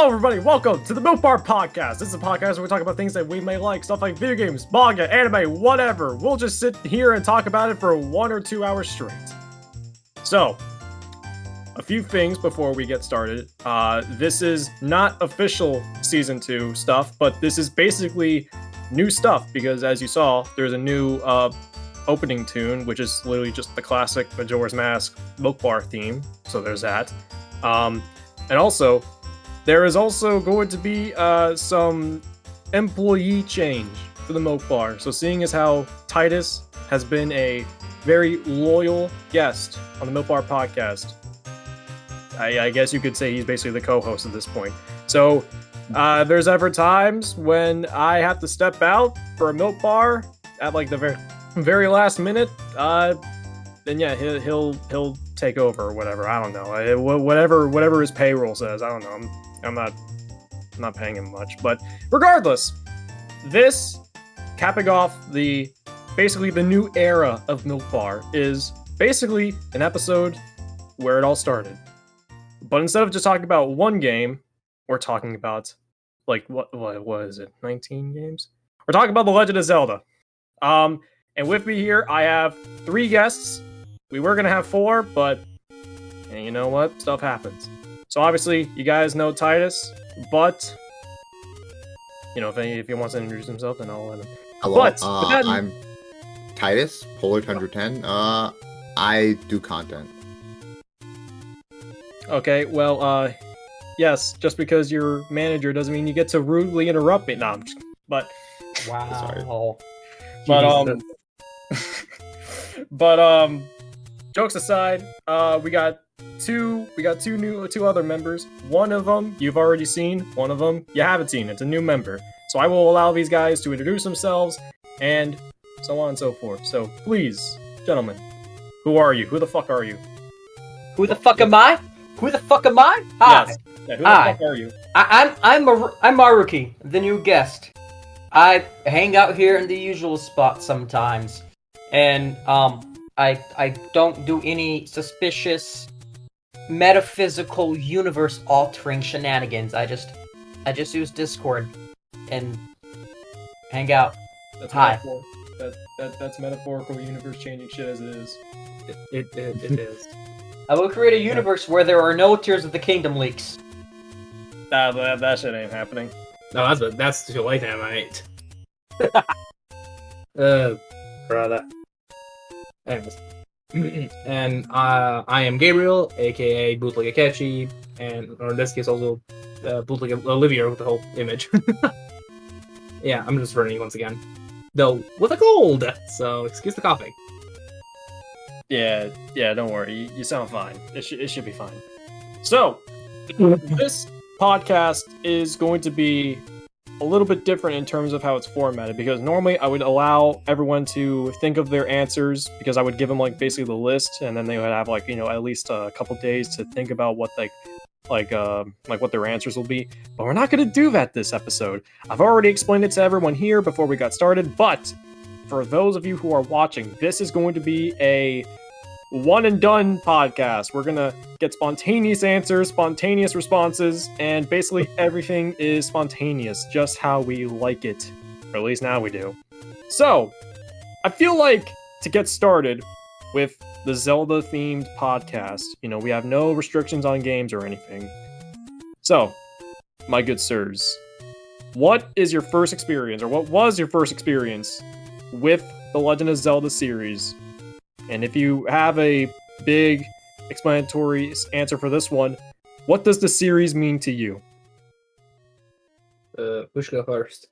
Hello, everybody. Welcome to the Milk Bar Podcast. This is a podcast where we talk about things that we may like, stuff like video games, manga, anime, whatever. We'll just sit here and talk about it for 1 or 2 hours straight. So, a few things before we get started. This is not official Season 2 stuff, but this is basically new stuff because, as you saw, there's a new opening tune, which is literally just the classic Majora's Mask Milk Bar theme. So there's that. And also, there is also going to be some employee change for the Milk Bar. So seeing as how Titus has been a very loyal guest on the Milk Bar podcast, I guess you could say he's basically the co-host at this point. So there's ever times when I have to step out for a Milk Bar at like the very last minute, then yeah, he'll take over or whatever. I don't know. Whatever his payroll says. I don't know. I'm not paying him much. But regardless, this capping off basically the new era of Milk Bar is basically an episode where it all started. But instead of just talking about one game, we're talking about like what is it? 19 games? We're talking about The Legend of Zelda. And with me here, I have 3 guests. We were gonna have 4, but you know what? Stuff happens. So obviously, you guys know Titus, but you know if he wants to introduce himself, then I'll let him. Hello, I'm Titus, Pollard110. I do content. Okay, well, yes, just because you're manager doesn't mean you get to rudely interrupt me. No, I'm just, but wow. Sorry. But jokes aside, we got two other members. One of them you've already seen, one of them you haven't seen. It's a new member. So I will allow these guys to introduce themselves and so on and so forth. So please, gentlemen, who are you? Who the fuck are you? Who the fuck am I? Who the fuck am I? Hi. Yes. Yeah, who the fuck are you? I'm Maruki, the new guest. I hang out here in the usual spot sometimes. And I don't do any suspicious metaphysical universe altering shenanigans. I just use Discord and hang out. That's Hi. That's metaphorical universe changing shit as it is. It is. I will create a universe where there are no Tears of the Kingdom leaks. That shit ain't happening. No, that's too late now, mate. Brother. Anyways. And I am Gabriel, aka Bootleg Akechi, or in this case also Bootleg Olivia with the whole image. Yeah, I'm just running once again. Though, with a cold! So, excuse the coughing. Yeah, don't worry. You sound fine. It should be fine. So, this podcast is going to be a little bit different in terms of how it's formatted, because normally I would allow everyone to think of their answers, because I would give them like basically the list, and then they would have like, at least a couple days to think about what like what their answers will be. But we're not going to do that this episode. I've already explained it to everyone here before we got started, but for those of you who are watching, this is going to be a one and done podcast. We're gonna get spontaneous answers, spontaneous responses, and basically everything is spontaneous, just how we like it. Or at least now we do. So, I feel like to get started with the Zelda themed podcast, we have no restrictions on games or anything. So, my good sirs, what is your first experience, or what was your first experience with the Legend of Zelda series? And if you have a big explanatory answer for this one, what does the series mean to you? Who should go first?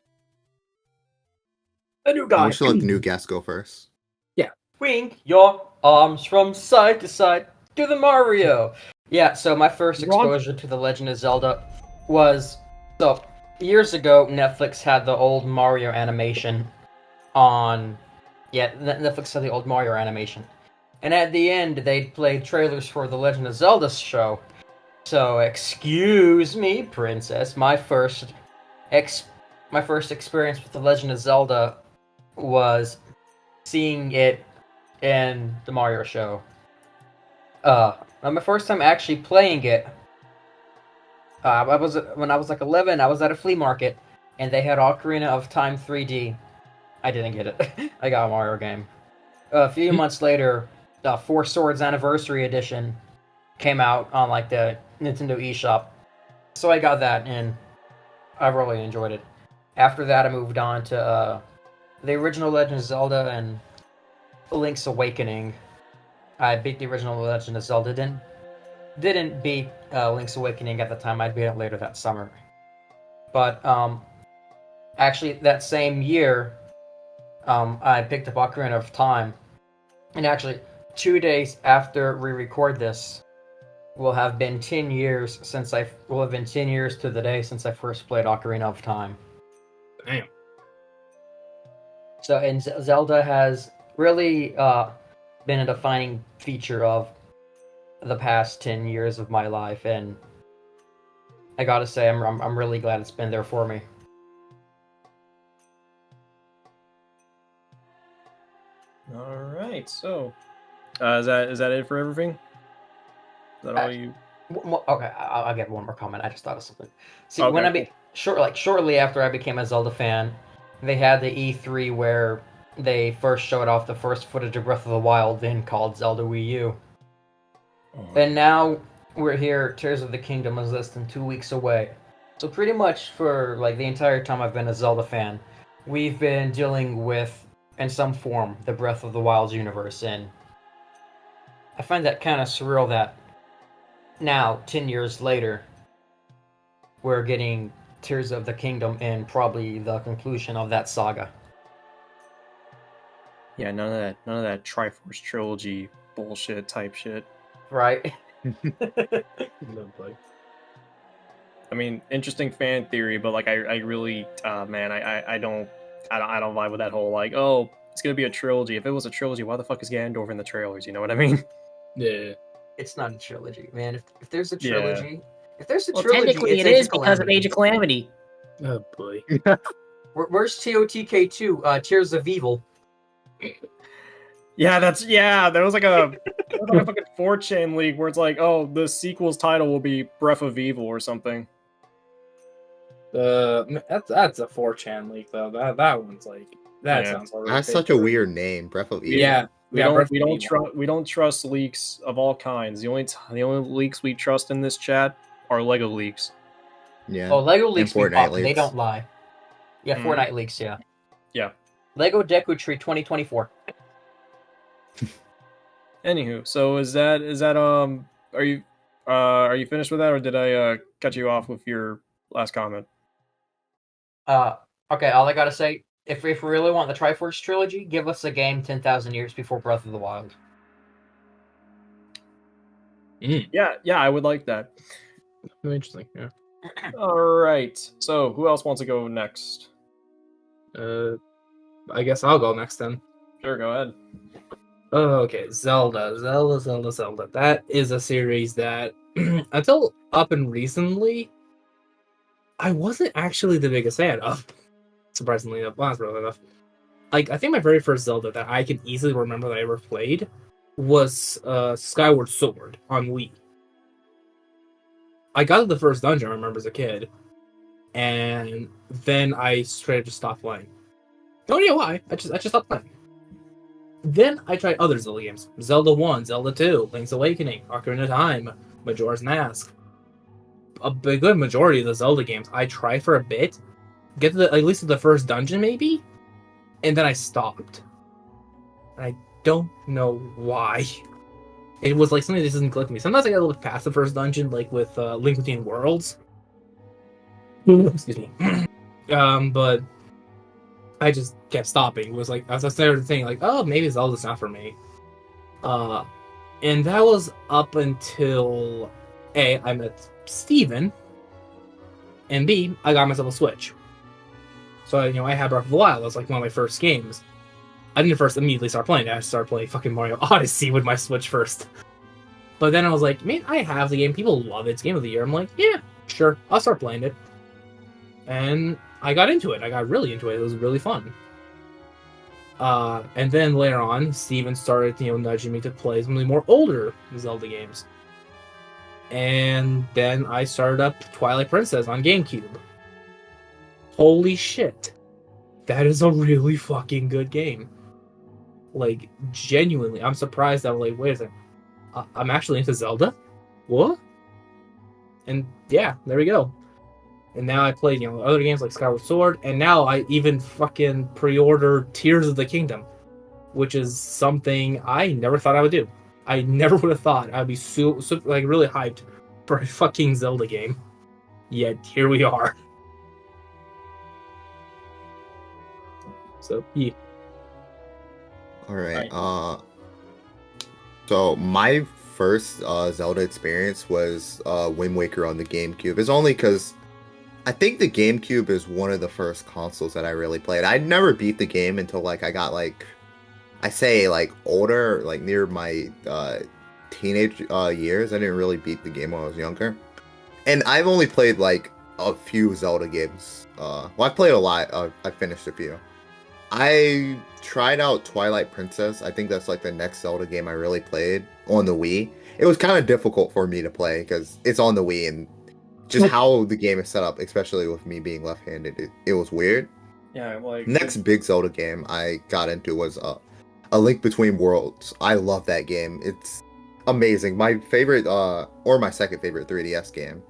A new guy. We should let the new guest go first. Yeah. Swing your arms from side to side. Do the Mario. Yeah, so my first exposure to The Legend of Zelda was... So, years ago, Netflix had the old Mario animation on... Yeah, Netflix had the old Mario animation. And at the end, they'd played trailers for the Legend of Zelda show. So, excuse me, princess. My first experience with the Legend of Zelda was seeing it in the Mario show. Now my first time actually playing it, When I was like 11, I was at a flea market, and they had Ocarina of Time 3D. I didn't get it. I got a Mario game. A few months later, the Four Swords Anniversary Edition came out on like the Nintendo eShop, so I got that, and I really enjoyed it. After that, I moved on to the original Legend of Zelda and Link's Awakening. I beat the original Legend of Zelda. Didn't beat Link's Awakening at the time. I beat it later that summer. But actually, that same year, I picked up Ocarina of Time, and actually, 2 days after we record this, will have been 10 years to the day since I first played Ocarina of Time. Damn. So, and Zelda has really been a defining feature of the past 10 years of my life, and I gotta say, I'm really glad it's been there for me. All right, so is that it for everything? Is that all you? Okay, I'll get one more comment. I just thought of something. See, Okay. when shortly after I became a Zelda fan, they had the E3 where they first showed off the first footage of Breath of the Wild, then called Zelda Wii U. And now we're here. Tears of the Kingdom is less than 2 weeks away. So pretty much for like the entire time I've been a Zelda fan, we've been dealing with, in some form, the Breath of the Wild universe, and I find that kind of surreal that now, 10 years later, we're getting Tears of the Kingdom and probably the conclusion of that saga. Yeah, none of that Triforce trilogy bullshit type shit. Right? I mean, interesting fan theory, but like I really, man, I don't vibe with that whole like, oh, it's gonna be a trilogy. If it was a trilogy, why the fuck is Ganondorf in the trailers? You know what I mean? Yeah. It's not a trilogy, man. If there's a Yeah. trilogy, if there's a Well, trilogy, technically it's it Age is of because of Calamity. Age of Calamity. Oh boy. Where's TOTK 2? Tears of Evil. Yeah, there was like a fucking 4chan leak where it's like, oh, the sequel's title will be Breath of Evil or something. That's a 4chan leak though. That one's like that Yeah. sounds like That's such a weird name, Breath of Evil. Yeah. We don't trust leaks of all kinds. The only leaks we trust in this chat are Lego leaks. Yeah. Oh, Lego leaks be Fortnite popping. They leaks. don't lie. Yeah, Mhm. Fortnite leaks, yeah. Yeah. Lego Deku Tree 2024. Anywho, so is that are you finished with that, or did I cut you off with your last comment? Okay, all I gotta say, if we really want the Triforce trilogy, give us a game 10,000 years before Breath of the Wild. Yeah, I would like that. Interesting. Yeah. All right. So who else wants to go next? I guess I'll go next then. Sure, go ahead. Oh, okay, Zelda. That is a series that, until up and recently, I wasn't actually the biggest fan of. Surprisingly enough, well, that's really enough. Like, I think my very first Zelda that I can easily remember that I ever played was Skyward Sword on Wii. I got to the first dungeon, I remember, as a kid, and then I straight up just stopped playing. Don't know why. I just stopped playing. Then I tried other Zelda games. Zelda 1, Zelda 2, Link's Awakening, Ocarina of Time, Majora's Mask. A good majority of the Zelda games I tried for a bit, get to at least to the first dungeon maybe, and then I stopped. I don't know why. It was like something that doesn't click me. Sometimes I gotta look past the first dungeon, like with Link Between Worlds. Excuse me. But I just kept stopping. It was like I started thinking, like, oh, maybe Zelda's not for me. And that was up until A, I met Steven, and B, I got myself a Switch. So I had Breath of the Wild. That was like one of my first games. I didn't first immediately start playing it. I started playing fucking Mario Odyssey with my Switch first. But then I was like, man, I have the game. People love it. It's Game of the Year. I'm like, yeah, sure. I'll start playing it. And I got into it. I got really into it. It was really fun. And then later on, Steven started, nudging me to play some of the more older Zelda games. And then I started up Twilight Princess on GameCube. Holy shit. That is a really fucking good game. Like, genuinely, I'm surprised. I'm like, wait a second. I'm actually into Zelda? What? And yeah, there we go. And now I played, other games like Skyward Sword, and now I even fucking pre-order Tears of the Kingdom, which is something I never thought I would do. I never would have thought I'd be like really hyped for a fucking Zelda game. Yet here we are. So yeah. All right. So my first Zelda experience was Wind Waker on the GameCube. It's only because I think the GameCube is one of the first consoles that I really played. I never beat the game until like I got like, I say like older, like near my teenage years. I didn't really beat the game when I was younger, and I've only played like a few Zelda games. Well, I've played a lot. I finished a few. I tried out Twilight Princess. I think that's like the next Zelda game I really played on the Wii. It was kind of difficult for me to play because it's on the Wii, and just how the game is set up, especially with me being left-handed, it was weird. Yeah, like Next big Zelda game I got into was A Link Between Worlds. I love that game. It's amazing. My favorite, or my second favorite 3DS game.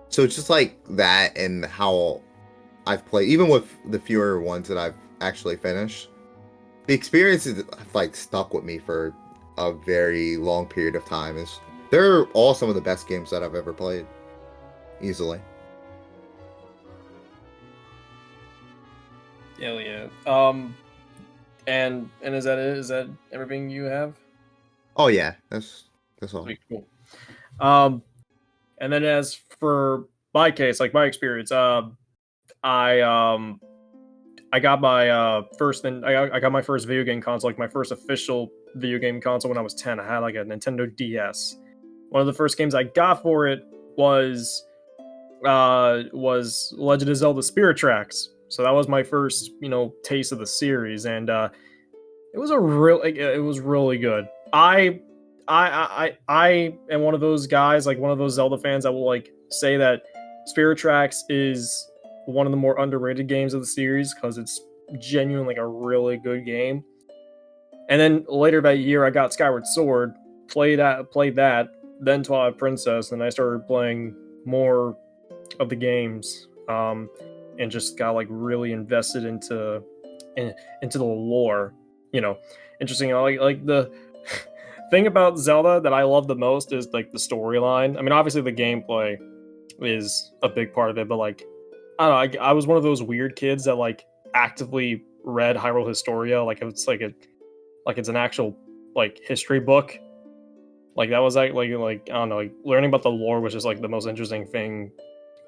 So it's just like that, and how I've played, even with the fewer ones that I've actually finished, the experiences have like stuck with me for a very long period of time. They're all some of the best games that I've ever played, easily. Hell yeah. And is that it? Is that everything you have? Oh yeah, that's all. Sweet, cool. And then as for my case, like my experience, I got my first I got my first video game console, like my first official video game console when I was 10. I had like a Nintendo DS. One of the first games I got for it was Legend of Zelda Spirit Tracks. So that was my first, taste of the series, and it was really good. I am one of those guys, like one of those Zelda fans that will like say that Spirit Tracks is one of the more underrated games of the series because it's genuinely a really good game. And then later that year, I got Skyward Sword, played that, then Twilight Princess, and I started playing more of the games, and just got like really invested into the lore. Interesting. Like the thing about Zelda that I love the most is like the storyline. I mean, obviously the gameplay is a big part of it, but like I don't know, I was one of those weird kids that like actively read Hyrule Historia like it's like it's an actual like history book. Like that was like I don't know, like learning about the lore was just like the most interesting thing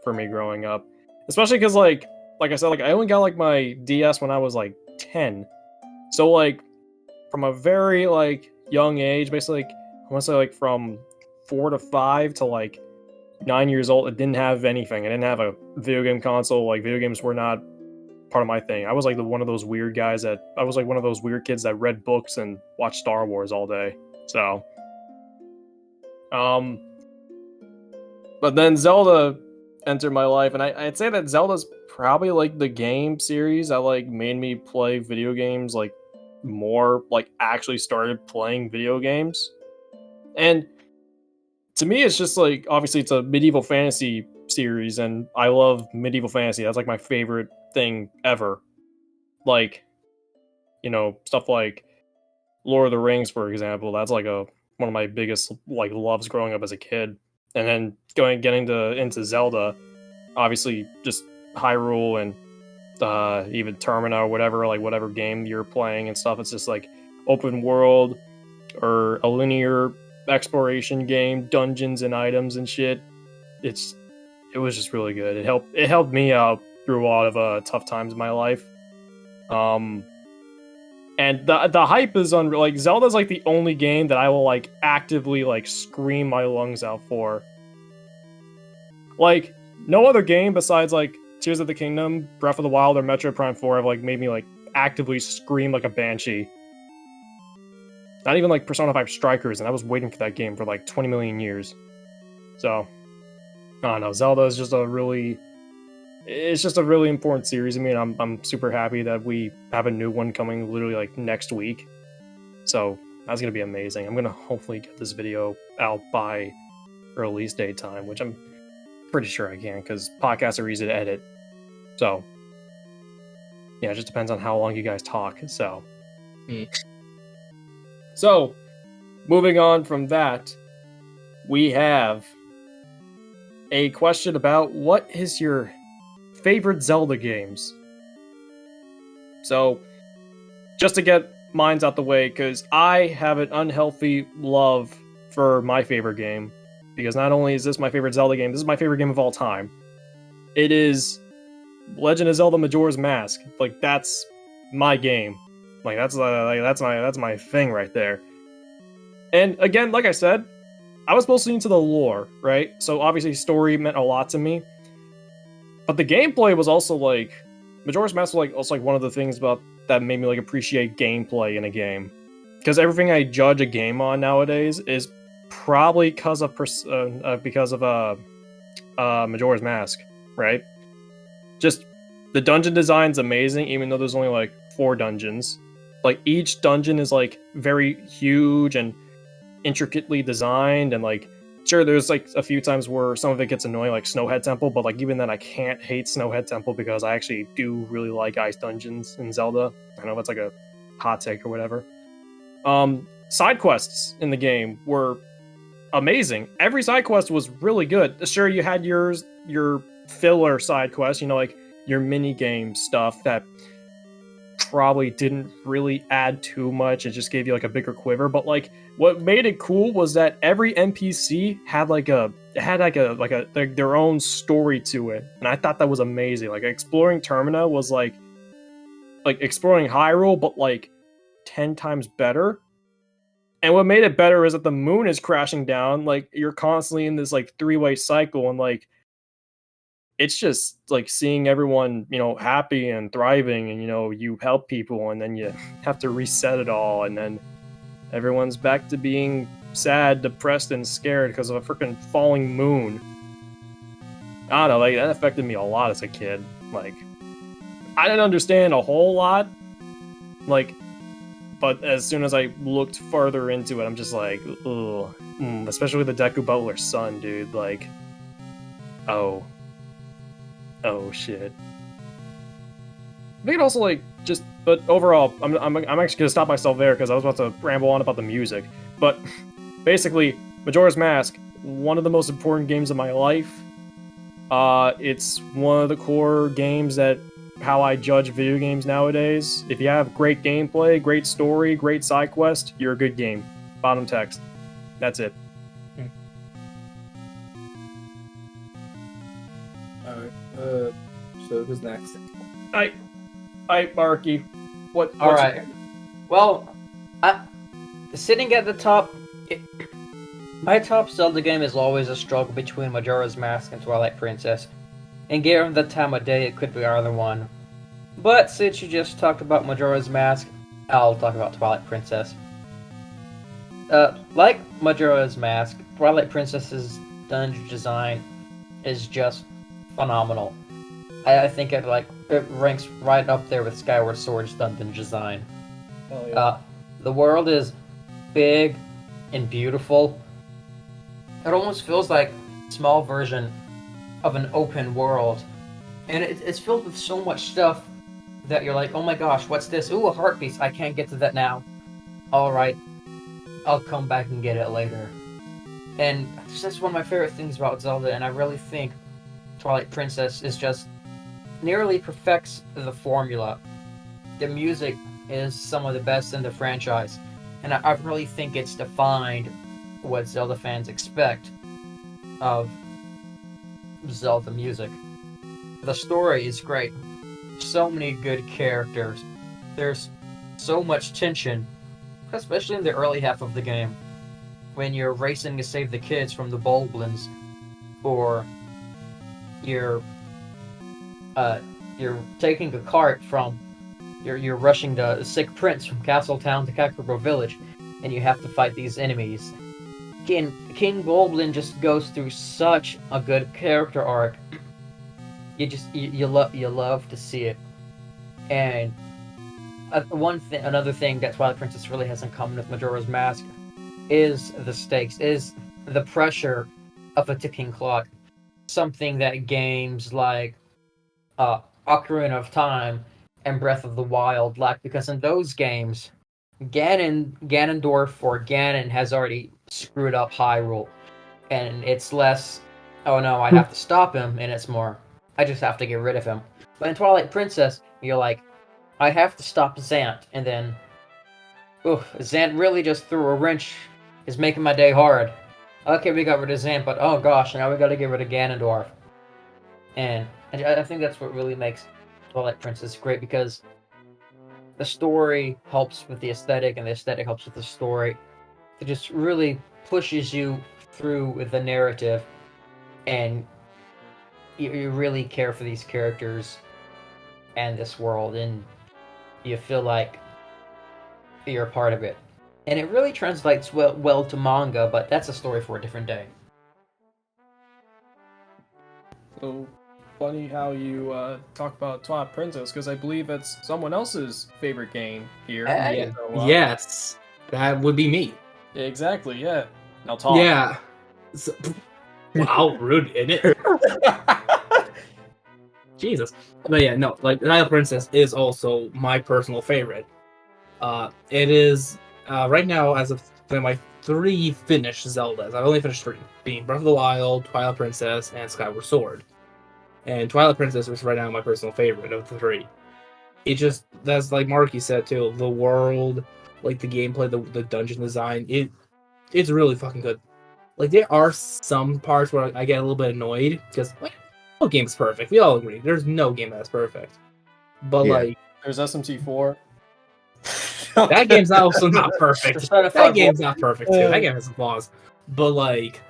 for me growing up. Especially because like I said, like I only got like my DS when I was like 10. So like from a very like young age, basically like I want to say like from 4 to 5 to like 9 years old, it didn't have anything. I didn't have a video game console. Like video games were not part of my thing. I was like one of those weird kids that read books and watched Star Wars all day. So but then Zelda entered my life, and I'd say that Zelda's probably like the game series that like made me play video games like more, like actually started playing video games. And to me, it's just like, obviously it's a medieval fantasy series, and I love medieval fantasy. That's like my favorite thing ever. Like, stuff like Lord of the Rings, for example. That's like one of my biggest like loves growing up as a kid. And then getting into Zelda, obviously just Hyrule and even Termina or whatever game you're playing and stuff. It's just like open world or a linear exploration game, dungeons and items and shit. It was just really good. It helped me out through a lot of tough times in my life. And the hype is unreal. Like Zelda's like the only game that I will like actively like scream my lungs out for. Like no other game besides like Tears of the Kingdom, Breath of the Wild, or Metroid Prime 4 have like made me like actively scream like a banshee. Not even like Persona 5 Strikers, and I was waiting for that game for like 20 million years. So, I don't know. Zelda is just it's just a really important series. I mean, I'm super happy that we have a new one coming literally like next week. So that's gonna be amazing. I'm gonna hopefully get this video out by release date time, which I'm pretty sure I can because podcasts are easy to edit. So yeah, it just depends on how long you guys talk. So, so moving on from that, we have a question about what is your favorite Zelda games. So, just to get mine's out the way, because I have an unhealthy love for my favorite game, because not only is this my favorite Zelda game, this is my favorite game of all time. It is Legend of Zelda Majora's Mask. Like, that's my game. Like, that's my thing right there. And again, like I said, I was mostly into the lore, right? So obviously story meant a lot to me. But the gameplay was also like Majora's Mask was also one of the things about that made me like appreciate gameplay in a game. Because everything I judge a game on nowadays is probably because of Majora's Mask, right? Just the dungeon design's amazing, even though there's only like 4 dungeons. Like each dungeon is like very huge and intricately designed, and like sure there's like a few times where some of it gets annoying, like Snowhead Temple, but like even then I can't hate Snowhead Temple because I actually do really like ice dungeons in Zelda. I know that's like a hot take or whatever. Side quests in the game were amazing. Every side quest was really good. Sure, you had your filler side quests, you know, like your mini game stuff that probably didn't really add too much. It just gave you like a bigger quiver. But like what made it cool was that every NPC had their own story to it, and I thought that was amazing. Like exploring Termina was like exploring Hyrule, but like 10 times better. And what made it better is that the moon is crashing down. Like you're constantly in this like 3-way cycle, and like it's just like seeing everyone, you know, happy and thriving, and you know, you help people and then you have to reset it all, and then everyone's back to being sad, depressed, and scared because of a freaking falling moon. I don't know, like that affected me a lot as a kid. Like I didn't understand a whole lot, like, but as soon as I looked further into it, I'm just like, ugh. Especially the Deku Butler's son, dude. Like, oh shit. I think it also like just, but overall, I'm actually gonna stop myself there because I was about to ramble on about the music. But basically, Majora's Mask, one of the most important games of my life. It's one of the core games that how I judge video games nowadays. If you have great gameplay, great story, great side quest, you're a good game. Bottom text. That's it. Alright, so who's next? Hi, Maruki. What? All right. Well, sitting at the top, my top Zelda game is always a struggle between Majora's Mask and Twilight Princess. And given the time of day, it could be either one. But since you just talked about Majora's Mask, I'll talk about Twilight Princess. Like Majora's Mask, Twilight Princess's dungeon design is just phenomenal. I think it ranks right up there with Skyward Sword's dungeon design. Oh, yeah. The world is big and beautiful. It almost feels like a small version of an open world, and it's filled with so much stuff that you're like, oh my gosh, what's this? Ooh, a heart piece. I can't get to that now. All right, I'll come back and get it later. And that's one of my favorite things about Zelda, and I really think Twilight Princess is just nearly perfects the formula. The music is some of the best in the franchise, and I really think it's defined what Zelda fans expect of Zelda music. The story is great. So many good characters. There's so much tension, especially in the early half of the game, when you're racing to save the kids from the Boblins, or you're taking a cart from, you're rushing the sick prince from Castle Town to Kakariko Village, and you have to fight these enemies. King Goblin just goes through such a good character arc. You love to see it. And another thing that Twilight Princess really has in common with Majora's Mask is the stakes, is the pressure of a ticking clock. Something that games like Ocarina of Time and Breath of the Wild lack, because in those games, Ganondorf or Ganon has already screwed up Hyrule, and it's less, oh no, I have to stop him, and it's more, I just have to get rid of him. But in Twilight Princess, you're like, I have to stop Zant, and then, Zant really just threw a wrench, is making my day hard. Okay, we got rid of Zant, but oh gosh, now we gotta get rid of Ganondorf. And I think that's what really makes Twilight Princess great, because the story helps with the aesthetic, and the aesthetic helps with the story. It just really pushes you through the narrative, and you really care for these characters and this world, and you feel like you're a part of it. And it really translates well to manga, but that's a story for a different day. So funny how you talk about Twilight Princess, because I believe it's someone else's favorite game here. Hey. So, Yes, that would be me. Exactly, yeah. Now talk. Yeah. So, wow, rude, isn't it? Jesus. But yeah, no, like Twilight Princess is also my personal favorite. It is right now, as of my 3 finished Zeldas. I've only finished 3, being Breath of the Wild, Twilight Princess, and Skyward Sword. And Twilight Princess is right now my personal favorite of the 3. It just, that's like Maruki said too, the world, like the gameplay, the dungeon design, it's really fucking good. Like there are some parts where I get a little bit annoyed, because like, no game's perfect. We all agree. There's no game that's perfect. But Yeah. like There's SMT4. that game's also not perfect. Persona That 5 game's not perfect too. That game has some flaws. But like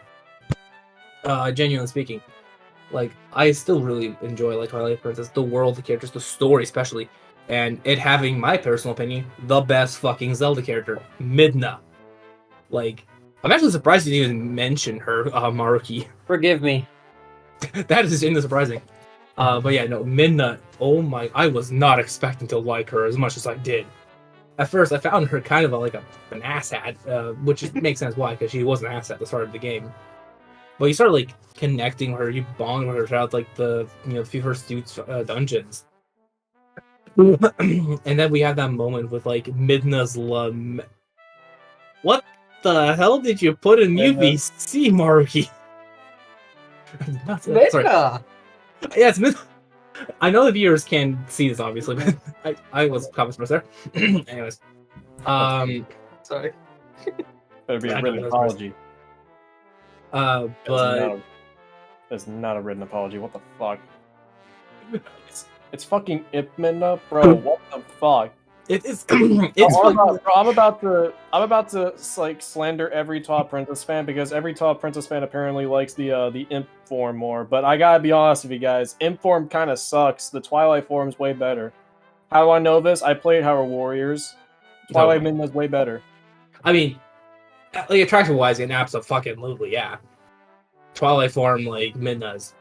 genuinely speaking, like I still really enjoy like Twilight Princess, the world, the characters, the story especially, and it having my personal opinion, the best fucking Zelda character, Midna. Like I'm actually surprised you didn't even mention her, Maruki. Forgive me. That is extremely surprising. But yeah, no, Midna, oh my, I was not expecting to like her as much as I did. At first, I found her kind of an asshat, which makes sense why, because she was an asshat at the start of the game. But you start like connecting with her, you bond with her throughout like the few first dungeons, and then we have that moment with like Midna's What the hell did you put in UVC, Maruki? Sorry. Midna! Yeah, it's Midna. I know the viewers can't see this obviously, but I was comments there. Anyways, Sorry. Better be I a know written those apology. but That's not a written apology. What the fuck? It's fucking Ipmina, bro. What the fuck? it's I'm about to like slander every Twilight Princess fan, because every Twilight Princess fan apparently likes the Imp form more. But I gotta be honest with you guys, Imp form kind of sucks. The Twilight form's way better. How do I know this? I played Hyrule Warriors. Twilight Midna's way better. I mean, like attraction wise, and absolutely, yeah. Twilight form like Midna's.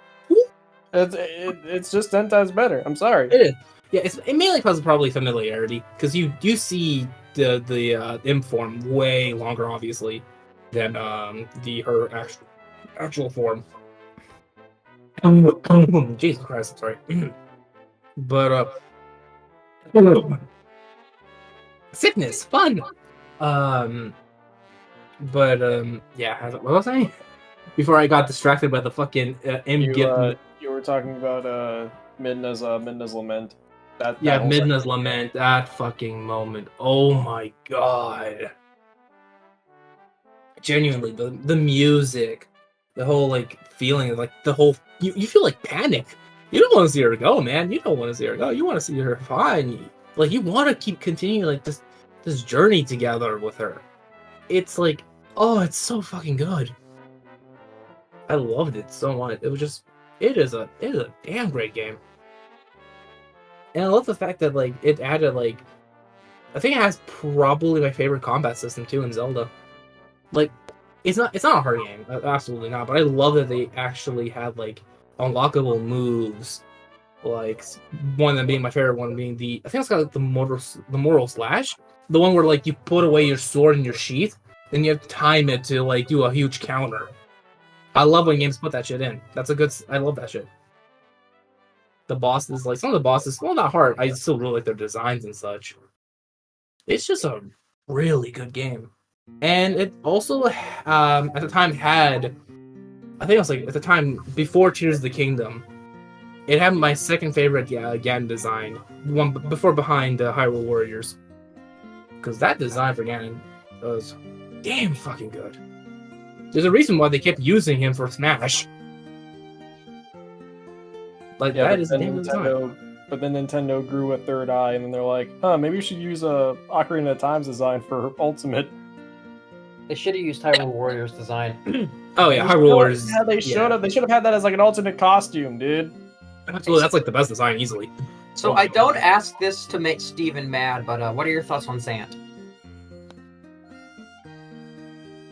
It's just 10 times better. I'm sorry. It is. Yeah, it mainly because of probably familiarity, because you see the imp form way longer, obviously, than her actual form. Jesus Christ, sorry. But sickness, fun. Yeah. What was I saying? Before I got distracted by the fucking imp gift. You were talking about Midna's Lament. Midna's Lament, that fucking moment. Oh my god. Genuinely, the music, the whole like feeling, like the whole you feel like panic. You don't want to see her go, man. You don't want to see her go. You want to see her fine. Like you want to keep continuing like this journey together with her. It's like, oh, it's so fucking good. I loved it so much. It is a damn great game. And I love the fact that like it added like, I think it has probably my favorite combat system too in Zelda. Like It's not a hard game, absolutely not. But I love that they actually had like unlockable moves. Like one of them being my favorite one being I think it's got like the moral slash, the one where like you put away your sword in your sheath, then you have to time it to like do a huge counter. I love when games put that shit in. I love that shit. The bosses, like some of the bosses, well, not hard. I still really like their designs and such. It's just a really good game, and it also at the time had, I think it was like at the time before Tears of the Kingdom. It had my second favorite Ganon design, one behind Hyrule Warriors, because that design for Ganon was damn fucking good. There's a reason why they kept using him for Smash. Like Yeah, that is damn good design. but then Nintendo grew a third eye, and then they're like, maybe we should use a Ocarina of Time's design for Ultimate. They should have used Hyrule Warriors design. Oh yeah, Hyrule Warriors. Yeah, they should have. They should have had that as like an alternate costume, dude. Absolutely, that's like the best design easily. So I don't ask this to make Steven mad, but what are your thoughts on Zant?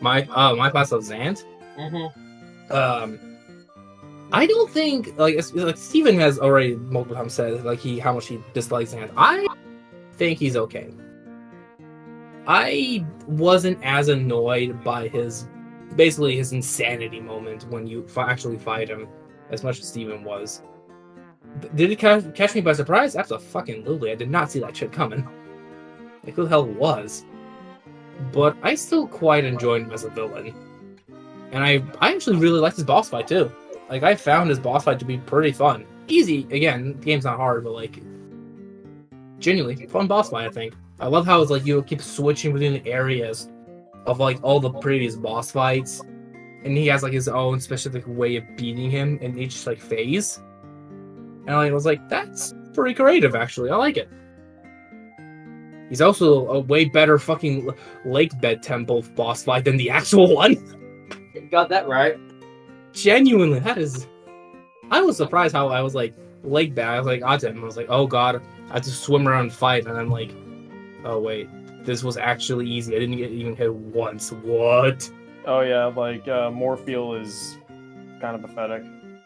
My thoughts of Zant. Mm-hmm. I don't think like Steven has already multiple times said like how much he dislikes Zant. I think he's okay. I wasn't as annoyed by his insanity moment when you actually fight him as much as Steven was. Did it catch me by surprise? Absolutely. I did not see that shit coming. Like, who the hell it was? But I still quite enjoyed him as a villain. And I actually really liked his boss fight, too. Like, I found his boss fight to be pretty fun. Easy, again, the game's not hard, but, like, genuinely, fun boss fight, I think. I love how it's like you keep switching between the areas of, like, all the previous boss fights. And he has, like, his own specific way of beating him in each, like, phase. And I was like, that's pretty creative, actually. I like it. He's also a way better fucking lake bed temple boss fight than the actual one. You got that right. Genuinely, that is... I was surprised how I was like, lake bed. I was like, I was like, oh god, I have to swim around and fight. And I'm like, oh wait, this was actually easy. I didn't get even hit once. What? Oh yeah, like Morpheal is kind of pathetic.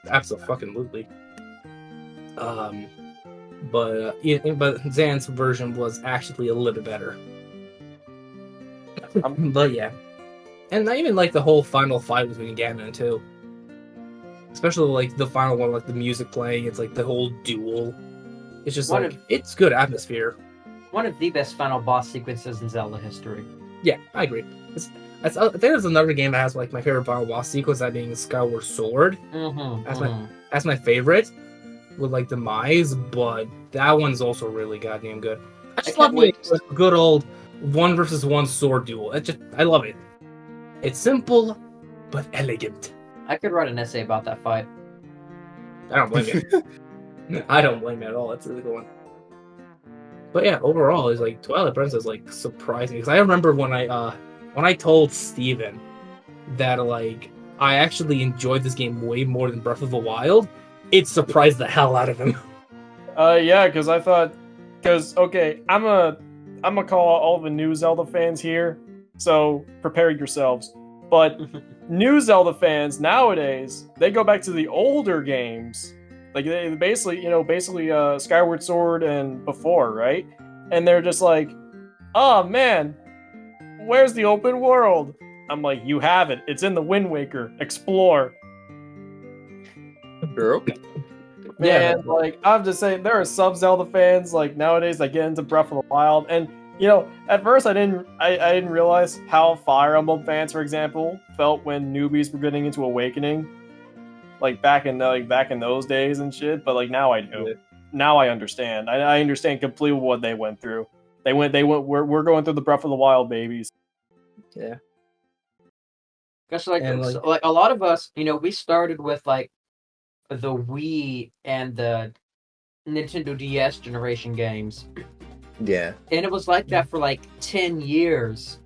Absolutely. But Zan's version was actually a little bit better. But yeah, and I even like the whole final fight between Ganon too. Especially like the final one, like the music playing. It's like the whole duel. It's just it's good atmosphere. One of the best final boss sequences in Zelda history. Yeah, I agree. There's another game that has like my favorite final boss sequence, that being Skyward Sword. That's my favorite. With like Demise, but that one's also really goddamn good. I just love the good old 1-versus-1 sword duel. I love it. It's simple but elegant. I could write an essay about that fight. I don't blame you. I don't blame you at all. It's a really good one. But yeah, overall, it's like Twilight Princess like surprising, because I remember when I told Steven that like I actually enjoyed this game way more than Breath of the Wild. It surprised the hell out of him. Yeah, because I thought, okay, I'm gonna call out all the new Zelda fans here, so prepare yourselves. But new Zelda fans nowadays, they go back to the older games, like they basically Skyward Sword and before, right? And they're just like, oh man, where's the open world? I'm like, you have it. It's in the Wind Waker. Explore. Girl. Man, like I'm just saying, there are some Zelda fans like nowadays that get into Breath of the Wild, and at first I didn't realize how Fire Emblem fans, for example, felt when newbies were getting into Awakening, like back in those days and shit. But like now I do. Now I understand. I understand completely what they went through. We're going through the Breath of the Wild babies. Yeah. Because like a lot of us, we started with like the Wii and the Nintendo DS generation games. Yeah. And it was like that for like 10 years.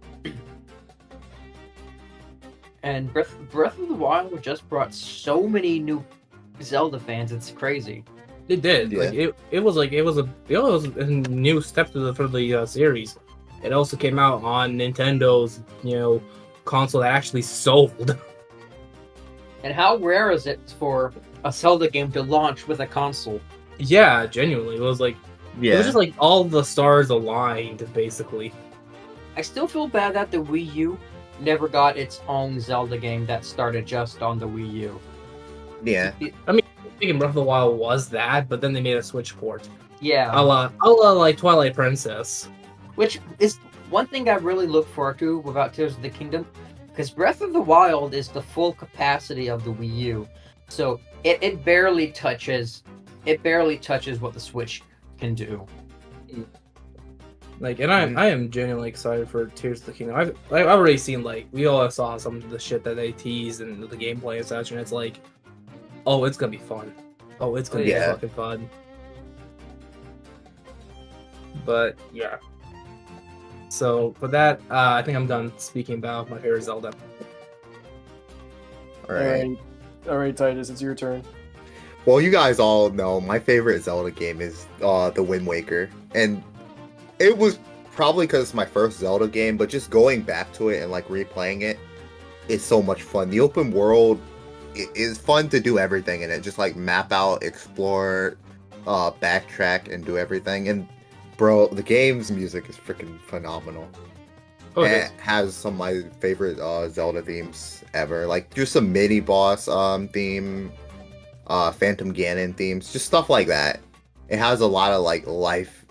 And Breath of the Wild just brought so many new Zelda fans. It's crazy. It did. Yeah. It was a new step for the series. It also came out on Nintendo's console that actually sold. And how rare is it for a Zelda game to launch with a console? Yeah, genuinely, it was like Yeah. it was just like all the stars aligned, basically. I still feel bad that the Wii U never got its own Zelda game that started just on the Wii U. Yeah. Thinking Breath of the Wild was that, but then they made a Switch port, Yeah. a la like Twilight Princess. Which is one thing I really look forward to about Tears of the Kingdom, because Breath of the Wild is the full capacity of the Wii U, so it barely touches what the Switch can do. Like, and I am genuinely excited for Tears of the Kingdom. I've already seen, like, we all saw some of the shit that they teased and the gameplay and such, and it's like, oh, it's gonna be fun. Oh, it's gonna be Yeah. fucking fun. But yeah. So for that, I think I'm done speaking about my favorite Zelda. All right. All right, Titus, it's your turn. Well, you guys all know my favorite Zelda game is the Wind Waker, and it was probably because it's my first Zelda game, but just going back to it and like replaying it is so much fun. The open world is fun to do everything in it, just like map out, explore, backtrack, and do everything. And bro, the game's music is freaking phenomenal. Oh, And it it has some of my favorite Zelda themes ever, like just some mini boss theme, Phantom Ganon themes, just stuff like that. It has a lot of like life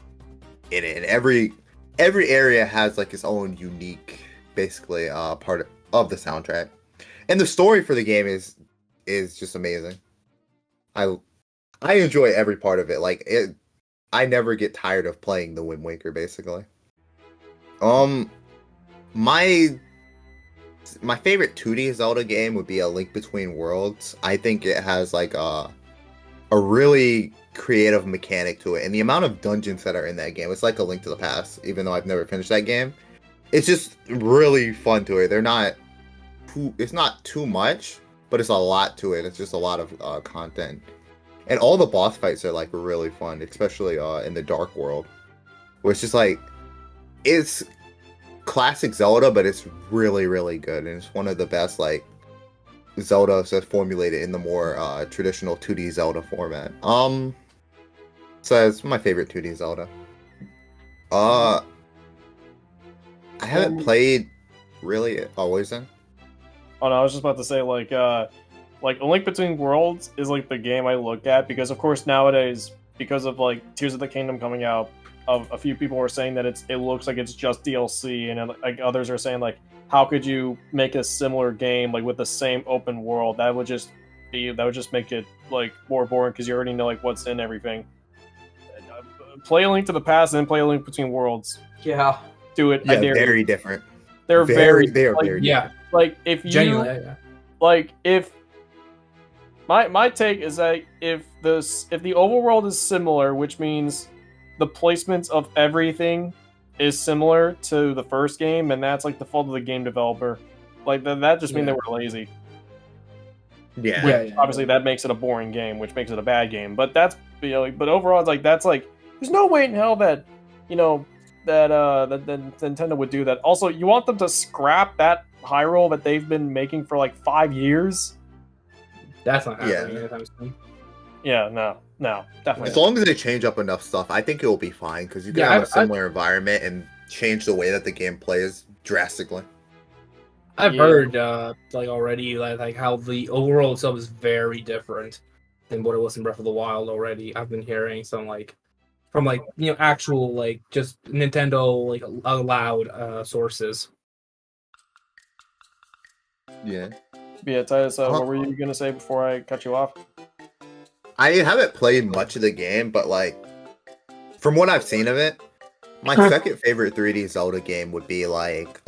in it. And every area has like its own unique, basically, part of the soundtrack. And the story for the game is just amazing. I enjoy every part of it. Like it, I never get tired of playing the Wind Waker, basically. My favorite 2D Zelda game would be A Link Between Worlds. I think it has like a really creative mechanic to it, and the amount of dungeons that are in that game, it's like A Link to the Past. Even though I've never finished that game, it's just really fun to it. It's not too much, but it's a lot to it. It's just a lot of content, and all the boss fights are like really fun, especially in the Dark World, where it's just like it's classic Zelda, but it's really, really good, and it's one of the best like Zeldas that's formulated in the more traditional 2D Zelda format. So it's my favorite 2D Zelda. I haven't played really always in. Oh no, I was just about to say like A Link Between Worlds is like the game I look at because of course nowadays, because of like Tears of the Kingdom coming out, a few people were saying that it looks like it's just DLC, and like others are saying like, how could you make a similar game like with the same open world? That would just make it like more boring because you already know like what's in everything. Play A Link to the Past and then play A Link Between Worlds. Yeah. Do it. Yeah, I dare you. very different. They're very very yeah, like if you genuinely. Yeah. like if my take is that if the overworld is similar, which means the placements of everything is similar to the first game, and that's like the fault of the game developer. Like that just means they were lazy. Yeah. Yeah. Obviously, that makes it a boring game, which makes it a bad game. But that's but overall, it's like that's like there's no way in hell that that Nintendo would do that. Also, you want them to scrap that Hyrule that they've been making for like 5 years? That's not Yeah. happening anytime soon. Yeah, no, definitely. As long as they change up enough stuff, I think it will be fine because you can Yeah, have a similar environment and change the way that the game plays drastically. I've Yeah. heard like already like how the overall itself is very different than what it was in Breath of the Wild already. I've been hearing some like from like actual like just Nintendo like allowed sources. Yeah. Yeah, Titus, what were you gonna say before I cut you off? I haven't played much of the game, but like from what I've seen of it, my second favorite 3D Zelda game would be like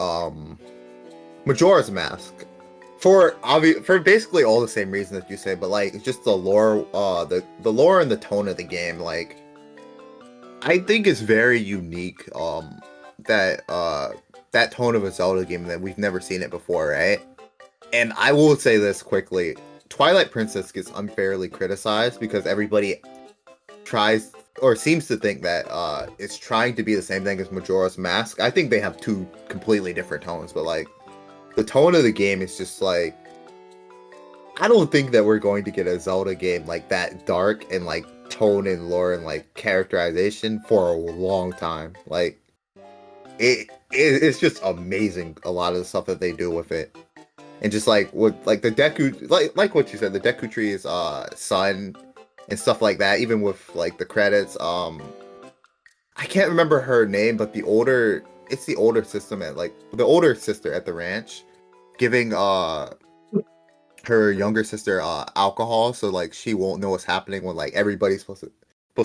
Majora's Mask. For basically all the same reasons that you say, but like just the lore, the lore and the tone of the game, like I think it's very unique. That tone of a Zelda game that we've never seen it before, right? And I will say this quickly: Twilight Princess gets unfairly criticized because everybody tries or seems to think that it's trying to be the same thing as Majora's Mask. I think they have two completely different tones, but like the tone of the game is just like, I don't think that we're going to get a Zelda game like that dark and like tone and lore and like characterization for a long time. Like it's just amazing, a lot of the stuff that they do with it. And just like with like the Deku, like what you said, the Deku Tree is son and stuff like that. Even with like the credits, I can't remember her name, but it's the older system at like the older sister at the ranch, giving her younger sister alcohol, so like she won't know what's happening when like everybody's supposed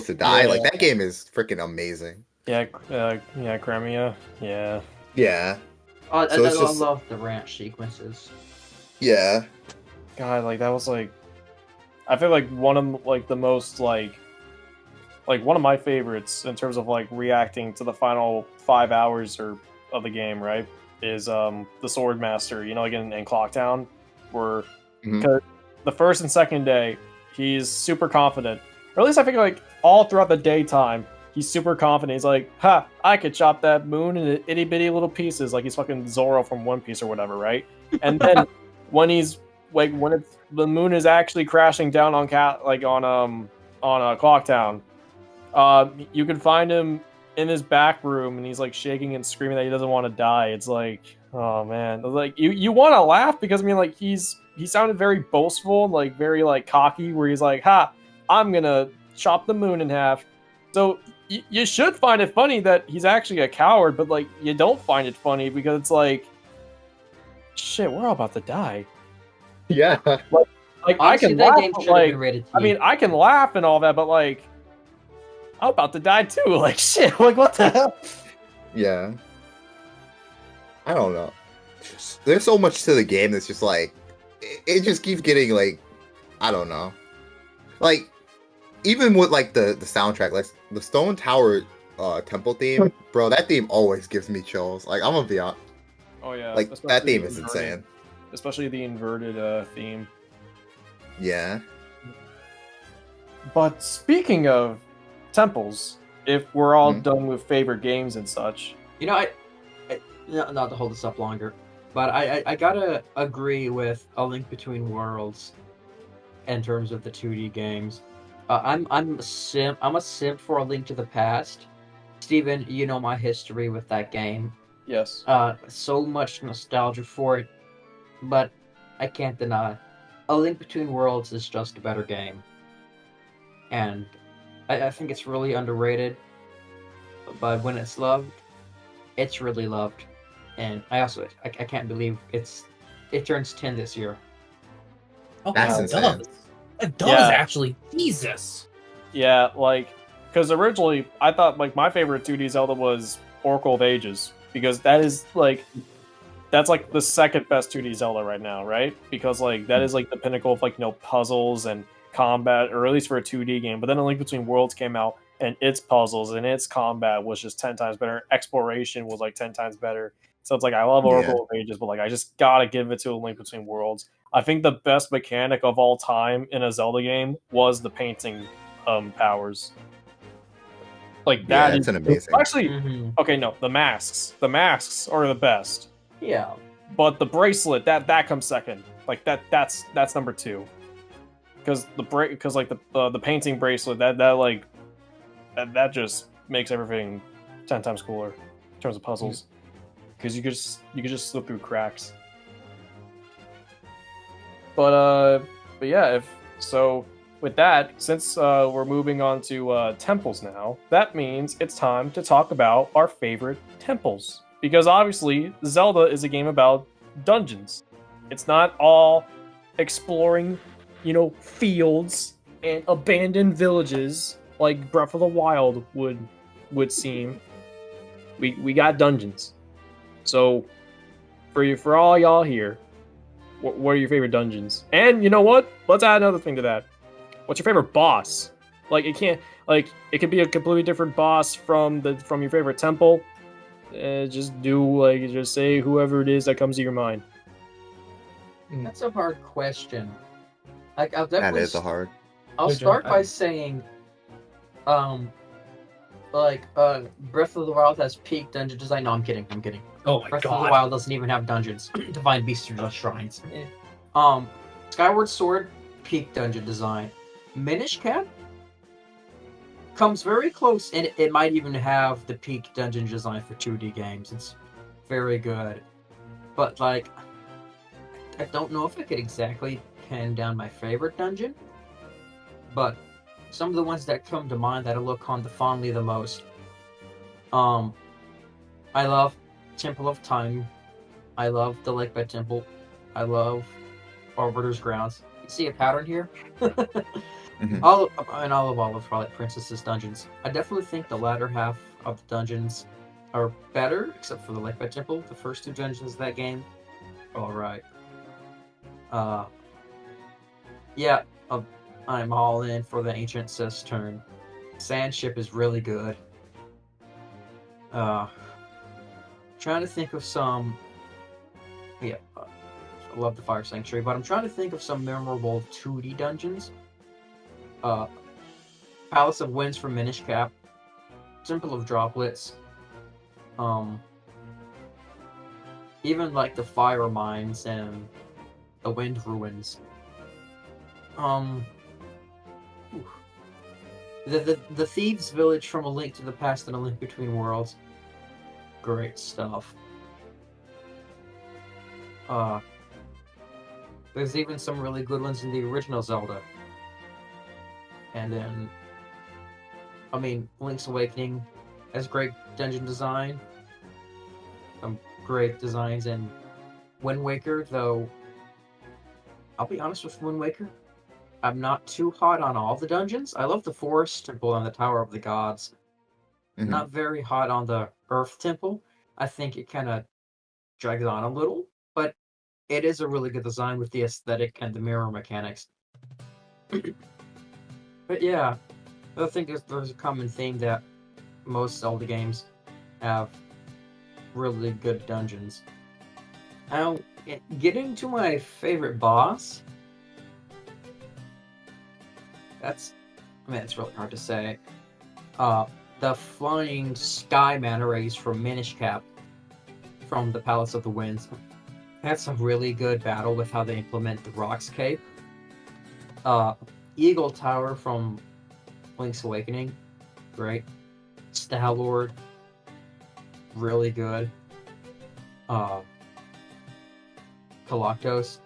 to die. Yeah. Like that game is freaking amazing. Yeah, Crimea. Yeah. Yeah, I So it's just- love the ranch sequences. yeah. God, like that was like, I feel like one of like the most like one of my favorites in terms of like reacting to the final 5 hours or of the game, right? Is the Sword Master, you know, like in Clocktown, where Mhm. because the first and second day he's super confident, or at least I think like all throughout the daytime he's super confident. He's like, "Ha! I could chop that moon into itty bitty little pieces," like he's fucking Zoro from One Piece or whatever, right? And then when he's like when it's the moon is actually crashing down on Clocktown, you can find him in his back room and he's like shaking and screaming that he doesn't want to die. It's like, oh man, like you want to laugh because I mean like he sounded very boastful and like very like cocky, where he's like, "Ha, I'm gonna chop the moon in half." So you should find it funny that he's actually a coward, but like you don't find it funny because it's like, shit, we're all about to die. Yeah. Like Honestly, I can that laugh, game but, should have like, been rated T. I mean, I can laugh and all that, but like, I'm about to die too. Like shit. Like what the hell? Yeah. I don't know. There's so much to the game that's just like it just keeps getting like, I don't know. Like even with like the soundtrack, like the Stone Tower temple theme, bro, that theme always gives me chills. Like I'm gonna be honest, Oh yeah. like especially that theme the is inverted- insane. Especially the inverted theme. Yeah. But speaking of temples, if we're all Mhm. done with favorite games and such, You know, not to hold this up longer, but I gotta agree with A Link Between Worlds in terms of the 2D games. I'm a simp for A Link to the Past. Steven, you know my history with that game. yes. So much nostalgia for it, but I can't deny, A Link Between Worlds is just a better game, and I think it's really underrated. But when it's loved, it's really loved, and I can't believe it turns 10 this year. Oh, That's it insane. does. It does Yeah. actually. Jesus. Yeah, like, because originally I thought like my favorite 2D Zelda was Oracle of Ages, because that's like the second best 2D Zelda right now, right? Because like that is like the pinnacle of like puzzles and combat, or at least for a 2D game. But then A Link Between Worlds came out, and its puzzles and its combat was just 10 times better. Exploration was like 10 times better. So it's like I love Oracle of Ages, but like I just gotta give it to A Link Between Worlds. I think the best mechanic of all time in a Zelda game was the painting powers. Like that Yeah, is it's an amazing. actually Mm-hmm. okay. No, the masks. The masks are the best, Yeah. but the bracelet that comes second. Like that's number two. Because like the painting bracelet that just makes everything 10 times cooler in terms of puzzles. Because you could just slip through cracks. But yeah, with that, since we're moving on to temples now, that means it's time to talk about our favorite temples. Because obviously, Zelda is a game about dungeons. It's not all exploring, fields and abandoned villages like Breath of the Wild would seem. We got dungeons. So for all y'all here, what are your favorite dungeons? And you know what? Let's add another thing to that. What's your favorite boss? Like it could be a completely different boss from your favorite temple. Just say whoever it is that comes to your mind. That's a hard question. Like I'll definitely That is a hard. I'll Good start job. by saying, Breath of the Wild has peak dungeon design. No, I'm kidding. Oh my Breath of the god. Wild doesn't even have dungeons. Divine Beasts are just shrines. Skyward Sword, peak dungeon design. Minish Cap comes very close, and it might even have the peak dungeon design for 2D games. It's very good. But, like, I don't know if I could exactly pin down my favorite dungeon, but some of the ones that come to mind that I look on fondly the most. I love Temple of Time. I love the Lakebed Temple. I love Arbiter's Grounds. You see a pattern here? Mhm. all of Twilight Princess's dungeons. I definitely think the latter half of the dungeons are better, except for the Lakebed Temple. The first two dungeons of that game, all right. Yeah, I'm all in for the Ancient Cistern. Sandship is really good. Trying to think of some. Yeah, I love the Fire Sanctuary, but I'm trying to think of some memorable 2D dungeons. Palace of Winds from Minish Cap, Temple of Droplets, even like the Fire Mines and the Wind Ruins. The Thieves Village from A Link to the Past and A Link Between Worlds. Great stuff. There's even some really good ones in the original Zelda. And then, I mean, Link's Awakening has great dungeon design. Some great designs in Wind Waker, though I'll be honest with Wind Waker. I'm not too hot on all the dungeons. I love the Forest Temple and the Tower of the Gods. Mhm. Not very hot on the Earth Temple. I think it kind of drags on a little, but it is a really good design with the aesthetic and the mirror mechanics. But yeah, I think there's a common theme that most Zelda games have really good dungeons. Now, getting to my favorite boss, it's really hard to say. The flying sky manta rays from Minish Cap from the Palace of the Winds. That's a really good battle with how they implement the Rock's Cape. Eagle Tower from Link's Awakening, great. Star-Lord, really good. Galactos,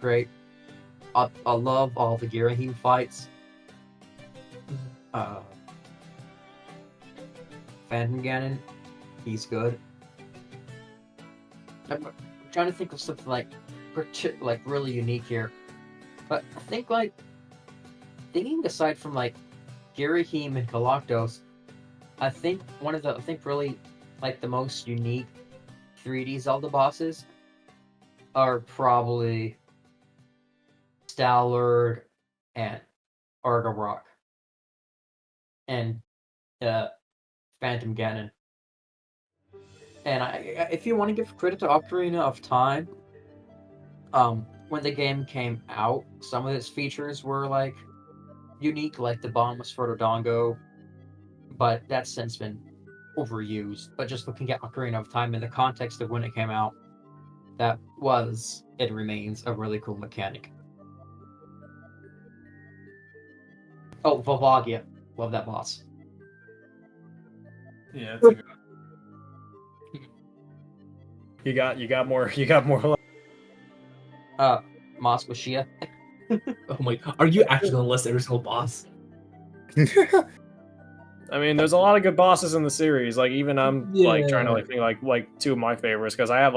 great. I love all the Girahim fights. Phantom Ganon, he's good. I'm trying to think of something like really unique here, but I think thinking aside from Girahim and Galactos, I think really the most unique 3D Zelda bosses are probably Star-Lord and Argorok and Phantom Ganon. And if you want to give credit to Ocarina of Time, when the game came out, some of its features were unique, like the bombless Frodo, but that's since been overused. But just looking at Ocarina of Time in the context of when it came out, it remains a really cool mechanic. Oh, Volvagia. Love that boss. Yeah, it's a good. You got more. Moscow Shia. Oh my god. Are you actually gonna list every single boss? I mean, there's a lot of good bosses in the series. Even I'm trying to think two of my favorites, because I have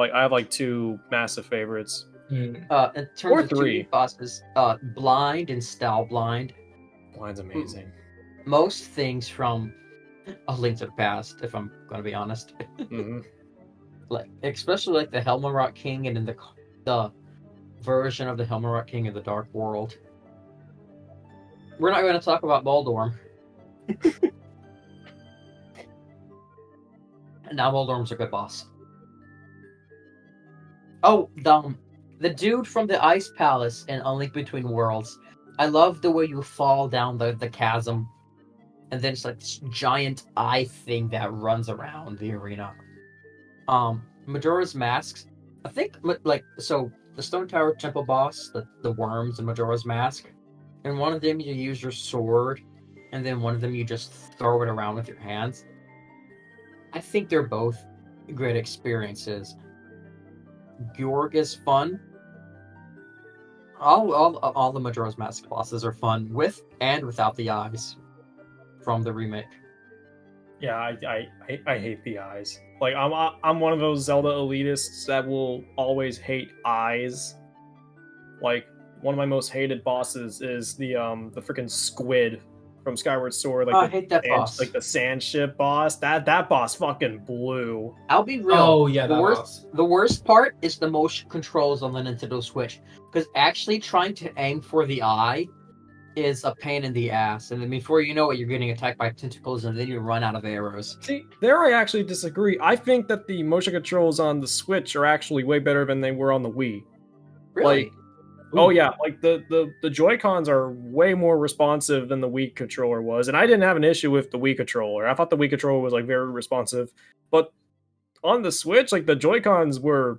two massive favorites. In Or terms of three. 2D bosses, Blind and Blind. Blind's amazing. Most things from A Link to the Past, if I'm gonna be honest. Mm-hmm. Especially the Helmarok King and in the version of the Helmarok King in the Dark World. We're not going to talk about Moldorm. Now Moldorm's a good boss. Oh, the dude from the Ice Palace in A Link Between Worlds. I love the way you fall down the chasm and then it's like this giant eye thing that runs around the arena. Majora's Mask, I think, so the Stone Tower Temple boss, the worms in Majora's Mask, and one of them you use your sword, and then one of them you just throw it around with your hands. I think they're both great experiences. Georg is fun. All the Majora's Mask bosses are fun with and without the eyes from the remake. Yeah, I hate the eyes. Like I'm one of those Zelda elitists that will always hate eyes. Like one of my most hated bosses is the freaking squid from Skyward Sword. Like I hate that boss. Like the sand ship boss. That boss fucking blew. I'll be real. Oh yeah, the worst part is the motion controls on the Nintendo Switch, because actually trying to aim for the eye is a pain in the ass, and then before you know it, you're getting attacked by tentacles, and then you run out of arrows. See, there I actually disagree. I think that the motion controls on the Switch are actually way better than they were on the Wii. Really? Like, oh yeah, like the Joy-Cons are way more responsive than the Wii controller was, and I didn't have an issue with the Wii controller. I thought the Wii controller was like very responsive, but on the Switch, like the Joy-Cons are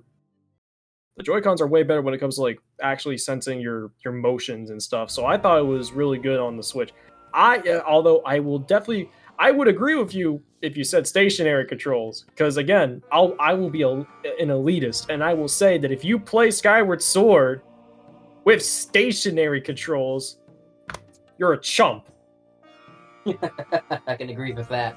way better when it comes to like actually sensing your motions and stuff. So I thought it was really good on the Switch. Although I would agree with you if you said stationary controls, because again, I will be an elitist, and I will say that if you play Skyward Sword with stationary controls, you're a chump. I can agree with that.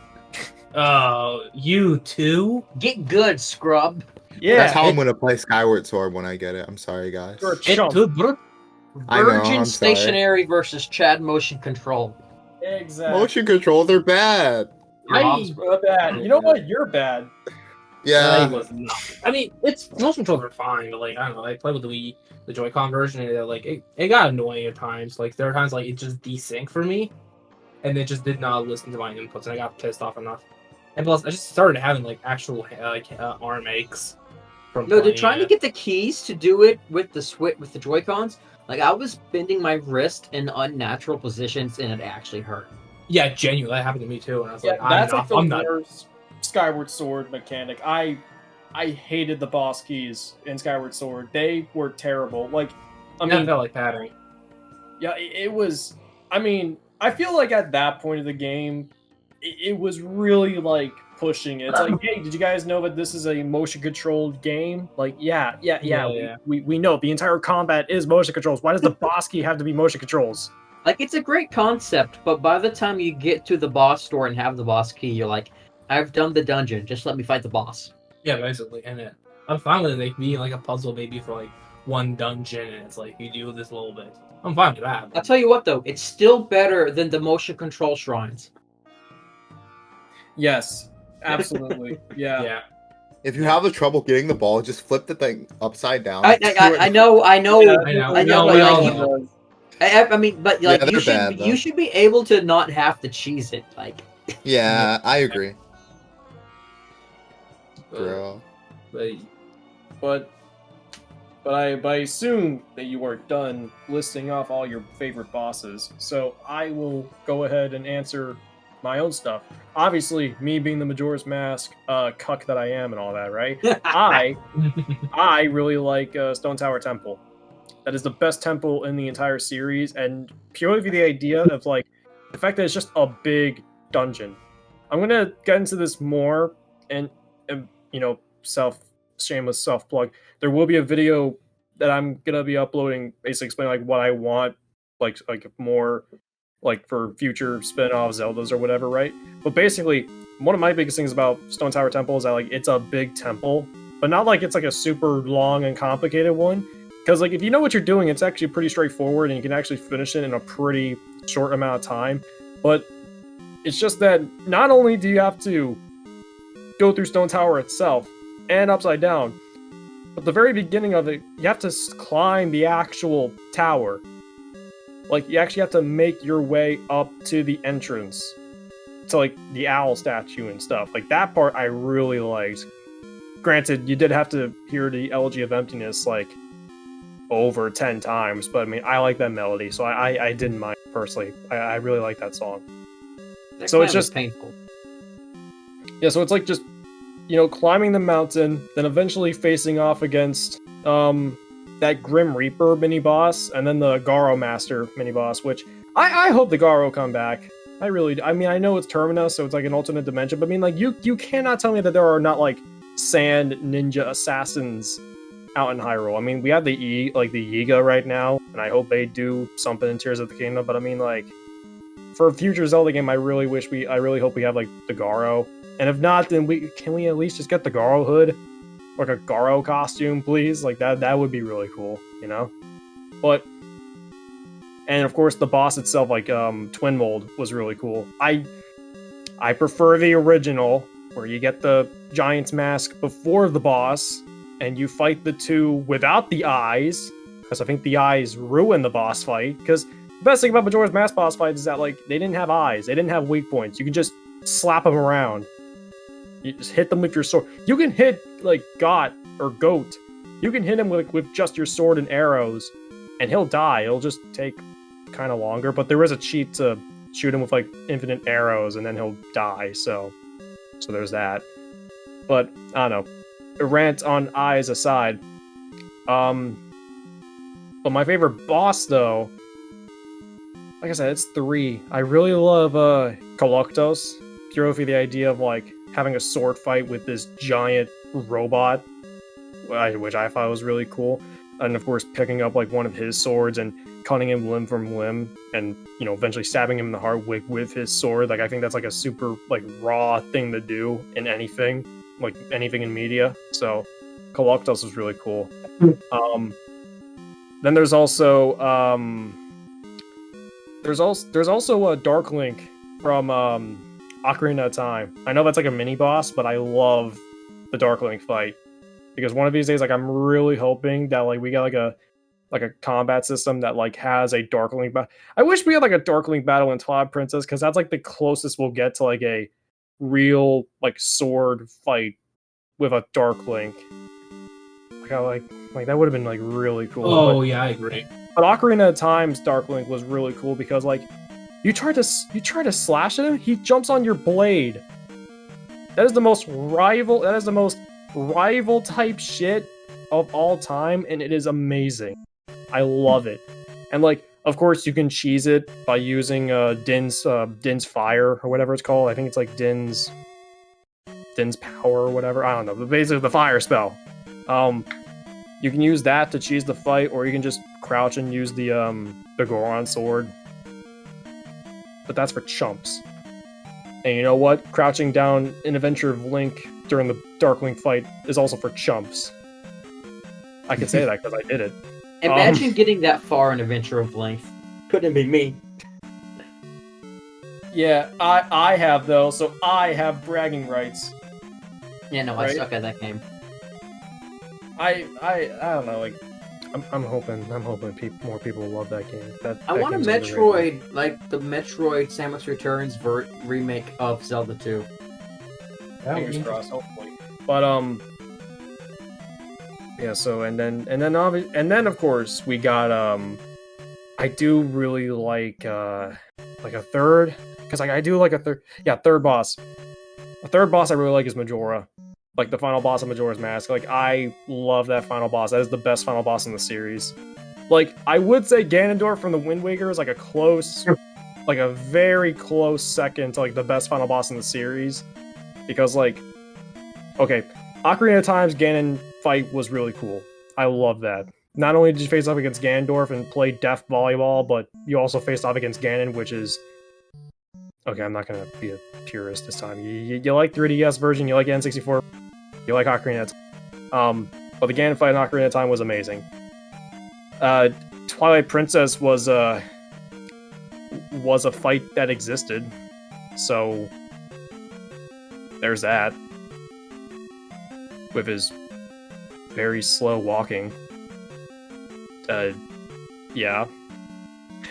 You too? Get good, scrub. Yeah, That's how I'm gonna play Skyward Sword when I get it. I'm sorry, guys. you're a chump. I know, Virgin I'm sorry. stationary versus Chad motion control. Exactly. Motion controls are bad. Your mom's Bad. You know what? You're bad. Yeah. I mean, it's motion controls are fine, but like I don't know, I play with the Joy-Con version, and like it got annoying at times. Like there are times like it just desynced for me, and it just did not listen to my inputs, and I got pissed off enough. And plus, I just started having like actual arm aches. No, they're trying to get the keys to do it with the Joy-Cons. Like I was bending my wrist in unnatural positions, and it actually hurt. Yeah, genuinely, that happened to me too. And I was Yeah, like, that's like the I'm not. worst Skyward Sword mechanic. I hated the boss keys in Skyward Sword. They were terrible. Like, I mean, felt like padding. yeah, it was. I mean, I feel like at that point of the game, it was really like pushing it. It's like, hey, did you guys know that this is a motion controlled game? Like, yeah. We know the entire combat is motion controls. Why does the boss key have to be motion controls? Like it's a great concept, but by the time you get to the boss store and have the boss key, you're like, I've done the dungeon. Just let me fight the boss. Yeah, basically, and I'm fine with it like being like a puzzle maybe for like one dungeon, and it's like you do this a little bit. I'm fine with that. I'll tell you what though, it's still better than the motion control shrines. Yes, absolutely. Yeah. If you have the trouble getting the ball, just flip the thing upside down. I know. Yeah, I mean, but like Yeah, you should be able to not have to cheese it. Like, Yeah, I agree, bro. But I assume that you are done listing off all your favorite bosses. So I will go ahead and answer my own stuff. Obviously, me being the Majora's Mask cuck that I am and all that, right? I really like Stone Tower Temple. That is the best temple in the entire series, and purely for the idea of like the fact that it's just a big dungeon. I'm gonna get into this more, and you know, shameless self plug. There will be a video that I'm gonna be uploading, basically explaining like what I want, like more like for future spin-off Zeldas or whatever, right? But basically, one of my biggest things about Stone Tower Temple is that like it's a big temple, but not like it's like a super long and complicated one. Because like if you know what you're doing, it's actually pretty straightforward, and you can actually finish it in a pretty short amount of time. But it's just that not only do you have to go through Stone Tower itself and upside down, but the very beginning of it, you have to climb the actual tower. Like you actually have to make your way up to the entrance to like the owl statue and stuff. Like that part I really liked. Granted, you did have to hear the Elegy of Emptiness like over 10 times, but I mean I like that melody, so I didn't mind personally. I really like that song. That So it's climb was just- painful. Yeah, so it's like just, climbing the mountain, then eventually facing off against that Grim Reaper mini boss, and then the Garo Master mini boss, which I hope the Garo come back. I mean, I know it's Terminus, so it's like an alternate dimension, but I mean, like, you cannot tell me that there are not, like, sand ninja assassins out in Hyrule. I mean, we have the Yiga right now, and I hope they do something in Tears of the Kingdom, but I mean, like, for a future Zelda game, I really hope we have, like, the Garo. And if not, then can we at least just get the Garo hood? Like a Garo costume, please? Like, that would be really cool, But, and of course, the boss itself, like, Twin Mold, was really cool. I prefer the original, where you get the Giant's Mask before the boss, and you fight the two without the eyes, because I think the eyes ruin the boss fight, because the best thing about Majora's Mask boss fights is that, like, they didn't have eyes, they didn't have weak points, you can just slap them around. You just hit them with your sword. You can hit, like, Goat, you can hit him with just your sword and arrows, and he'll die. It'll just take kind of longer, but there is a cheat to shoot him with, like, infinite arrows, and then he'll die, so there's that. But, I don't know. A rant on eyes aside. But my favorite boss, though, like I said, it's 3. I really love Koloktos, purely for the idea of, like, having a sword fight with this giant robot, which I thought was really cool. And of course, picking up, like, one of his swords and cutting him limb from limb, and, eventually stabbing him in the heart with his sword. Like, I think that's, like, a super, like, raw thing to do in anything, like, anything in media. So, Koloktos was really cool. Then there's also, a Dark Link from, Ocarina of Time. I know that's like a mini boss, but I love the Dark Link fight, because one of these days, like, I'm really hoping that, like, we got like a combat system that, like, has a Dark Link battle. I wish we had, like, a Dark Link battle in Twilight Princess, because that's, like, the closest we'll get to, like, a real, like, sword fight with a Dark Link. Like that would have been, like, really cool. Oh yeah, I agree. But Ocarina of Time's Dark Link was really cool because, like, you try to slash at him, he jumps on your blade. That is the most rival type shit of all time, and it is amazing. I love it. And, like, of course, you can cheese it by using Din's Fire or whatever it's called. I think it's like Din's Power or whatever. I don't know. But basically, the fire spell. You can use that to cheese the fight, or you can just crouch and use the Goron sword. But that's for chumps. And you know what? Crouching down in Adventure of Link during the Dark Link fight is also for chumps. I can say that because I did it. Imagine getting that far in Adventure of Link. Couldn't be me. Yeah, I have, though, so I have bragging rights. Yeah, no, Right? I suck at that game. I don't know, like, I'm hoping more people will love that game. I want a game's underrated. Metroid, like the Metroid Samus Returns remake of Zelda 2. Fingers crossed, hopefully. But yeah. So and then of course we got I do really like a third, because I do like a third boss. A third boss I really like is Majora. Like, the final boss of Majora's Mask. Like, I love that final boss. That is the best final boss in the series. Like, I would say Ganondorf from the Wind Waker is, like, a very close second to, like, the best final boss in the series. Because, like, okay, Ocarina of Time's Ganon fight was really cool. I love that. Not only did you face off against Ganondorf and play Death Volleyball, but you also faced off against Ganon, which is... Okay, I'm not gonna be a purist this time. You like 3DS version, you like N64, you like Ocarina of Time. But the Ganon fight in Ocarina of Time was amazing. Twilight Princess was a fight that existed, so there's that. With his very slow walking. Yeah.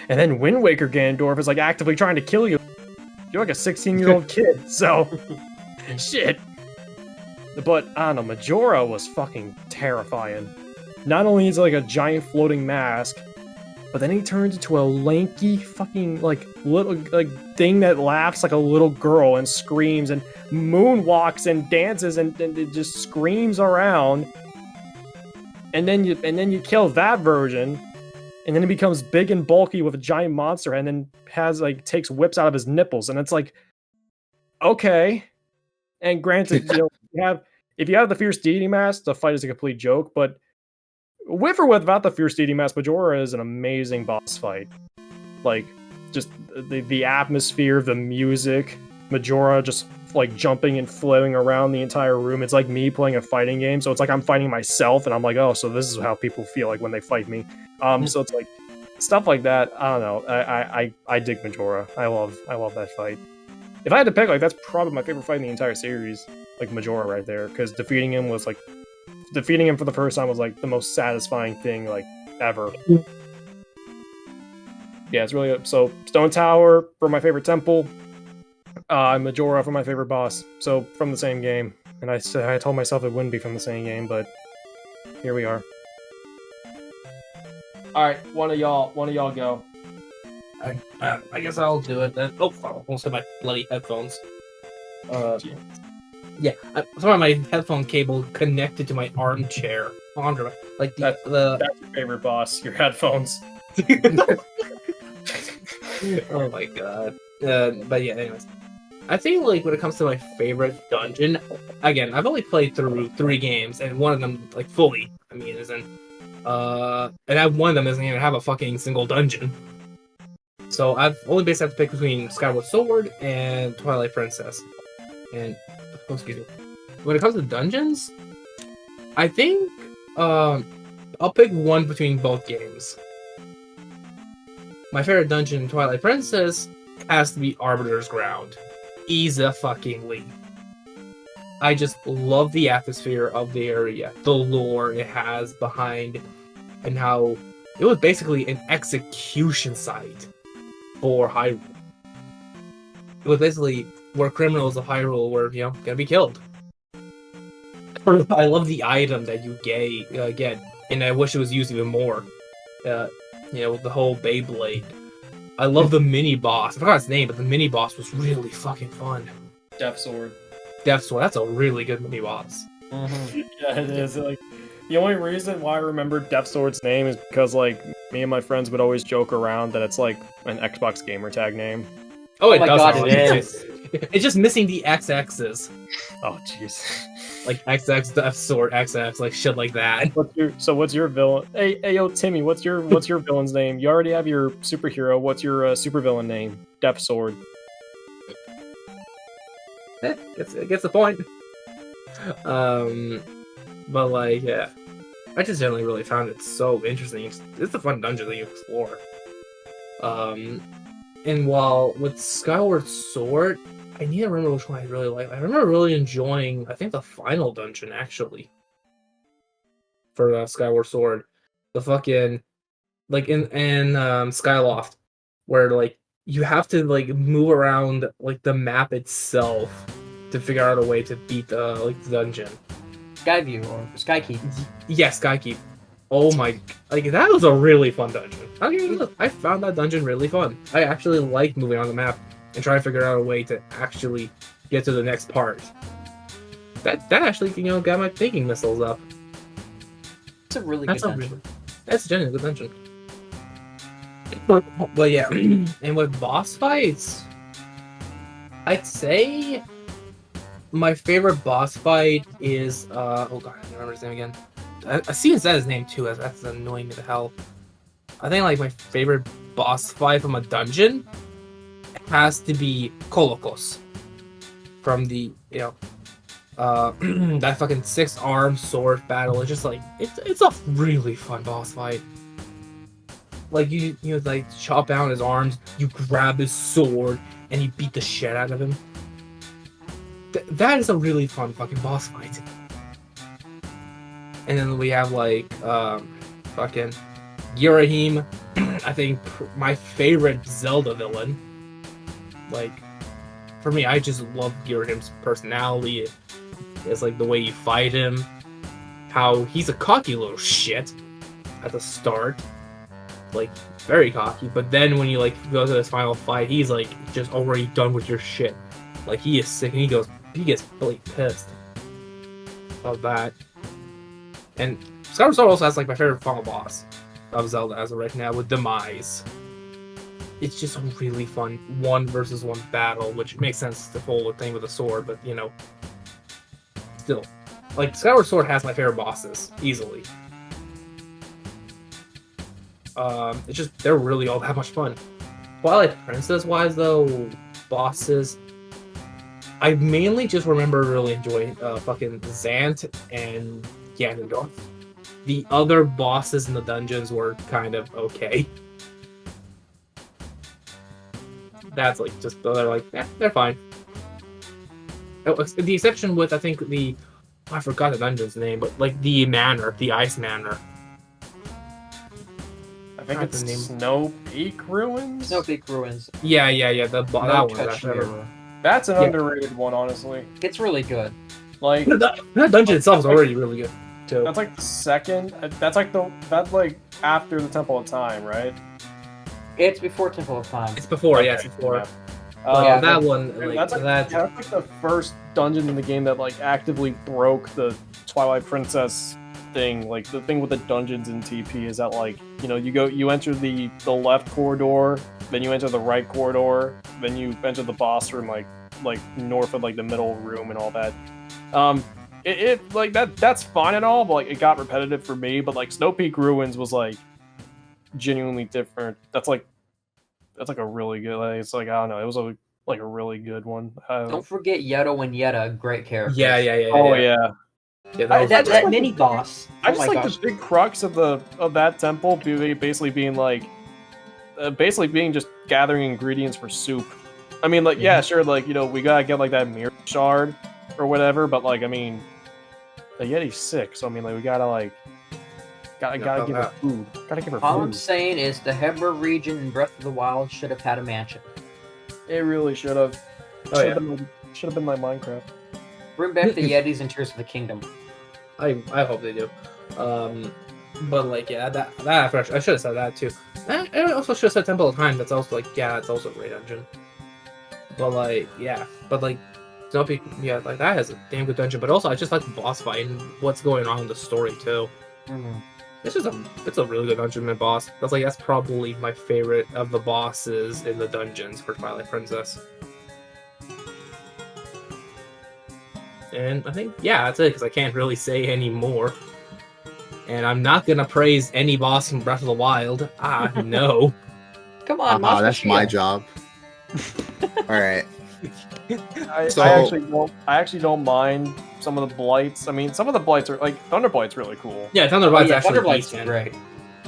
And then Wind Waker Ganondorf is, like, actively trying to kill you. You're like a 16-year-old kid, so... Shit. But, I don't know, Majora was fucking terrifying. Not only is it like a giant floating mask, but then he turns into a lanky fucking like little like thing that laughs like a little girl and screams and moonwalks and dances and it just screams around. And then you kill that version, and then he becomes big and bulky with a giant monster, and then takes whips out of his nipples, and it's like, okay. And granted, if you have the Fierce Deity Mask, the fight is a complete joke, but with or without the Fierce Deity Mask, Majora is an amazing boss fight. Like, just the atmosphere, the music, Majora just like jumping and flowing around the entire room. It's like me playing a fighting game, so it's like I'm fighting myself, and I'm like, oh, so this is how people feel like when they fight me. So it's like stuff like that. I don't know. I dig Majora. I love that fight. If I had to pick, like, that's probably my favorite fight in the entire series, like Majora right there, because defeating him for the first time was like the most satisfying thing like ever. Yeah, it's really good. So Stone Tower for my favorite temple, Majora for my favorite boss. So from the same game, and I told myself it wouldn't be from the same game, but here we are. All right, one of y'all go. I guess I'll do it then. Oh, fuck, I almost hit my bloody headphones. Yeah, sorry, my headphone cable connected to my armchair. Like that's your favorite boss, your headphones. Oh my god. But yeah, anyways. I think like when it comes to my favorite dungeon, again, I've only played through 3 games, and one of them like fully. I mean, isn't. And one of them doesn't even have a fucking single dungeon. So I've only basically have to pick between Skyward Sword and Twilight Princess. And excuse me. When it comes to dungeons, I think I'll pick one between both games. My favorite dungeon in Twilight Princess has to be Arbiter's Ground. Easy-fucking-ly. I just love the atmosphere of the area, the lore it has behind, and how it was basically an execution site for Hyrule. It was basically where criminals of Hyrule were, gonna be killed. I love the item that you get, and I wish it was used even more. With the whole Beyblade. I love the mini boss. I forgot his name, but the mini boss was really fucking fun. Death Sword. That's a really good mini boss. Mm-hmm. Yeah, it is. Like, the only reason why I remember Death Sword's name is because, like, me and my friends would always joke around that it's like an Xbox gamer tag name. Oh, it my does. god, it is. It's just missing the XXs. Oh, jeez. Like XX, Death Sword, XX, like shit like that. What's your villain? Hey, yo, Timmy, what's your villain's name? You already have your superhero. What's your supervillain name? Death Sword. It gets the point. But like, yeah, I just generally really found it so interesting. It's a fun dungeon that you explore. And while with Skyward Sword, I need to remember which one I really like. I remember really enjoying, I think, the final dungeon actually for Skyward Sword, the fucking like in Skyloft, where like you have to like move around like the map itself to figure out a way to beat the dungeon. Skyview or Skykeep. Yeah, Skykeep. Oh my, like that was a really fun dungeon. I found that dungeon really fun. I actually like moving on the map and trying to figure out a way to actually get to the next part. That actually, got my thinking missiles up. It's a really good dungeon. That's a genuinely good dungeon. But yeah, and with boss fights, I'd say my favorite boss fight is oh god, I don't remember his name again. I see and said his name too. That's annoying me to hell. I think like my favorite boss fight from a dungeon has to be Kolokos from the that fucking 6-arm sword battle. It's just like it's a really fun boss fight. Like you like chop down his arms, you grab his sword, and you beat the shit out of him. That is a really fun fucking boss fight. And then we have like fucking Girahim. I think my favorite Zelda villain. Like for me, I just love Girahim's personality. It's like the way you fight him, how he's a cocky little shit at the start, like very cocky. But then when you like go to this final fight, he's like just already done with your shit. Like he is sick, and he gets really pissed of that. And Skyward Sword also has like my favorite final boss of Zelda as of right now with Demise. It's just a really fun 1-versus-1 battle, which makes sense the whole thing with the sword, but you know, still, like Skyward Sword has my favorite bosses easily. It's just they're really all that much fun. Twilight Princess wise though, bosses, I mainly just remember really enjoying fucking Zant and Ganondorf. The other bosses in the dungeons were kind of okay. That's like just they're like they're fine. The exception with I think I forgot the dungeon's name, but like the manor, the ice manor. I think it's Snow Peak Ruins. Snow Peak Ruins. Yeah. That one. Mirror. That's an underrated one, honestly. It's really good. Like that dungeon itself is already really good too. That's like the second. That's like after the Temple of Time, right? It's before Temple of Time. It's before, Okay, yeah, it's before. Yeah. That one, like, that's like the first dungeon in the game that like actively broke the Twilight Princess thing. Like the thing with the dungeons in TP is that like you enter the left corridor, then you enter the right corridor, then you enter the boss room like north of like the middle room and all that. It like that's fine and all, but like it got repetitive for me. But like Snow Peak Ruins was like genuinely different. That's like a really good. Like, it's like I don't know. It was a really good one. Don't forget Yeto and Yetta, great characters. Yeah. Oh yeah. Yeah, that mini boss. I just like the big crux of that temple basically being like just gathering ingredients for soup. I mean, like yeah, sure, like we gotta get like that mirror shard or whatever, but like I mean, the Yeti's sick, so I mean like we gotta give her food. Gotta give her food. All I'm saying is the Hebra region in Breath of the Wild should have had a mansion. It really should have. Should have been like Minecraft. Bring back the Yetis and Tears of the Kingdom. I hope they do. But like yeah, that I should have said that too. I also should have said Temple of Time. That's also like it's also a great dungeon. But like Snow Peak, like that has a damn good dungeon. But also I just like the boss fight and what's going on in the story too. Mm-hmm. It's a really good dungeon and boss. That's probably my favorite of the bosses in the dungeons for Twilight Princess. And I think that's it because I can't really say any more. And I'm not gonna praise any boss from Breath of the Wild. No. Come on, that's my job. All right. I actually don't mind some of the blights. I mean, some of the blights are like Thunderblight's really cool. Yeah, Thunderblight's actually Thunderblight's decent. great.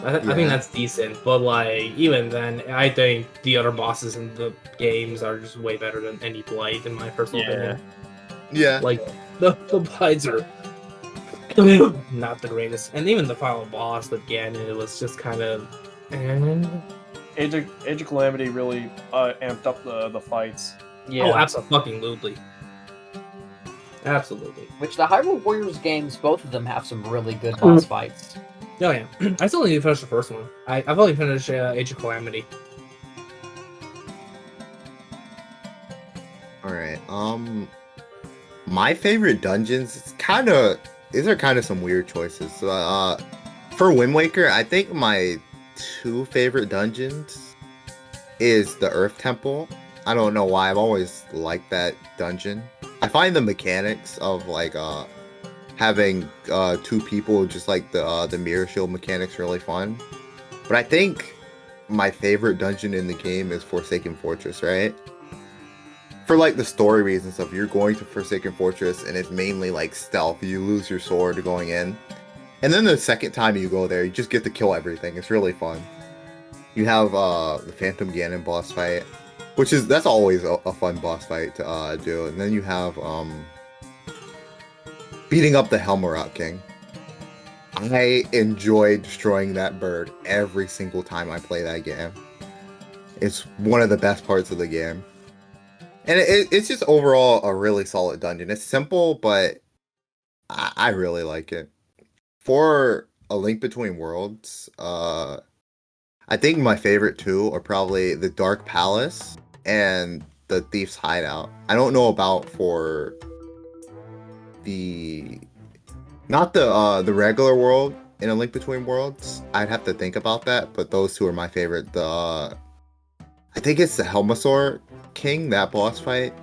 I think that's decent, but like even then, I think the other bosses in the games are just way better than any blight in my personal opinion. Yeah. Like the blights are not the greatest, and even the final boss with Ganon, it was just kind of. Age of Calamity really amped up the fights. Yeah. Oh, absolutely. Absolutely. Which the Hyrule Warriors games, both of them have some really good boss fights. Oh yeah, I still need to finish the first one. I've only finished Age of Calamity. All right. My favorite dungeons. These are kind of some weird choices. For Wind Waker, I think my 2 favorite dungeons is the Earth Temple. I don't know why. I've always liked that dungeon. I find the mechanics of like having 2 people, just like the mirror shield mechanics, really fun. But I think my favorite dungeon in the game is Forsaken Fortress, right? For like the story reasons of you're going to Forsaken Fortress and it's mainly like stealth. You lose your sword going in. And then the second time you go there, you just get to kill everything. It's really fun. You have the Phantom Ganon boss fight, that's always a fun boss fight to do. And then you have beating up the Helmarot King. I enjoy destroying that bird every single time I play that game. It's one of the best parts of the game. And it's just overall a really solid dungeon. It's simple, but I really like it. For A Link Between Worlds, I think my favorite two are probably the Dark Palace and the Thief's Hideout. I don't know about for the not the regular world in A Link Between Worlds. I'd have to think about that, but those two are my favorite. I think it's the Helmasaur King. That boss fight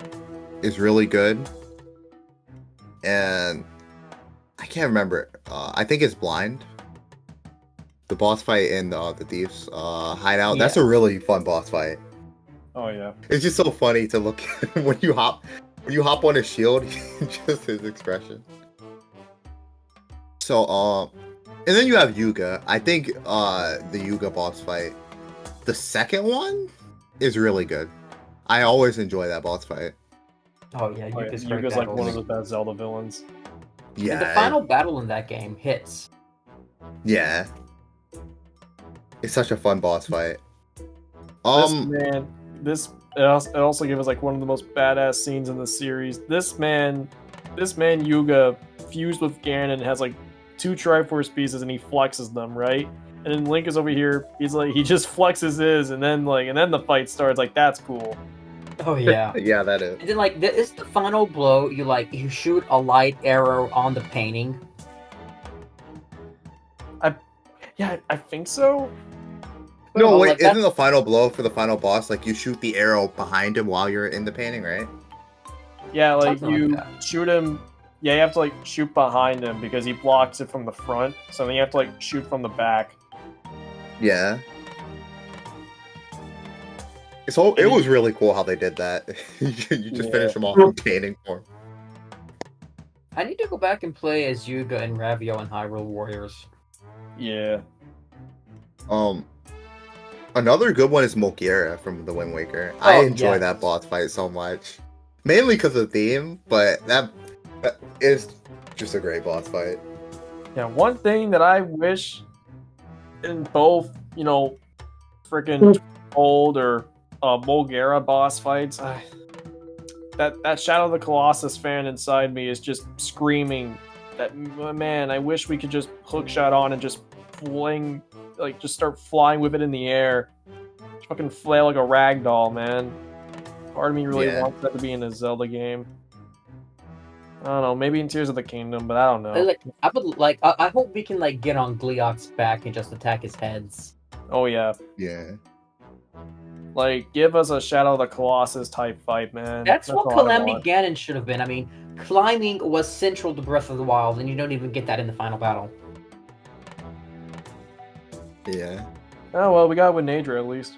is really good, and I can't remember. I think it's Blind. The boss fight in the Thieves Hideout. That's a really fun boss fight. Oh yeah. It's just so funny to look at when you hop on his shield, just his expression. So and then you have Yuga. I think the Yuga boss fight, the second one, is really good. I always enjoy that boss fight. Oh yeah, Yuga's Yuga's like one of the best Zelda villains. Yeah. The final battle in that game hits. Yeah. It's such a fun boss fight. It also gives us like one of the most badass scenes in the series. This man Yuga fused with Ganon has like 2 Triforce pieces and he flexes them, right? And then Link is over here, he's like he just flexes his and then the fight starts. Like, that's cool. Oh yeah. Yeah, that is. And then like this is the final blow, you shoot a light arrow on the painting. I think so. No, wait, like, isn't the final blow for the final boss like you shoot the arrow behind him while you're in the painting, right? Yeah, like Something you like that. shoot him. Yeah, you have to like shoot behind him because he blocks it from the front. So then you have to like shoot from the back. Yeah. It was really cool how they did that. You just finish him off in painting form. I need to go back and play as Yuga and Ravio and Hyrule Warriors. Yeah. Another good one is Mulgera from the Wind Waker. I enjoy that boss fight so much. Mainly because of the theme, but that is just a great boss fight. Yeah, one thing that I wish in both, freaking old or Mulgera boss fights, that Shadow of the Colossus fan inside me is just screaming that, man, I wish we could just hookshot on and just fling, like, just start flying with it in the air. Just fucking flail like a rag doll, man. Part of me really wants that to be in a Zelda game. I don't know, maybe in Tears of the Kingdom, but I don't know. I hope we can get on Gleeok's back and just attack his heads. Oh yeah. Yeah. Like, give us a Shadow of the Colossus type fight, man. That's what all I Calamity want. Ganon should have been. I mean, climbing was central to Breath of the Wild, and you don't even get that in the final battle. Yeah. Oh well, we got it with Nadra at least.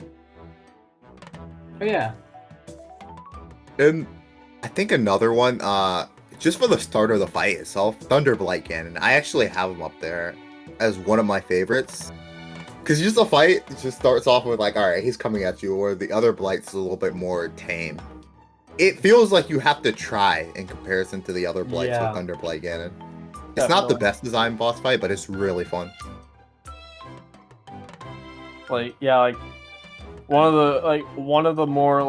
Oh, yeah. And I think another one, just for the start of the fight itself, Thunderblight Ganon. I actually have him up there as one of my favorites. Because just the fight just starts off with like, alright, he's coming at you, or the other Blight's a little bit more tame. It feels like you have to try in comparison to the other Blights with Thunderblight Ganon. It's not the best design boss fight, but it's really fun. Like, yeah, like one of the more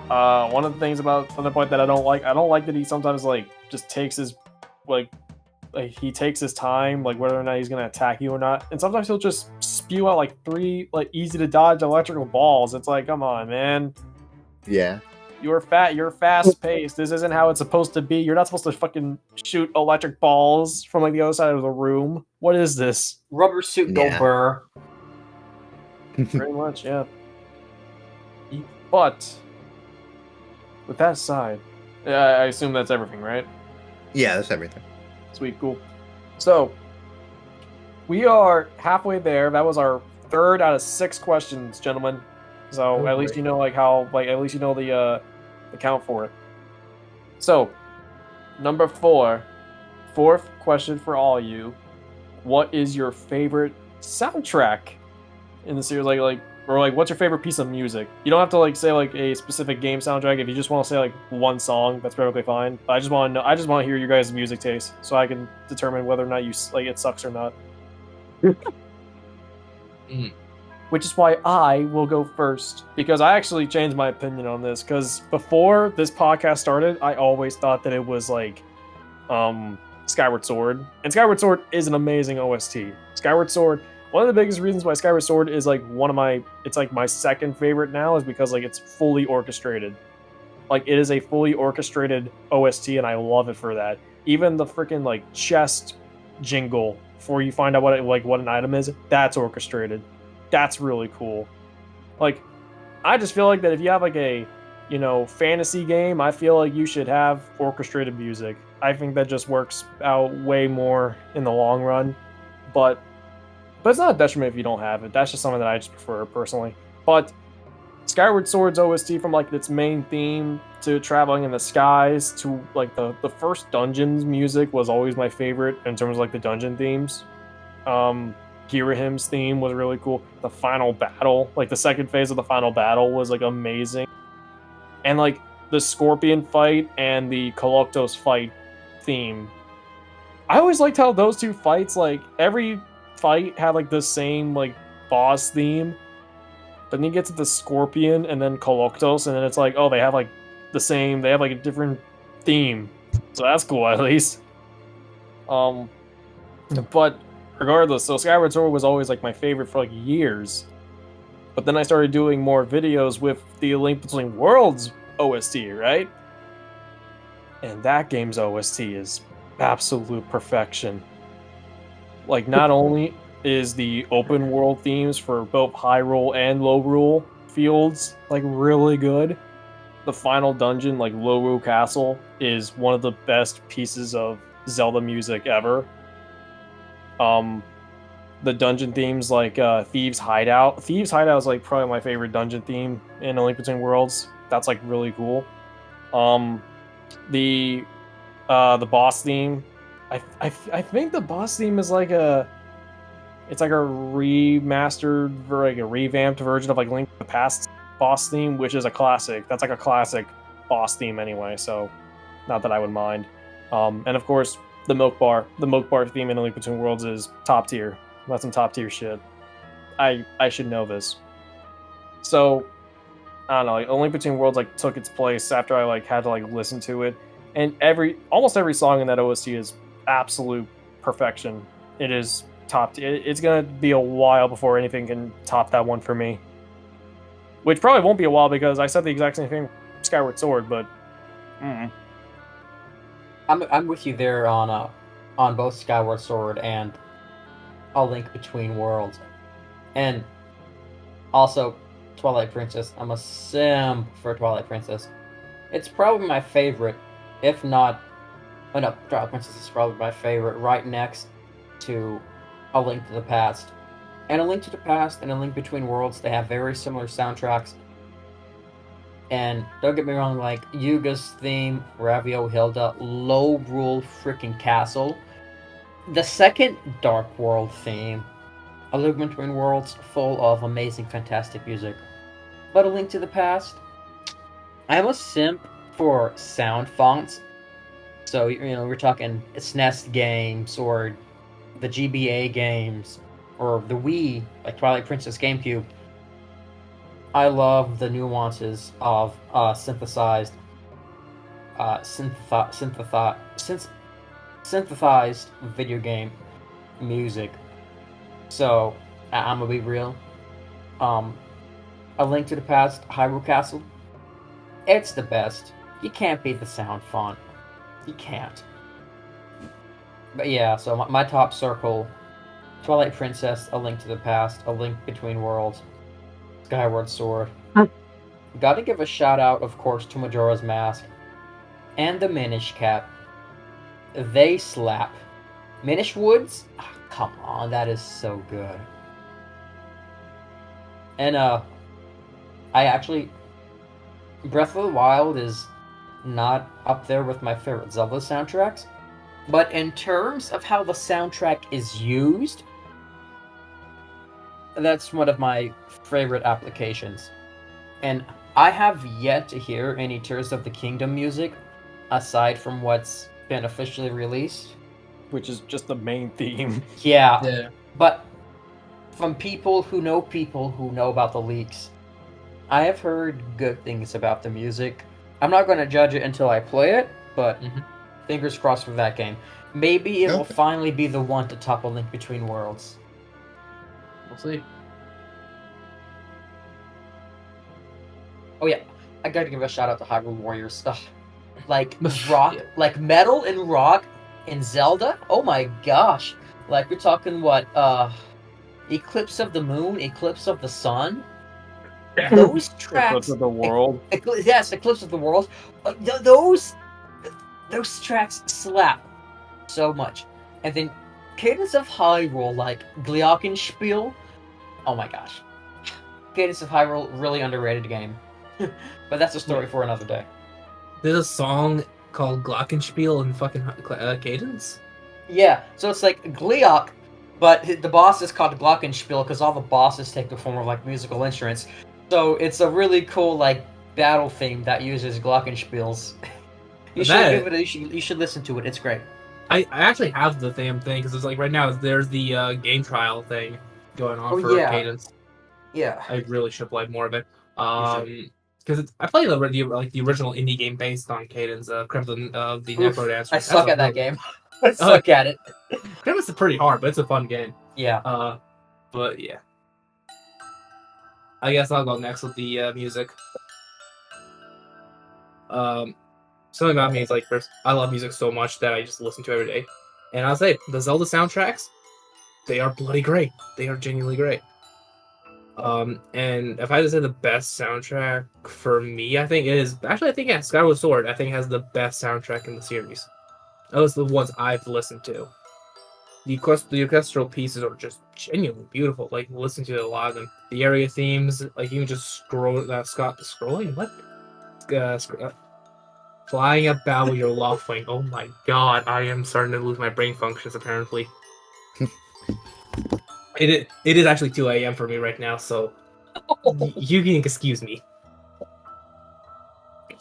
one of the things about Thunderblight that I don't like that he sometimes just takes his he takes his time, whether or not he's gonna attack you or not, and sometimes he'll just spew out 3 easy to dodge electrical balls. It's like, come on, man. Yeah. You're fast paced. This isn't how it's supposed to be. You're not supposed to fucking shoot electric balls from the other side of the room. What is this? Rubber suit go burr. Pretty much, yeah. But with that aside, I assume that's everything, right? Yeah, that's everything. Sweet, cool. So we are halfway there. That was our 3rd out of 6 questions, gentlemen. So at least you know at least you know the count for it. So number 4, 4th question for all you. What is your favorite soundtrack in the series? Or what's your favorite piece of music? You don't have to say a specific game soundtrack. If you just want to say one song, that's perfectly fine. But I just want to hear your guys' music taste so I can determine whether or not you it sucks or not. Which is why I will go first, because I actually changed my opinion on this. Because before this podcast started, I always thought that it was Skyward Sword, and Skyward Sword is an amazing OST. Skyward Sword, one of the biggest reasons why Skyward Sword is like it's like my second favorite now is because like it's fully orchestrated. Like it is a fully orchestrated OST, and I love it for that. Even the freaking like chest jingle before you find out what an item is, that's orchestrated. That's really cool. Like, I just feel like that if you have like a, fantasy game, I feel like you should have orchestrated music. I think that just works out way more in the long run. But it's not a detriment if you don't have it. That's just something that I just prefer personally. But Skyward Sword's OST, from like its main theme to traveling in the skies to like the first dungeon's music was always my favorite in terms of like the dungeon themes. Girahim's theme was really cool. The final battle, like the second phase of the final battle, was like amazing. And like the Scorpion fight and the Koloktos fight theme, I always liked how those two fights, like every fight had like the same like boss theme. But then you get to the Scorpion and then Koloktos, and then it's like, oh, they have like a different theme. So that's cool, at least. But regardless, so Skyward Sword was always like my favorite for like years. But then I started doing more videos with the Link Between Worlds OST, right? And that game's OST is absolute perfection. Like, not only is the open world themes for both Hyrule and Lorule fields like really good, the final dungeon, like Lorule Castle, is one of the best pieces of Zelda music ever. The dungeon themes like Thieves Hideout. Thieves Hideout is like probably my favorite dungeon theme in A Link Between Worlds. That's like really cool. The boss theme. I think the boss theme is like it's like a remastered, like a revamped version of like Link to the Past boss theme, which is a classic. That's like a classic boss theme anyway, so not that I would mind. And of course, the Milk Bar theme in A Link Between Worlds is top tier. That's some top tier shit. I should know this. So I don't know, like A Link Between Worlds like took its place after I like had to like listen to it, and almost every song in that OST is absolute perfection. It is top. It's gonna be a while before anything can top that one for me. Which probably won't be a while because I said the exact same thing for Skyward Sword, but I'm with you there on both Skyward Sword and A Link Between Worlds, and also Twilight Princess. I'm a simp for Twilight Princess. It's probably my favorite, if not. Oh no, Twilight Princess is probably my favorite, right next to A Link to the Past. And A Link to the Past and A Link Between Worlds, they have very similar soundtracks. And don't get me wrong, like Yuga's theme, Ravio Hilda, Lorule freaking Castle. The second Dark World theme, A Link Between Worlds, full of amazing, fantastic music. But A Link to the Past, I am a simp for sound fonts. So, we're talking SNES games, or the GBA games, or the Wii, like Twilight Princess GameCube. I love the nuances of synthesized video game music. So, I'm gonna be real. A Link to the Past, Hyrule Castle, it's the best. You can't beat the sound font. You can't. But yeah, so my top circle: Twilight Princess, A Link to the Past, A Link Between Worlds, Skyward Sword. Gotta give a shout out, of course, to Majora's Mask and the Minish Cap. They slap. Minish Woods? Oh, come on, that is so good. And Breath of the Wild is not up there with my favorite Zelda soundtracks, but in terms of how the soundtrack is used, that's one of my favorite applications. And I have yet to hear any Tears of the Kingdom music aside from what's been officially released, which is just the main theme. Yeah. But from people who know about the leaks, I have heard good things about the music. I'm not going to judge it until I play it, but fingers crossed for that game. Maybe it will finally be the one to top A Link Between Worlds. We'll see. Oh yeah, I gotta give a shout out to Hyrule Warriors stuff. Like rock, like metal and rock in Zelda. Oh my gosh! Like we're talking what? Eclipse of the Moon, Eclipse of the Sun. Those tracks. Eclipse of the World. Yes, Eclipse of the World. Those tracks slap so much. And then Cadence of Hyrule, like Glockenspiel. Oh my gosh. Cadence of Hyrule, really underrated game. But that's a story for another day. There's a song called Glockenspiel in fucking Cadence? Yeah, so it's like Gleok, but the boss is called Glockenspiel because all the bosses take the form of like musical instruments. So it's a really cool like battle theme that uses Glockenspiels. You should listen to it. It's great. I actually have the damn thing because it's like right now there's the game trial thing going on for Cadence. Yeah. I really should play more of it. Because I played the original indie game based on Cadence, Crimson of the Necro Dancer. I suck at that game. I suck at it. Crimson's pretty hard, but it's a fun game. Yeah. But yeah. I guess I'll go next with the music. Something about me is like, first, I love music so much that I just listen to every day. And I'll say, the Zelda soundtracks, they are bloody great. They are genuinely great. And if I had to say the best soundtrack for me, I think Skyward Sword, I think has the best soundtrack in the series. Those are the ones I've listened to. The orchestral pieces are just genuinely beautiful. Like, listen to a lot of them. The area themes, like, you can just scrolling? What? Flying about with your Loftwing. Oh my god, I am starting to lose my brain functions, apparently. It is actually 2 a.m. for me right now, so you can excuse me.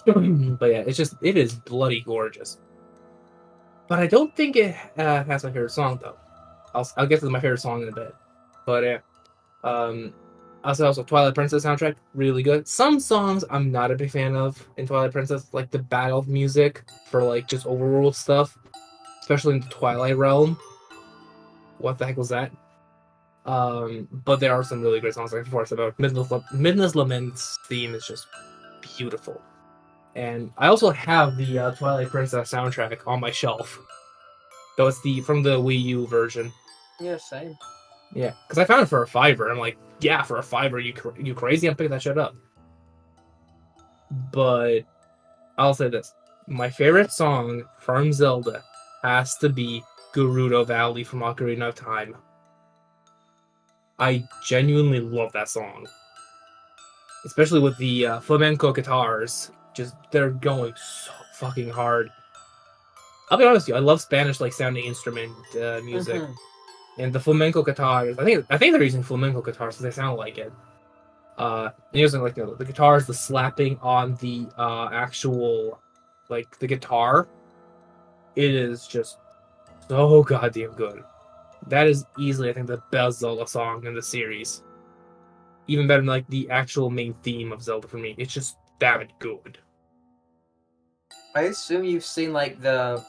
But yeah, it is bloody gorgeous. But I don't think it has my favorite song though. I'll get to my favorite song in a bit. But yeah, also Twilight Princess soundtrack, really good. Some songs I'm not a big fan of in Twilight Princess, like the battle music for like just overworld stuff, especially in the Twilight Realm. What the heck was that? But there are some really great songs. Like before, I said about Midna's Lament's theme is just beautiful. And I also have the Twilight Princess soundtrack on my shelf. Though it's from the Wii U version. Yeah, same. Yeah, because I found it for a $5. I'm like, yeah, for a $5, you crazy? I'm picking that shit up. But I'll say this: my favorite song from Zelda has to be Gerudo Valley from Ocarina of Time. I genuinely love that song, especially with the flamenco guitars. They're going so fucking hard. I'll be honest with you, I love Spanish like sounding instrument music, and the flamenco guitars. I think they're using flamenco guitars because they sound like it. Using like the guitars, the slapping on the actual like the guitar. It is just so goddamn good. That is easily, I think, the best Zelda song in the series. Even better than like the actual main theme of Zelda for me. It's just that good. I assume you've seen like the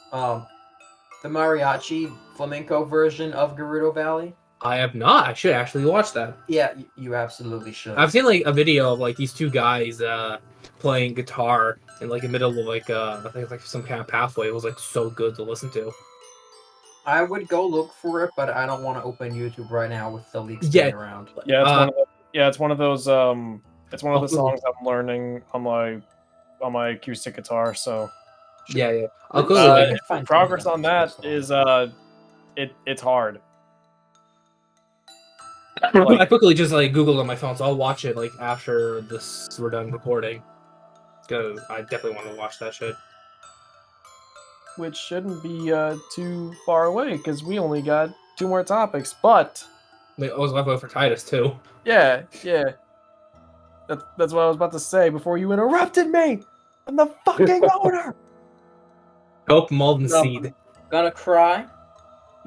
mariachi flamenco version of Gerudo Valley. I have not. I should actually watch that. Yeah, you absolutely should. I've seen like a video of like these two guys playing guitar in like the middle of like I think like some kind of pathway. It was like so good to listen to. I would go look for it, but I don't want to open YouTube right now with the leaks going around. Yeah, it's one of those. It's one of the songs I'm learning on my acoustic guitar. So yeah. Progress on that is it's hard. I quickly just like Googled on my phone, so I'll watch it like after we're done recording. Because I definitely want to watch that shit. Which shouldn't be too far away because we only got 2 more topics. But I was left for Titus too. Yeah. That's what I was about to say before you interrupted me. I'm the fucking owner. Hope Malden Seed. Gonna cry?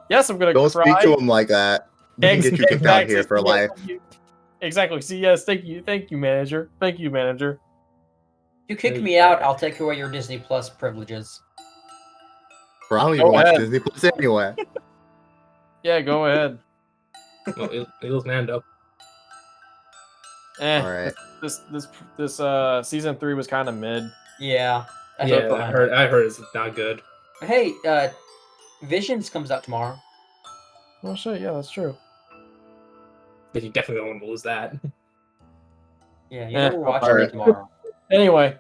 Yes, I'm gonna Don't cry. Don't speak to him like that. We can get you kicked out here for life. Exactly. See, yes, thank you, manager. You kick me out, I'll take away your Disney Plus privileges. Bro, I don't even watch Disney Plus anyway. Yeah, go ahead. Well, it was Nando. Eh, All right. this season 3 was kind of mid. Yeah. I Yeah, hate I Pokemon. heard it's not good. Hey, Visions comes out tomorrow. Oh shit, yeah, that's true. But you definitely don't want to lose that. Yeah, you know we're watching alright. it tomorrow. Anyway,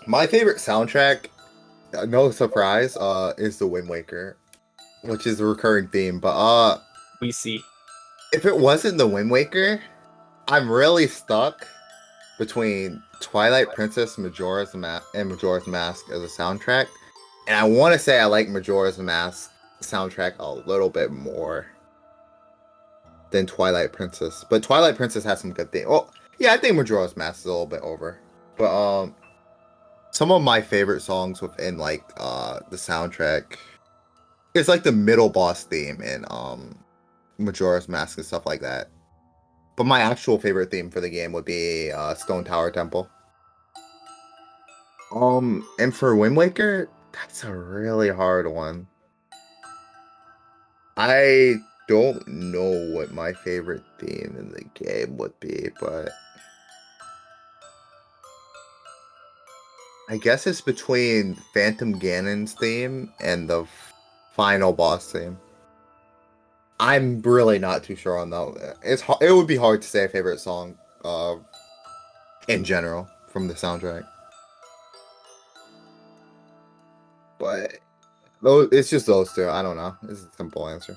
My favorite soundtrack, no surprise, is the Wind Waker, which is a recurring theme. But We see. if it wasn't the Wind Waker, I'm really stuck between Twilight Princess and Majora's Mask as a soundtrack. And I want to say I like Majora's Mask soundtrack a little bit more than Twilight Princess. But Twilight Princess has some good things. Well, yeah, I think Majora's Mask is a little bit over. But some of my favorite songs within like the soundtrack is like the middle boss theme in Majora's Mask and stuff like that. But my actual favorite theme for the game would be Stone Tower Temple. And for Wind Waker, that's a really hard one. I don't know what my favorite theme in the game would be, but I guess it's between Phantom Ganon's theme and the final boss theme. I'm really not too sure on that. It would be hard to say a favorite song in general from the soundtrack. But it's just those two. I don't know. It's a simple answer.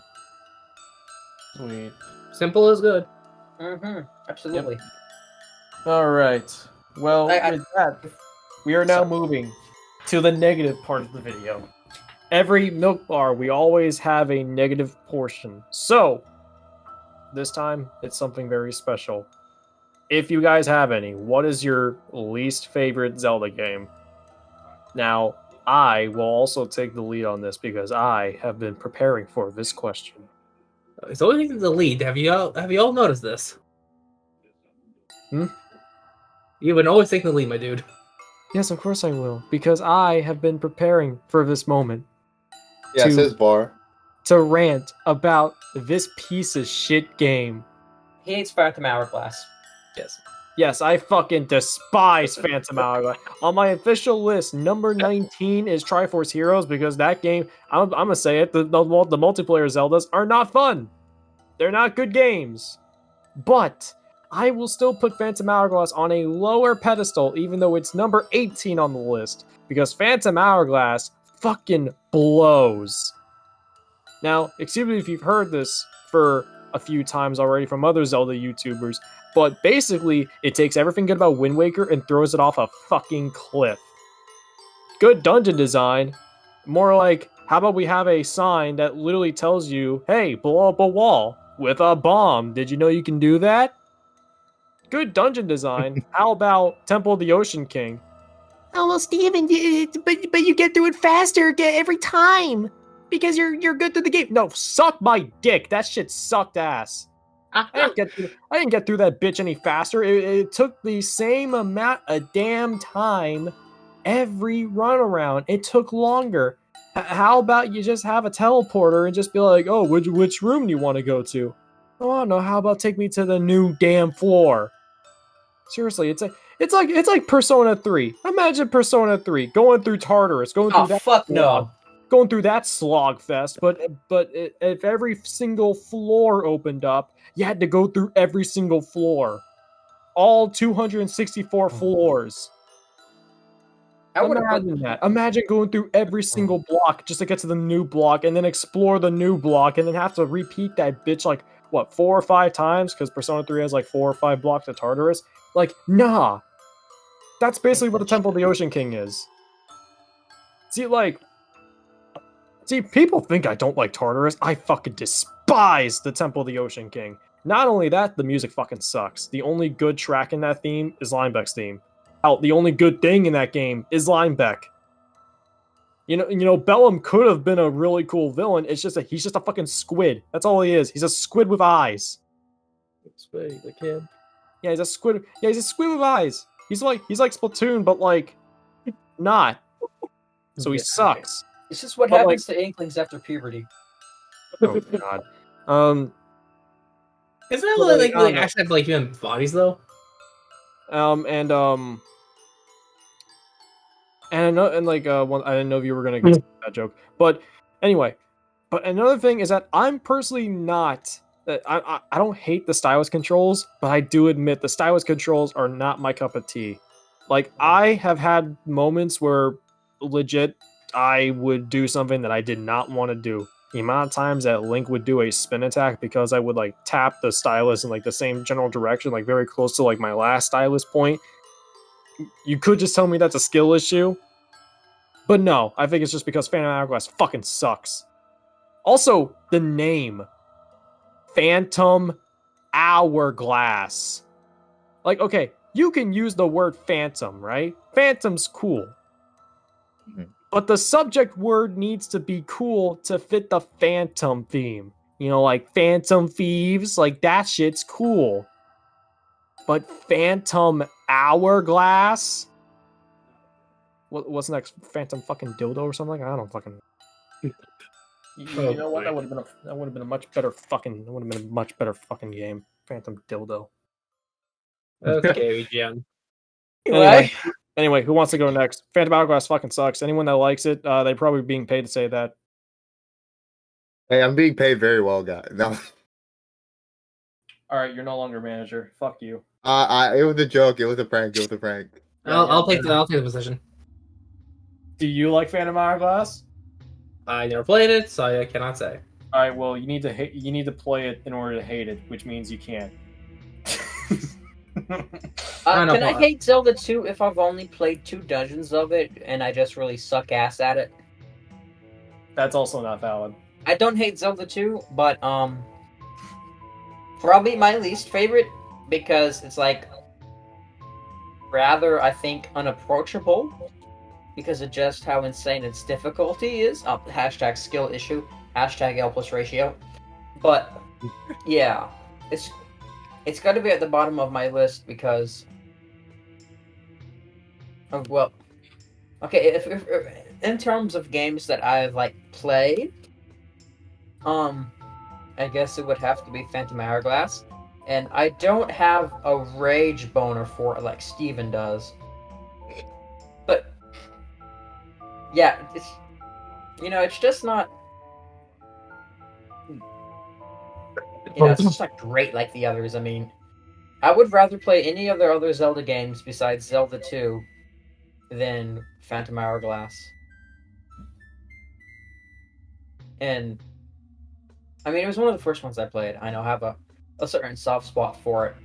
sweet. Simple is good. Mm-hmm. Absolutely. All right. Well, I- with that, we are now So- moving to the negative part of the video. Every milk bar, we always have a negative portion. So, this time, it's something very special. If you guys have any, what is your least favorite Zelda game? Now, I will also take the lead on this because I have been preparing for this question. It's always the lead. Have you all noticed this? Hmm? You've been always taking the lead, my dude. Yes, of course I will, because I have been preparing for this moment. Yeah, it To- says bar. To rant about this piece of shit game. He hates Phantom Hourglass. Yes. Yes, I fucking despise Phantom Hourglass. On my official list, number 19 is Triforce Heroes because that game, I'm gonna say it, the multiplayer Zeldas are not fun. They're not good games. But I will still put Phantom Hourglass on a lower pedestal, even though it's number 18 on the list, because Phantom Hourglass fucking blows. Now, excuse me if you've heard this for a few times already from other Zelda YouTubers, but basically, it takes everything good about Wind Waker and throws it off a fucking cliff. Good dungeon design. More like, how about we have a sign that literally tells you, hey, blow up a wall with a bomb. Did you know you can do that? Good dungeon design. How about Temple of the Ocean King? Oh well, Steven, but you get through it faster every time because you're good through the game. No, suck my dick. That shit sucked ass. I didn't get through that bitch any faster. It took the same amount of damn time every run around. It took longer. How about you just have a teleporter and just be like, oh, which room do you want to go to? Oh no, how about take me to the new damn floor? Seriously, it's like Persona 3. Imagine Persona 3 going through Tartarus, going through Oh, that fuck slog, no. going through that slog fest. But if every single floor opened up, you had to go through every single floor, all 264 floors. I would have Imagine that. Imagine going through every single block just to get to the new block, and then explore the new block, and then have to repeat that bitch like what 4 or 5 times because Persona 3 has like 4 or 5 blocks of Tartarus. Like, nah. That's basically what the Temple of the Ocean King is. See, people think I don't like Tartarus. I fucking despise the Temple of the Ocean King. Not only that, the music fucking sucks. The only good track in that theme is Linebeck's theme. Hell, the only good thing in that game is Linebeck. You know, Bellum could have been a really cool villain. It's just that he's just a fucking squid. That's all he is. He's a squid with eyes. Wait, the kid. Yeah, he's a squid. Yeah, he's a squid with eyes. He's like Splatoon, but like not. So he Yeah. sucks. It's just what But, happens to Inklings after puberty. Oh god. Isn't that Well, like I don't know. actually have like human bodies though? And I know, and like one, I didn't know if you were gonna continue that joke, but anyway. But another thing is that I'm personally not. I don't hate the stylus controls, but I do admit the stylus controls are not my cup of tea. Like I have had moments where legit I would do something that I did not want to do. The amount of times that Link would do a spin attack because I would like tap the stylus in like the same general direction, like very close to like my last stylus point. You could just tell me that's a skill issue, but no, I think it's just because Phantom Hourglass fucking sucks. Also, the name Phantom Hourglass. Like, okay, you can use the word phantom, right? Phantom's cool. Mhm. But the subject word needs to be cool to fit the phantom theme. You know, like Phantom Thieves, like that shit's cool. But Phantom Hourglass? What's next? Phantom fucking dildo or something? I don't fucking. You know what? boy. That would have been a much better fucking. That would have been a much better fucking game. Phantom dildo. Okay, Jen. Anyway, who wants to go next? Phantom Hourglass fucking sucks. Anyone that likes it, they're probably being paid to say that. Hey, I'm being paid very well, guys. No, All right, you're no longer manager. Fuck you. it was a joke. It was a prank. It was a prank. I'll take the position. Do you like Phantom Hourglass? I never played it, so I cannot say. All right, well, you need to play it in order to hate it, which means you can't. Can I hate Zelda 2 if I've only played 2 dungeons of it and I just really suck ass at it? That's also not valid. I don't hate Zelda 2, but probably my least favorite because it's like rather, I think, unapproachable because of just how insane its difficulty is. Hashtag skill issue. Hashtag L plus ratio. But yeah, it's got to be at the bottom of my list because of, well, okay, if in terms of games that I've like played, I guess it would have to be Phantom Hourglass, and I don't have a rage boner for it like Steven does. But yeah, it's just not. It's just not great like the others. I mean, I would rather play any of the other Zelda games besides Zelda 2 than Phantom Hourglass. And I mean, it was one of the first ones I played. I know I have a certain soft spot for it.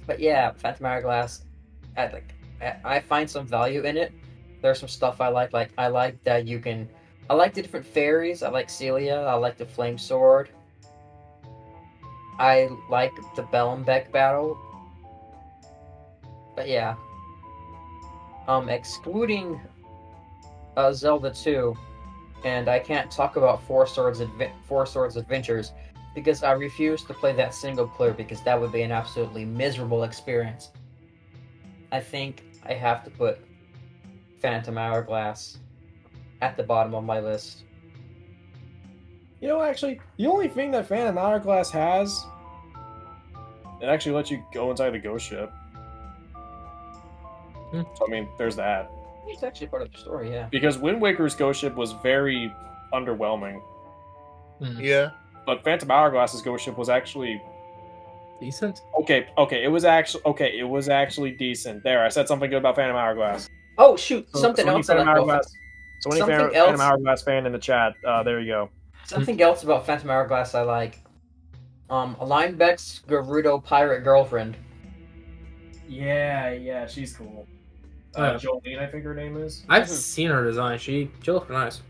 But yeah, Phantom Hourglass, I find some value in it. There's some stuff I like. Like I like that you can. I like the different fairies. I like Celia. I like the flame sword. I like the Bellenbeck battle. But yeah. Excluding Zelda 2, and I can't talk about Four Swords Adventures because I refuse to play that single player because that would be an absolutely miserable experience. I think I have to put Phantom Hourglass at the bottom of my list. You know, actually, the only thing that Phantom Hourglass has, it actually lets you go inside the ghost ship. So, I mean, there's that. It's actually part of the story, yeah. Because Wind Waker's ghost ship was very underwhelming. Yeah. But Phantom Hourglass's ghost ship was actually Decent. okay. It was actually decent. There, I said something good about Phantom Hourglass. Oh shoot! Something else. Phantom Hourglass. So any Something Phantom else- Hourglass fan in the chat, there you go. Something else about Phantom Hourglass I like. Linebeck's Gerudo pirate girlfriend. Yeah, she's cool. Jolene, I think her name is. I've seen her design. She looks nice.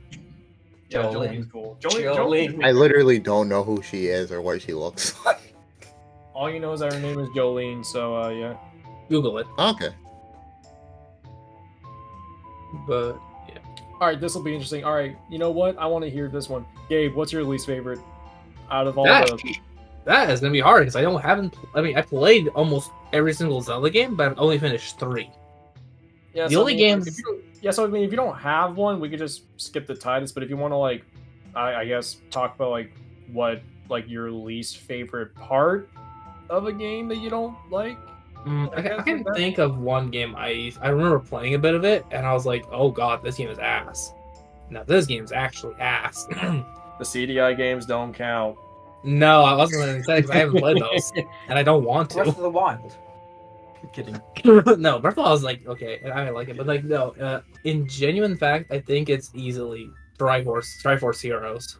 Yeah, Jolene. Jolene's cool. Jolene. I literally don't know who she is or what she looks like. All you know is that her name is Jolene, so yeah. Google it. Okay. But yeah. Alright, this will be interesting. Alright, you know what? I want to hear this one. Gabe, what's your least favorite out of all That is gonna be hard because I played almost every single Zelda game, but I've only finished 3. Yeah, The only games- if you don't have one, we could just skip the titles, but if you want to, like, I guess talk about like what like your least favorite part of a game that you don't like. I guess can like that. think of one game I remember playing a bit of it, and I was like, oh god, this game is ass. Now this game's actually ass. The CDI games don't count. No, I wasn't going to say because I haven't played those, and I don't want Breath of to. the Wild. I'm kidding. No, Breath of the Wild was like okay, and I like it, but like no. In genuine fact, I think it's easily Triforce Heroes.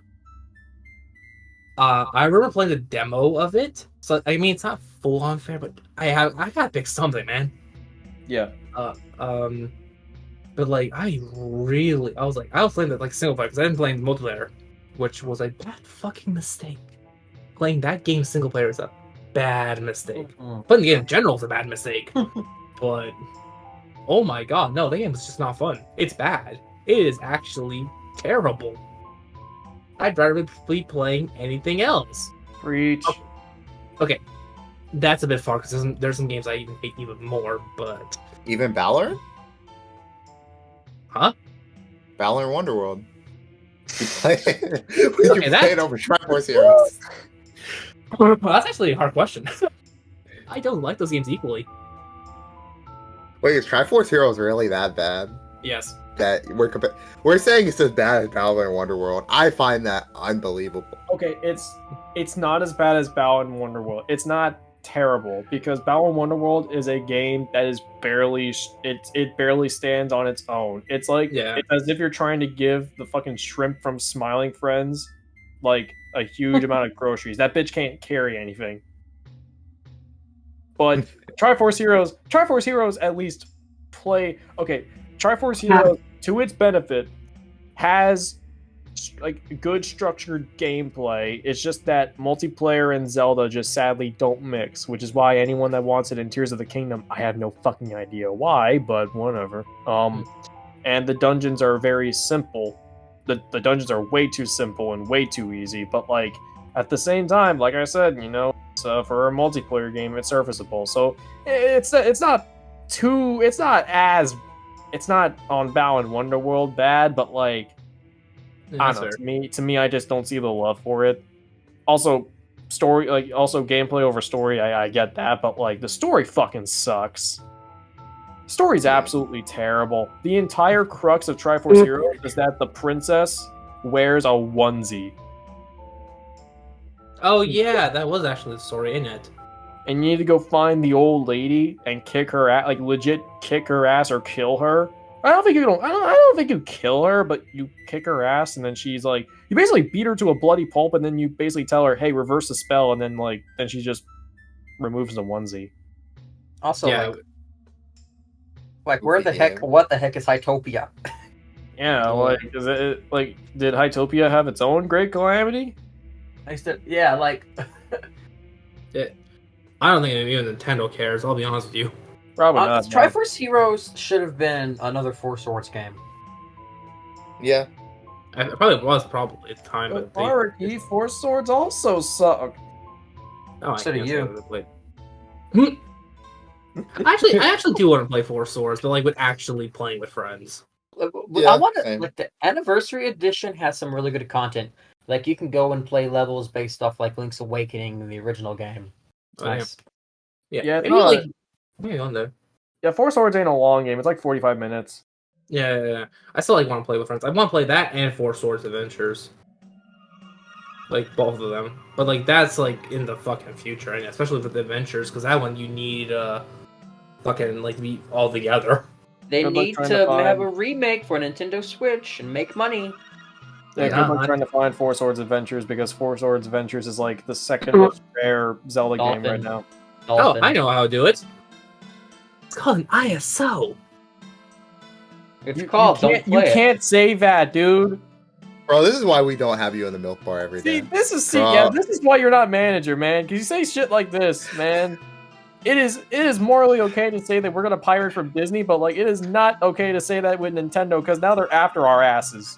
I remember playing the demo of it, so I mean it's not full on fair, but I gotta pick something, man. Yeah. But like I was playing the like single player because I didn't play multiplayer, which was a bad fucking mistake. Playing that game single player is a bad mistake. Playing the game in general is a bad mistake. But oh my god, no, the game is just not fun. It's bad. It is actually terrible. I'd rather be playing anything else. Preach. Okay, that's a bit far because there's some games I even hate even more. But Even Valor? huh? Valor and Wonderworld. You play Okay, it over Triforce Heroes. Well, that's actually a hard question. I don't like those games equally. Wait, is Triforce Heroes really that bad? Yes. That we're saying it's as bad as Valor and Wonderworld. I find that unbelievable. Okay, it's not as bad as Bow and Wonderworld. It's not terrible because Bow and Wonderworld is a game that is it barely stands on its own. It's like it's as if you're trying to give the fucking shrimp from Smiling Friends like a huge amount of groceries. That bitch can't carry anything. But Triforce Heroes at least play okay. Triforce Heroes, to its benefit, has like good structured gameplay. It's just that multiplayer and Zelda just sadly don't mix, which is why anyone that wants it in Tears of the Kingdom, I have no fucking idea why, but whatever. And the dungeons are very simple. The dungeons are way too simple and way too easy, but like at the same time, like I said, for a multiplayer game, it's serviceable. So it's not on Bow and Wonderworld bad, but like I don't know. To me, I just don't see the love for it. Also, gameplay over story. I get that, but like the story fucking sucks. Story's absolutely terrible. The entire crux of Triforce Heroes is that the princess wears a onesie. Oh yeah, that was actually the story in it. And you need to go find the old lady and kick her ass, like legit kick her ass or kill her. I don't think you kill her, but you kick her ass, and then she's like, you basically beat her to a bloody pulp, and then you basically tell her, "Hey, reverse the spell," and then she just removes the onesie. Also, Yeah. like what the heck is Hytopia? Yeah, like did Hytopia have its own Great Calamity? I said, yeah, like I don't think even Nintendo cares. I'll be honest with you. Probably not. Triforce Heroes should have been another Four Swords game. Yeah. It probably was at the time, But Maruki, Four Swords also suck. Oh, So do you. I actually do want to play Four Swords, but like with actually playing with friends. Yeah, I want to same. like the Anniversary Edition has some really good content. Like you can go and play levels based off like Link's Awakening in the original game. Oh, Nice. Yeah, maybe on there. Yeah, Four Swords ain't a long game. It's like 45 minutes. Yeah. I still want to play with friends. I want to play that and Four Swords Adventures. Like both of them, but like that's like in the fucking future, and especially with the adventures, because that one you need fucking like be all together. They Good luck need trying to to find- have a remake for Nintendo Switch and make money. Yeah, good luck trying to find Four Swords Adventures because Four Swords Adventures is like the second most rare Zelda game right now. Oh, I know how to do it. It's called an ISO. It's called. You can't say that, dude. Bro, this is why we don't have you in the milk bar every day. This is why you're not manager, man. Because you say shit like this, man. It is morally okay to say that we're gonna pirate from Disney, but like it is not okay to say that with Nintendo because now they're after our asses.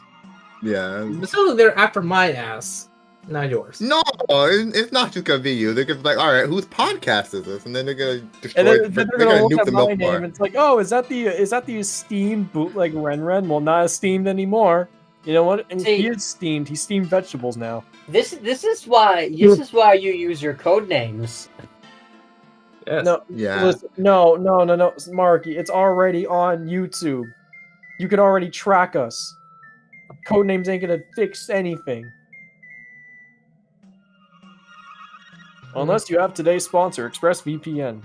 Yeah. So they're after my ass, not yours. No, it's not just gonna be you. They're gonna be like, all right, whose podcast is this? And then they're gonna destroy. And then they're gonna look nuke at the my milk name bar. and it's like, oh, is that the esteemed bootleg Renren? Well, not esteemed anymore. You know what? And See- he is steamed. He's steamed vegetables now. This is why you use your code names. Yes. No, Yeah. listen, no, Marky, it's already on YouTube. You can already track us. Codenames ain't gonna fix anything. Unless you have today's sponsor, ExpressVPN.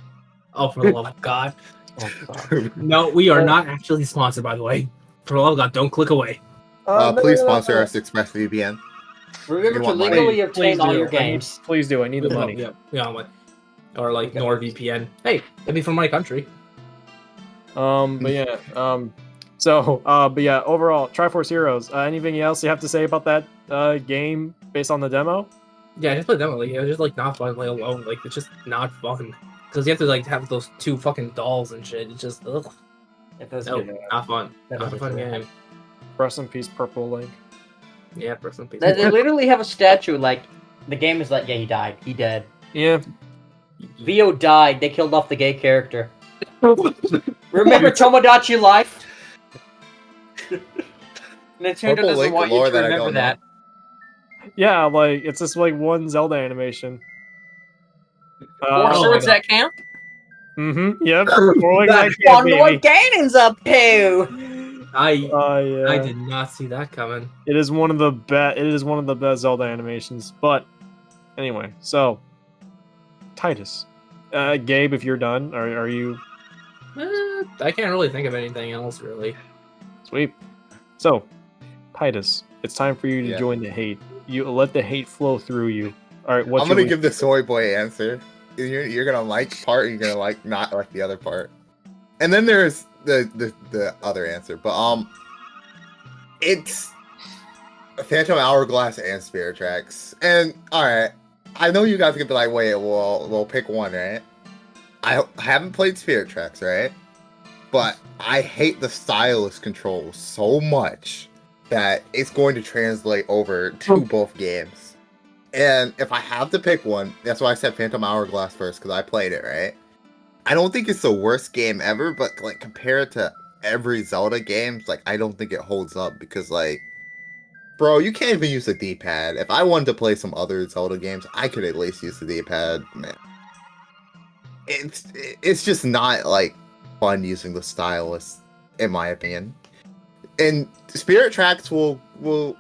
Oh, for the love of God. Oh, God. No, we are not actually sponsored, by the way. For the love of God, don't click away. No, Please no, no, sponsor no. us, ExpressVPN. Remember You to want money? legally obtain Please all do. your I need- games. please do. I need the money. Yeah, or like Okay. NordVPN. Hey, it'd be from my country. But yeah. But yeah. Overall, Triforce Heroes. Anything else you have to say about that game based on the demo? Yeah, I just played demo. Like, it was just like not fun. Like alone, like it's just not fun because you have to like have those two fucking dolls and shit. It's just ugh. If those No, get- not fun. That Not a was fun rad. game. Rest in peace, Purple Link. Yeah, person piece. They literally have a statue. Like the game is like, yeah, he died. He dead. Yeah. Vio died. They killed off the gay character. Remember Tomodachi Life? Nintendo Purple doesn't Link want lore you to that I remember don't know. that. Yeah, like it's just like one Zelda animation. Four Oh swords my at camp. Yep. Four legs like that, Wonder what baby. Ganon's up to. I Yeah. did not see that coming. It is one of the best. It is one of the best Zelda animations. But anyway, so Titus, Gabe, if you're done, are you I can't really think of anything else really. sweet? So Titus, it's time for you to Yeah. join the hate. You let the hate flow through you. All right, what's I'm gonna your give the soy boy answer. You're gonna like part, and you're gonna like not like the other part. And then there's the other answer, but it's Phantom Hourglass and Spirit Tracks. And all right, I know you guys could be like, wait, we'll pick one, right? I haven't played Spirit Tracks, right? But I hate the stylus controls so much that it's going to translate over to both games. And if I have to pick one, that's why I said Phantom Hourglass first, because I played it, right? I don't think it's the worst game ever, but like compared to every Zelda game, like I don't think it holds up because like, bro, you can't even use the D-pad. If I wanted to play some other Zelda games, I could at least use the D-pad, man. It's just not like fun using the stylus, in my opinion. And Spirit Tracks Spirit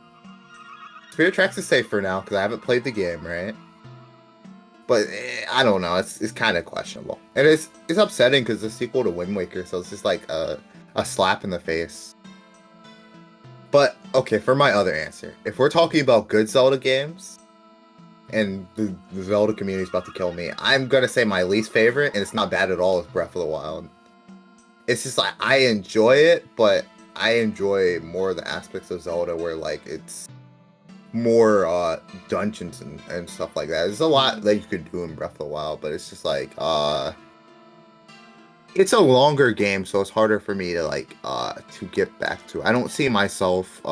Tracks is safe for now because I haven't played the game, right? But I don't know. It's kind of questionable, and it's upsetting because it's a sequel to Wind Waker, so it's just like a slap in the face. But okay, for my other answer, if we're talking about good Zelda games, and the Zelda community is about to kill me, I'm gonna say my least favorite, and it's not bad at all, is Breath of the Wild. It's just like I enjoy it, but I enjoy more of the aspects of Zelda where like it's more dungeons and stuff like that. There's a lot that you could do in Breath of the Wild, but it's just like it's a longer game, so it's harder for me to like to get back to. I don't see myself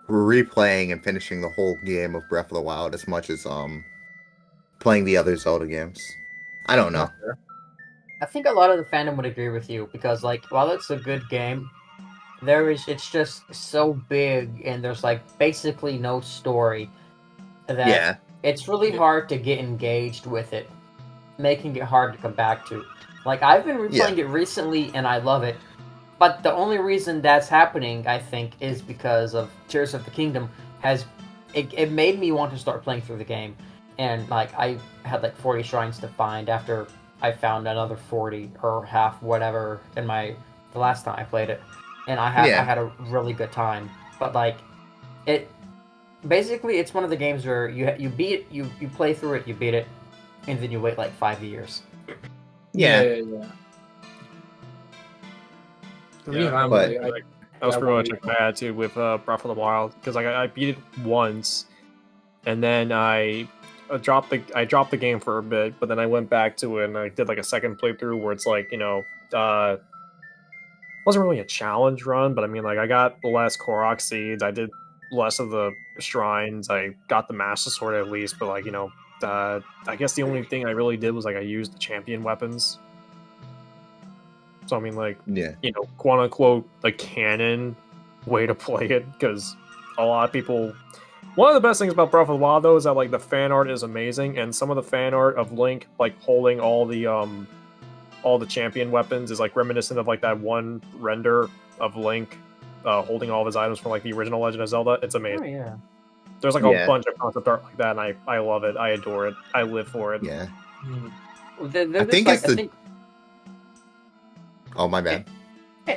replaying and finishing the whole game of Breath of the Wild as much as playing the other Zelda games. I don't know. I think a lot of the fandom would agree with you because, like, while it's a good game, it's just so big and there's like basically no story that Yeah. it's really hard to get engaged with it, making it hard to come back to. Like, I've been replaying it recently and I love it, but the only reason that's happening, I think, is because of Tears of the Kingdom. It made me want to start playing through the game, and like I had like 40 shrines to find after I found another 40 or half whatever in the last time I played it, and I had a really good time. But like, it's one of the games where you beat it, you play through it, you beat it, and then you wait like 5 years. Yeah, but- that was pretty much like my attitude with Breath of the Wild because like I beat it once, and then I dropped the game for a bit, but then I went back to it and I did like a second playthrough where it's like wasn't really a challenge run, but I mean like I got less Korok seeds, I did less of the shrines, I got the Master Sword at least, but like I guess the only thing I really did was like I used the champion weapons. So I mean, like, Yeah. quote unquote, like canon way to play it, because a lot of people. One of the best things about Breath of the Wild, though, is that like the fan art is amazing, and some of the fan art of Link like holding all the champion weapons is like reminiscent of like that one render of Link holding all of his items from like the original Legend of Zelda. It's amazing. Oh yeah. There's like Yeah. a bunch of concept art like that, and I love it. I adore it. I live for it. Yeah. I think it's the- Oh, my bad.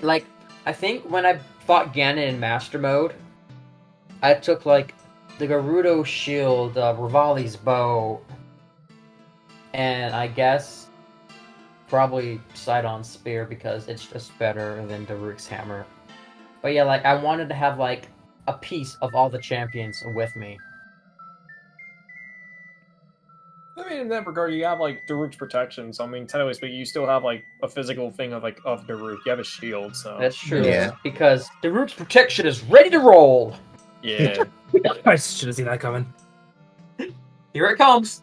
Like, I think when I fought Ganon in Master Mode, I took, like, the Gerudo Shield, Rivali's Bow, and I guess probably Sidon's Spear because it's just better than Daruk's Hammer. But yeah, like, I wanted to have, like, a piece of all the champions with me. I mean, in that regard, you have like Daruk's protection. So I mean, technically speaking, you still have like a physical thing of Daruk. You have a shield, so That's true. Yeah. Because Daruk's protection is ready to roll! yeah. I should have seen that coming. Here it comes!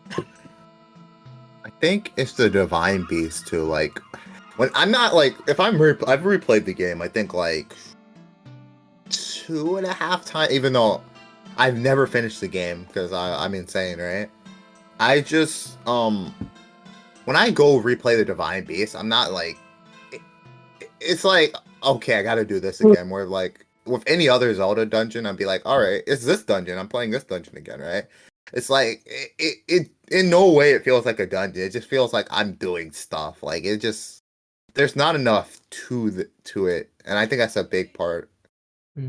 I think it's the Divine Beast too. Like, when I'm not like, if I've replayed the game, I think like 2.5 times, even though I've never finished the game because I'm insane, right? I just when I go replay the Divine Beast, I'm not like it's like, okay, I gotta do this again. Where like with any other Zelda dungeon, I'd be like, all right, it's this dungeon. I'm playing this dungeon again, right? It's like it in no way it feels like a dungeon. It just feels like I'm doing stuff. Like it just there's not enough to it, and I think that's a big part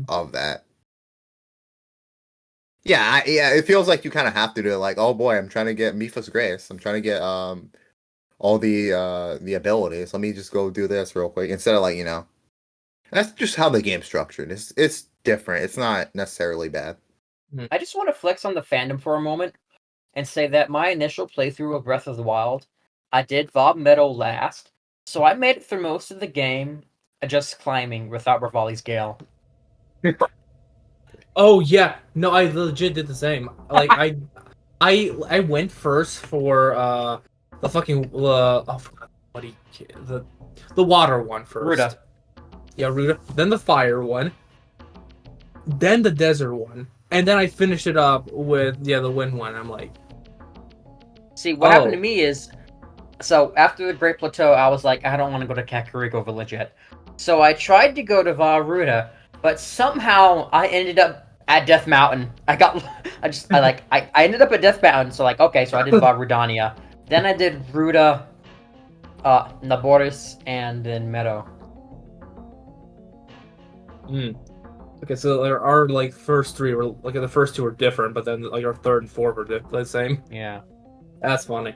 of that. Yeah, it feels like you kind of have to do it. Like, oh boy, I'm trying to get Mipha's Grace. I'm trying to get all the abilities. Let me just go do this real quick instead of like, you know. That's just how the game's structured. It's different. It's not necessarily bad. I just want to flex on the fandom for a moment and say that my initial playthrough of Breath of the Wild, I did Bob Meadow last, so I made it through most of the game just climbing without Rivali's Gale. Oh yeah, no, I legit did the same. Like I went first for the fucking the water one first. Ruda. Yeah, Ruda. Then the fire one. Then the desert one, and then I finished it up with the wind one. I'm like, See, what happened to me is, so after the Great Plateau, I was like, I don't want to go to Kakariko Village yet. So I tried to go to Vah-Ruta, but somehow I ended up at Death Mountain. I ended up at Death Mountain, so like, okay, so I did Vah-Rudania. Then I did Ruda, Naboris, and then Meadow. Okay, so there are like first three were like the first two were different, but then like our third and fourth were the same. Yeah. That's funny.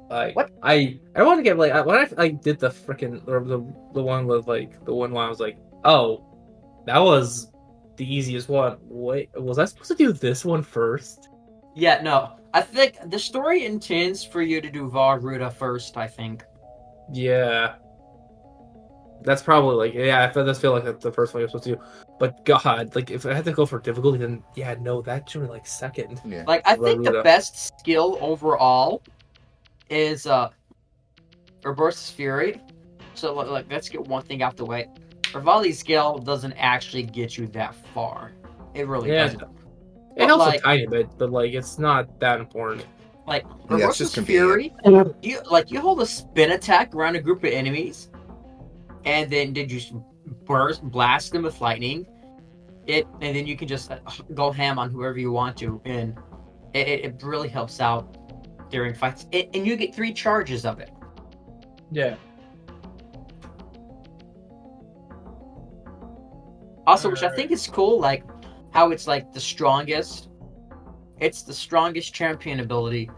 Like What? I want to get like when I did the freaking the one with like the one I was like, oh, that was the easiest one. Wait, was I supposed to do this one first? Yeah, no. I think the story intends for you to do Vah-Ruta first, I think. Yeah. That's probably like, yeah, I does feel like that's the first one you're supposed to do. But God, like if I had to go for difficulty, then yeah, no, that should be like second. Yeah. Like, I think the Vah-Ruta. best skill overall is Urborsa's Fury. So like, let's get one thing out the way. Rivali's Gale doesn't actually get you that far. It really doesn't. It But, helps like, a tiny bit, but like it's not that important. Like Yeah, it's just Urborsa's Fury, you hold a spin attack around a group of enemies, and then did you blast them with lightning? And then you can just go ham on whoever you want to, and it really helps out during fights. And you get 3 charges of it. Yeah. Also, which I think is cool, like how it's like the strongest. It's the strongest champion ability,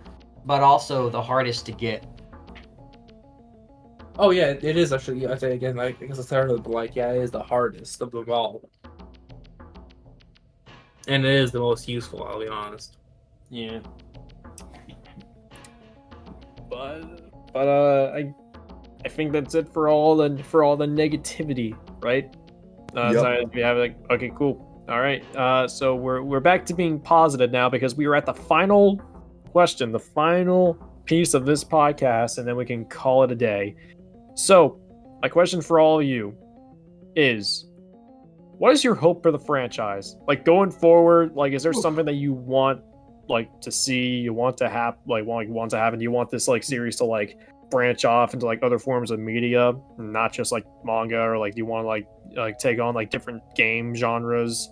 but also the hardest to get. Oh yeah, it is actually. I say again, like because it's started like yeah, it is the hardest of them all, and it is the most useful. I'll be honest. Yeah. But I think that's it for all the negativity, right? Yep. So we have like, okay, cool. All right. So we're back to being positive now because we are at the final question, the final piece of this podcast, and then we can call it a day. So my question for all of you is: what is your hope for the franchise? Like going forward, like is there something that you want like to see, you want to have want to happen? Do you want this like series to like branch off into like other forms of media, not just like manga, or like do you want to like take on like different game genres?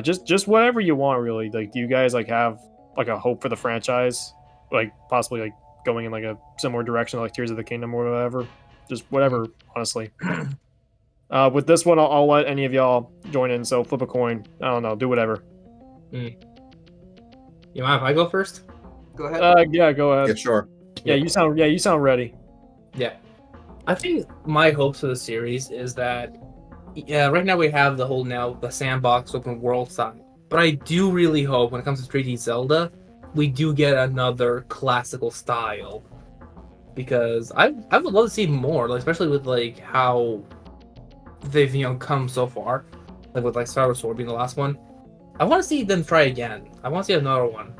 Just whatever you want really. Like do you guys like have like a hope for the franchise? Like possibly like going in like a similar direction like Tears of the Kingdom or whatever? Just whatever, honestly. With this one, I'll let any of y'all join in. So flip a coin. I don't know. Do whatever. You mind if I go first? Go ahead. Yeah, go ahead. Yeah, sure. Yeah, you sound ready. Yeah. I think my hopes for the series is that right now we have the sandbox open world side. But I do really hope when it comes to 3D Zelda, we do get another classical style. Because I would love to see more, like, especially with like how they've come so far, like with like Skyward Sword being the last one. I want to see them try again. I want to see another one.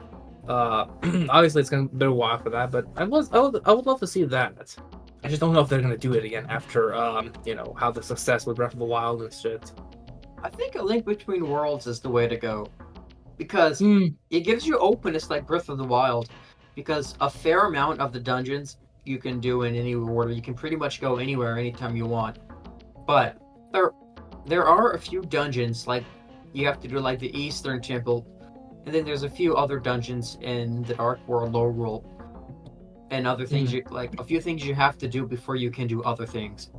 Obviously it's gonna be a while for that, but I would love to see that. I just don't know if they're gonna do it again after how the success with Breath of the Wild and shit. I think A Link Between Worlds is the way to go. Because it gives you openness like Breath of the Wild. Because a fair amount of the dungeons you can do in any order. You can pretty much go anywhere, anytime you want. But there are a few dungeons, like you have to do like the Eastern Temple, and then there's a few other dungeons in the Dark World, Low World, and other things like a few things you have to do before you can do other things.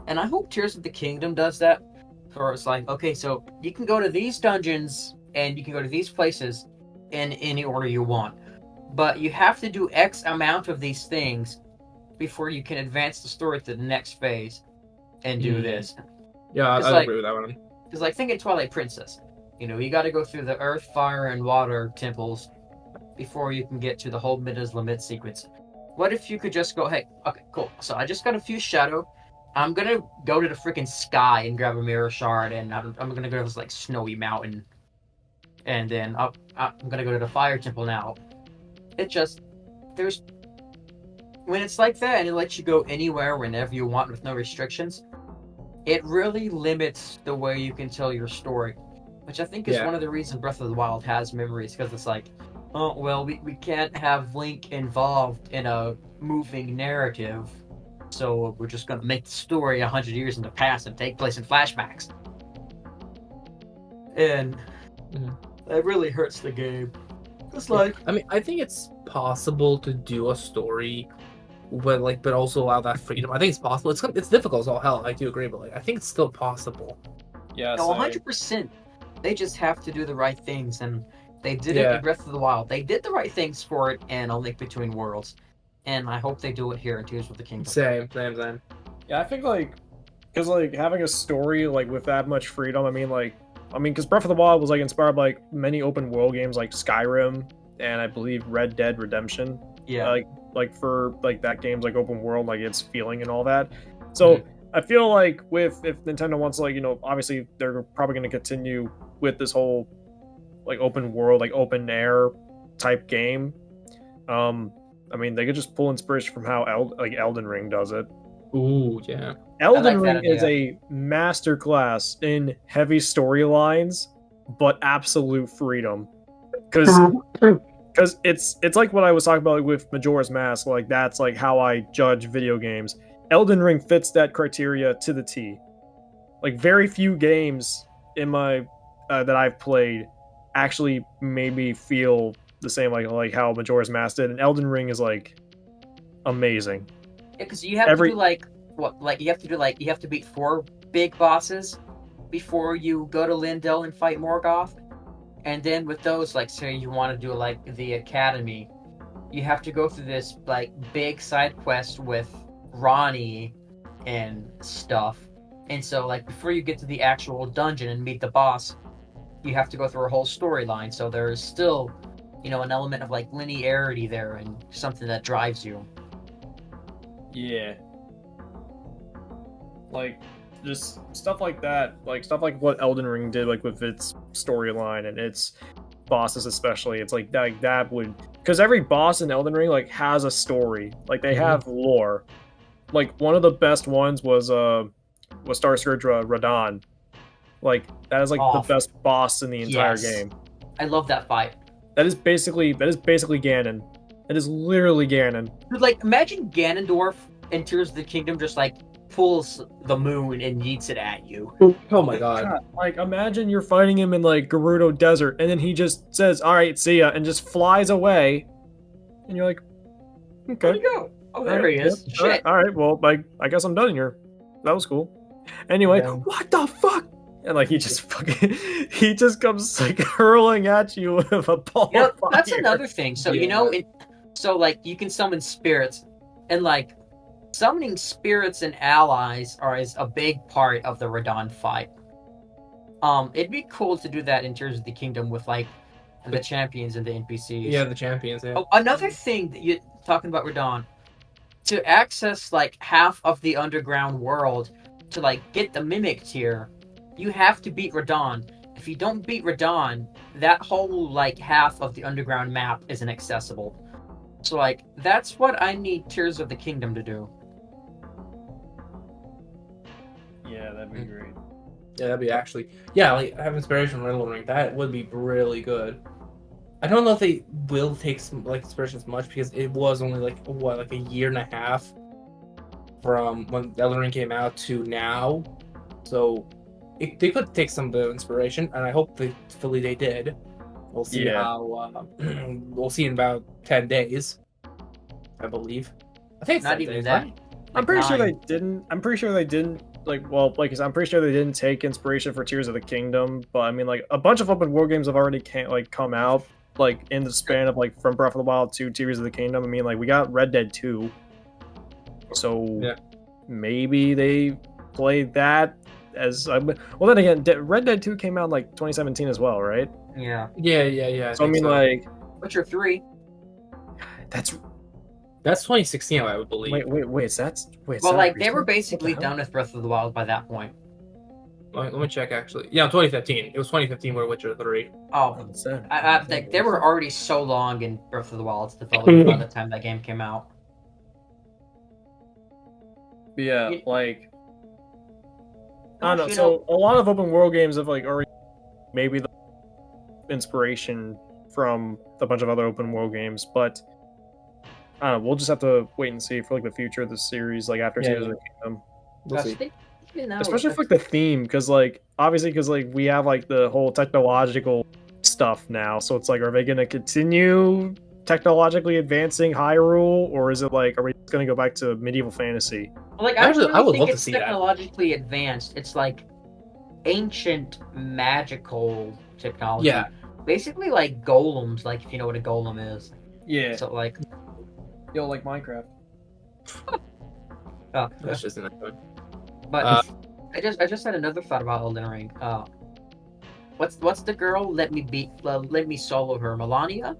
And I hope Tears of the Kingdom does that. Or it's like, okay, so you can go to these dungeons and you can go to these places in any order you want. But you have to do X amount of these things before you can advance the story to the next phase and do this. Yeah, I agree with that one. Because, like, think of Twilight Princess. You got to go through the Earth, Fire, and Water temples before you can get to the whole Midna's Lament sequence. What if you could just go, hey, okay, cool. So I just got a few Shadow. I'm going to go to the freaking sky and grab a Mirror Shard, and I'm going to go to this, like, snowy mountain. And then I'm going to go to the Fire Temple now. When it's like that and it lets you go anywhere whenever you want with no restrictions, it really limits the way you can tell your story, which I think is one of the reasons Breath of the Wild has memories, because it's like, oh, well, we can't have Link involved in a moving narrative, so we're just going to make the story 100 years in the past and take place in flashbacks. And that really hurts the game. It's like... I mean, I think it's possible to do a story but also allow that freedom. I think it's possible. It's difficult as all hell. I do agree, but like I think it's still possible. Yeah, no, 100%. They just have to do the right things, and they did it in Breath of the Wild. They did the right things for it in A Link Between Worlds, and I hope they do it here in Tears of the Kingdom. Same. Yeah, I think because having a story like with that much freedom. I mean, because Breath of the Wild was like inspired by like many open world games like Skyrim and I believe Red Dead Redemption. Yeah. Like for like that game's like open world, like its feeling and all that. So I feel like if Nintendo wants obviously they're probably going to continue with this whole like open world, like open air type game. I mean, they could just pull inspiration from how Elden Ring does it. Ooh, yeah. Elden Ring is a masterclass in heavy storylines, but absolute freedom. Because it's like what I was talking about with Majora's Mask. Like that's like how I judge video games. Elden Ring fits that criteria to the T. Like very few games in my that I've played actually made me feel the same like how Majora's Mask did, and Elden Ring is like amazing. Yeah, because you have to do you have to beat 4 big bosses before you go to Lindell and fight Morgoth. And then with those, like, say you want to do, like, the Academy, you have to go through this, like, big side quest with Ronnie and stuff. And so, like, before you get to the actual dungeon and meet the boss, you have to go through a whole storyline. So there is still, an element of, like, linearity there and something that drives you. Yeah. Like... just stuff like that, like stuff like what Elden Ring did, like with its storyline and its bosses especially. It's like that would, because every boss in Elden Ring like has a story, like they have lore. Like one of the best ones was Starscourge Radahn, Like that is like Oh, the best boss in the entire yes. game. I love that fight. That is basically Ganon. It is literally Ganon. Dude, like, imagine Ganondorf enters the kingdom, just like pulls the moon and yeets it at you. Oh my god. God, like imagine you're fighting him in like Gerudo Desert, and then he just says, "All right, see ya," and just flies away, and you're like, "Okay." Where'd he go? Oh, there he is. Yep, Shit. All right. Well, I guess I'm done here. That was cool. Anyway, Yeah. what the fuck? And like he just comes like hurling at you with a ball. You know, of fire. that's another thing. So you know, so like you can summon spirits, and like summoning spirits and allies is a big part of the Radon fight. It'd be cool to do that in Tears of the Kingdom with like the champions and the NPCs. Yeah, the champions. Yeah. Oh, another thing that you're talking about Radon, to access like half of the underground world, to like get the mimic tier, you have to beat Radon. If you don't beat Radon, that whole like half of the underground map isn't accessible. So like that's what I need Tears of the Kingdom to do. Yeah, that'd be great. Yeah, that'd be actually. Yeah, like have inspiration from Elden Ring. That would be really good. I don't know if they will take some like inspiration as much because it was only like a year and a half from when Elden Ring came out to now, so they could take some of the inspiration, and I hope fully they did. We'll see how. We'll see in about 10 days, I believe. I think it's Not 10 even days, that. right? I'm pretty sure they didn't. I'm pretty sure they didn't. Like, well, like I'm pretty sure they didn't take inspiration for Tears of the Kingdom. But I mean, like a bunch of open world games have already come out. Like in the span of like from Breath of the Wild to Tears of the Kingdom. I mean, like we got Red Dead 2. So Yeah. maybe they played that as well. Then again, Red Dead 2 came out in like 2017 as well, right? Yeah. Yeah. So I mean, like Witcher 3. that's 2016, I would believe. wait. Well, like they were basically done with Breath of the Wild by that point. Let me check actually. Yeah, 2015. It was 2015 where Witcher 3. Oh, I think they were already so long in Breath of the Wild's development by the time that game came out. Yeah, like I don't know. You So a lot of open world games have like already maybe the inspiration from a bunch of other open world games, but I don't know. We'll just have to wait and see for like the future of the series, like after Tears of the Kingdom. We'll see. Especially for like the theme, because like obviously, because like we have like the whole technological stuff now, so it's like, are they gonna continue technologically advancing Hyrule, or is it like, are we just gonna go back to medieval fantasy? Well, like Actually, I I would think love to it's see that. technologically advanced. It's like ancient magical technology. Yeah. Basically like golems, like if you know what a golem is. Yeah, So like yo, like Minecraft. That's just an episode. but I just had another thought about Elden Ring. What's the girl? Let me solo her. Melania?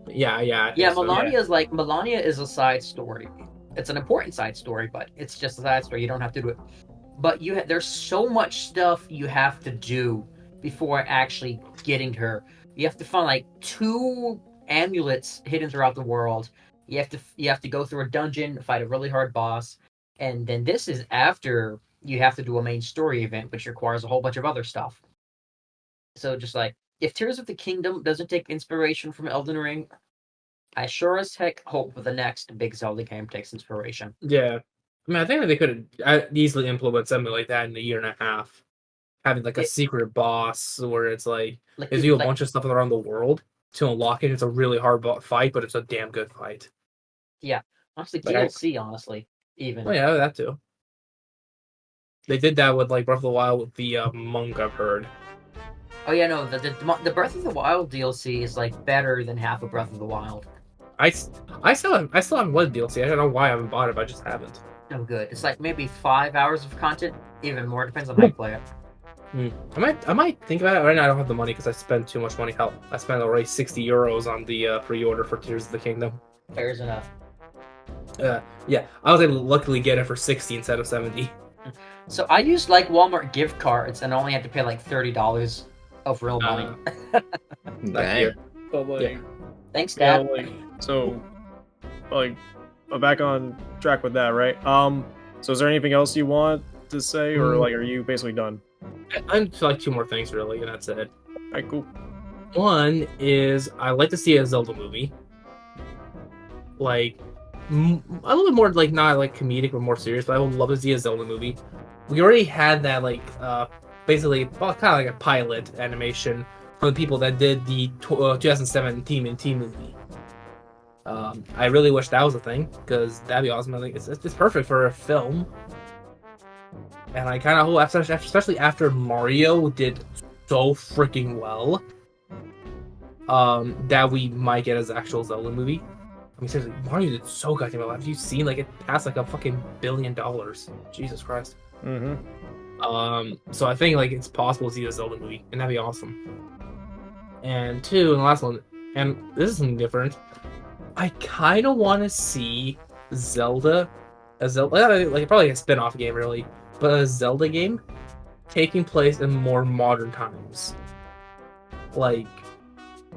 Yeah. I think Yeah, so, Melania is a side story. It's an important side story, but it's just a side story. You don't have to do it. But there's so much stuff you have to do before actually getting to her. You have to find like 2 amulets hidden throughout the world. You have to go through a dungeon, fight a really hard boss, and then this is after you have to do a main story event, which requires a whole bunch of other stuff. So just like, if Tears of the Kingdom doesn't take inspiration from Elden Ring, I sure as heck hope the next big Zelda game takes inspiration. Yeah. I mean, I think that they could easily implement something like that in a year and a half. Having like a secret boss where it's like gives you a bunch of stuff around the world to unlock it. It's a really hard fight, but it's a damn good fight. Yeah. Honestly, Like, DLC, honestly. Even. Oh yeah, that too. They did that with like Breath of the Wild with the monk, I've heard. Oh yeah, no, the Breath of the Wild DLC is like better than half of Breath of the Wild. I still haven't played DLC. I don't know why I haven't bought it, but I just haven't. Oh, good. It's like maybe 5 hours of content. Even more, depends on how you play it. I might think about it. Right now, I don't have the money because I spent too much money. Hell, I spent already 60 euros on the pre-order for Tears of the Kingdom. Fair enough. Yeah, I was able to luckily get it for 60 instead of 70. So I used like Walmart gift cards and only had to pay like $30 of real money. Dang. But like, Yeah. Thanks, yeah, Dad. like, so, like, back on track with that, right? So is there anything else you want to say, or like, are you basically done? I'm like 2 more things really, and that's it. Alright, cool. One is I like to see a Zelda movie, like a little bit more like not like comedic but more serious. But I would love to see a Zelda movie. We already had that like basically kind of like a pilot animation from the people that did the 2007 TMNT movie. I really wish that was a thing because that'd be awesome. I think it's perfect for a film. And I kind of hope, especially after Mario did so freaking well, that we might get as actual Zelda movie. I mean, seriously, Mario did so goddamn well. Have you seen like it passed like a fucking $1 billion? Jesus Christ. Mm-hmm. So I think like it's possible to see a Zelda movie, and that'd be awesome. And 2, and the last one, and this is something different. I kind of want to see Zelda, like probably a spin-off game really, but a Zelda game taking place in more modern times. Like,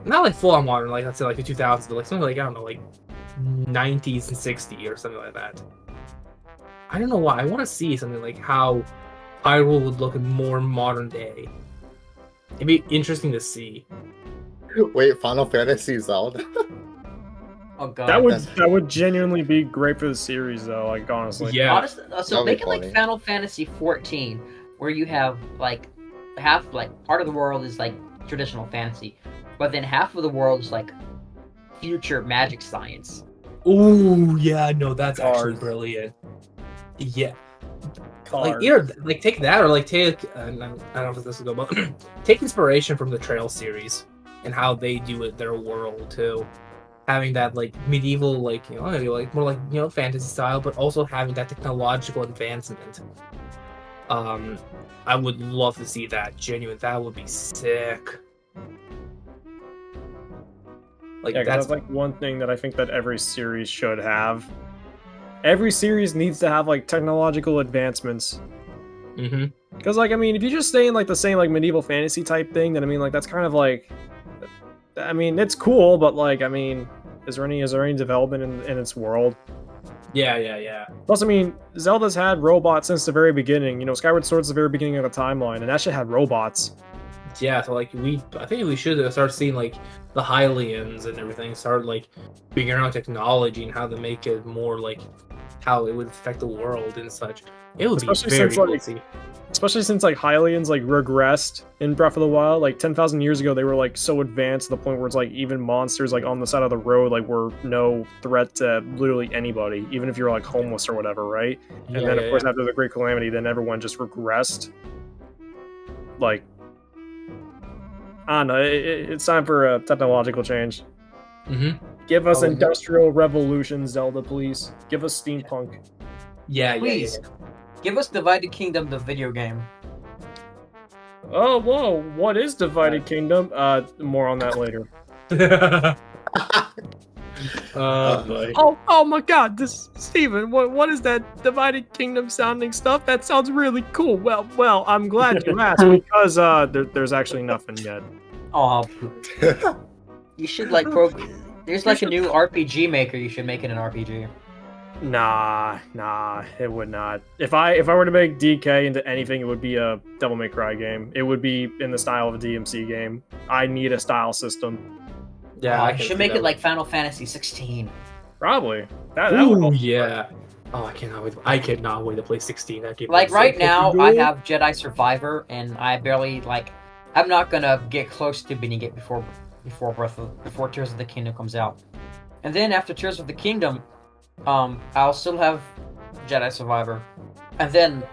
not like full-on modern, like let's say like the 2000s, but like something like, I don't know, like 90s and 60s or something like that. I don't know why. I want to see something like how Hyrule would look in more modern day. It'd be interesting to see. Wait, Final Fantasy Zelda? Oh god. That would genuinely be great for the series, though. Like honestly. Yeah. Honestly, so That'd be make it like funny. Final Fantasy 14, where you have like half like part of the world is like traditional fantasy, but then half of the world is like future magic science. Ooh, yeah, no, that's actually Cars. brilliant. Yeah. Cars. Like either like take that or like take I don't know if this will go, but take inspiration from the Trail series and how they do it their world too, having that like medieval like like more like fantasy style, but also having that technological advancement. I would love to see that. Genuine, that would be sick. Like Yeah, 'cause that's like one thing that I think that every series should have. Every series needs to have like technological advancements. Mm-hmm. Because like I mean, if you just stay in like the same like medieval fantasy type thing, then I mean like that's kind of like, I mean it's cool, but like I mean, is there any development in its world? Yeah. Plus, I mean, Zelda's had robots since the very beginning. You know, Skyward Sword's the very beginning of the timeline, and that shit had robots. Yeah, so like I think we should start seeing like the Hylians and everything start like figuring out technology and how to make it more like how it would affect the world and such. It would Especially be very since, cool like, to see. Especially since like Hylians like regressed in Breath of the Wild. Like 10,000 years ago, they were like so advanced to the point where it's like even monsters like on the side of the road like were no threat to literally anybody, even if you're like homeless or whatever, right? And then of course after the Great Calamity, then everyone just regressed. Like, I don't know. It's time for a technological change. Mm-hmm. Give us Oh, Industrial Revolution, Zelda, please. Give us steampunk. Yeah. Please. Give us Divided Kingdom, the video game. Oh, whoa! What is Divided Kingdom? More on that later. Boy. Oh my God! This Steven, what is that Divided Kingdom sounding stuff? That sounds really cool. Well, I'm glad you asked because there's actually nothing yet. Oh, you should like There's like a new RPG maker. You should make it an RPG. Nah, it would not. If I were to make DK into anything, it would be a Devil May Cry game. It would be in the style of a DMC game. I need a style system. Yeah, I should make it like Final Fantasy 16. Probably. That would Ooh, yeah. Oh, I cannot wait. I cannot wait to play 16. That game Like looks so right now, fucking I good. have Jedi Survivor, and I barely like. I'm not gonna get close to beating it before Tears of the Kingdom comes out, and then after Tears of the Kingdom, I'll still have Jedi Survivor, and then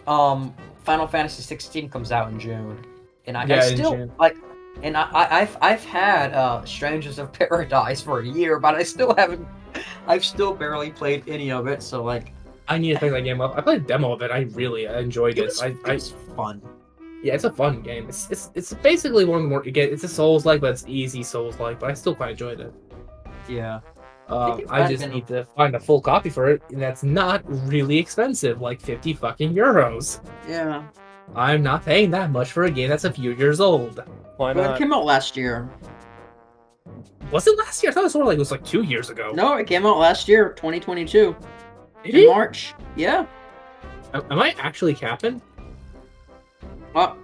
Final Fantasy 16 comes out in June, and I Yeah, in still June. like. And I've had Strangers of Paradise for a year, but I've still barely played any of it. So like, I need to pick that game up. I played a demo of it. I enjoyed it. it was fun. Yeah, it's a fun game. It's basically one of the more it's a Souls-like, but it's easy Souls-like. But I still quite enjoyed it. Yeah. I just need to find a full copy for it, and that's not really expensive, like 50 fucking euros. Yeah. I'm not paying that much for a game that's a few years old. Why Well, it not? came out last year. Was it last year? I thought it was like 2 years ago. No, it came out last year, 2022. Did In it? March. Yeah. Am I actually capping?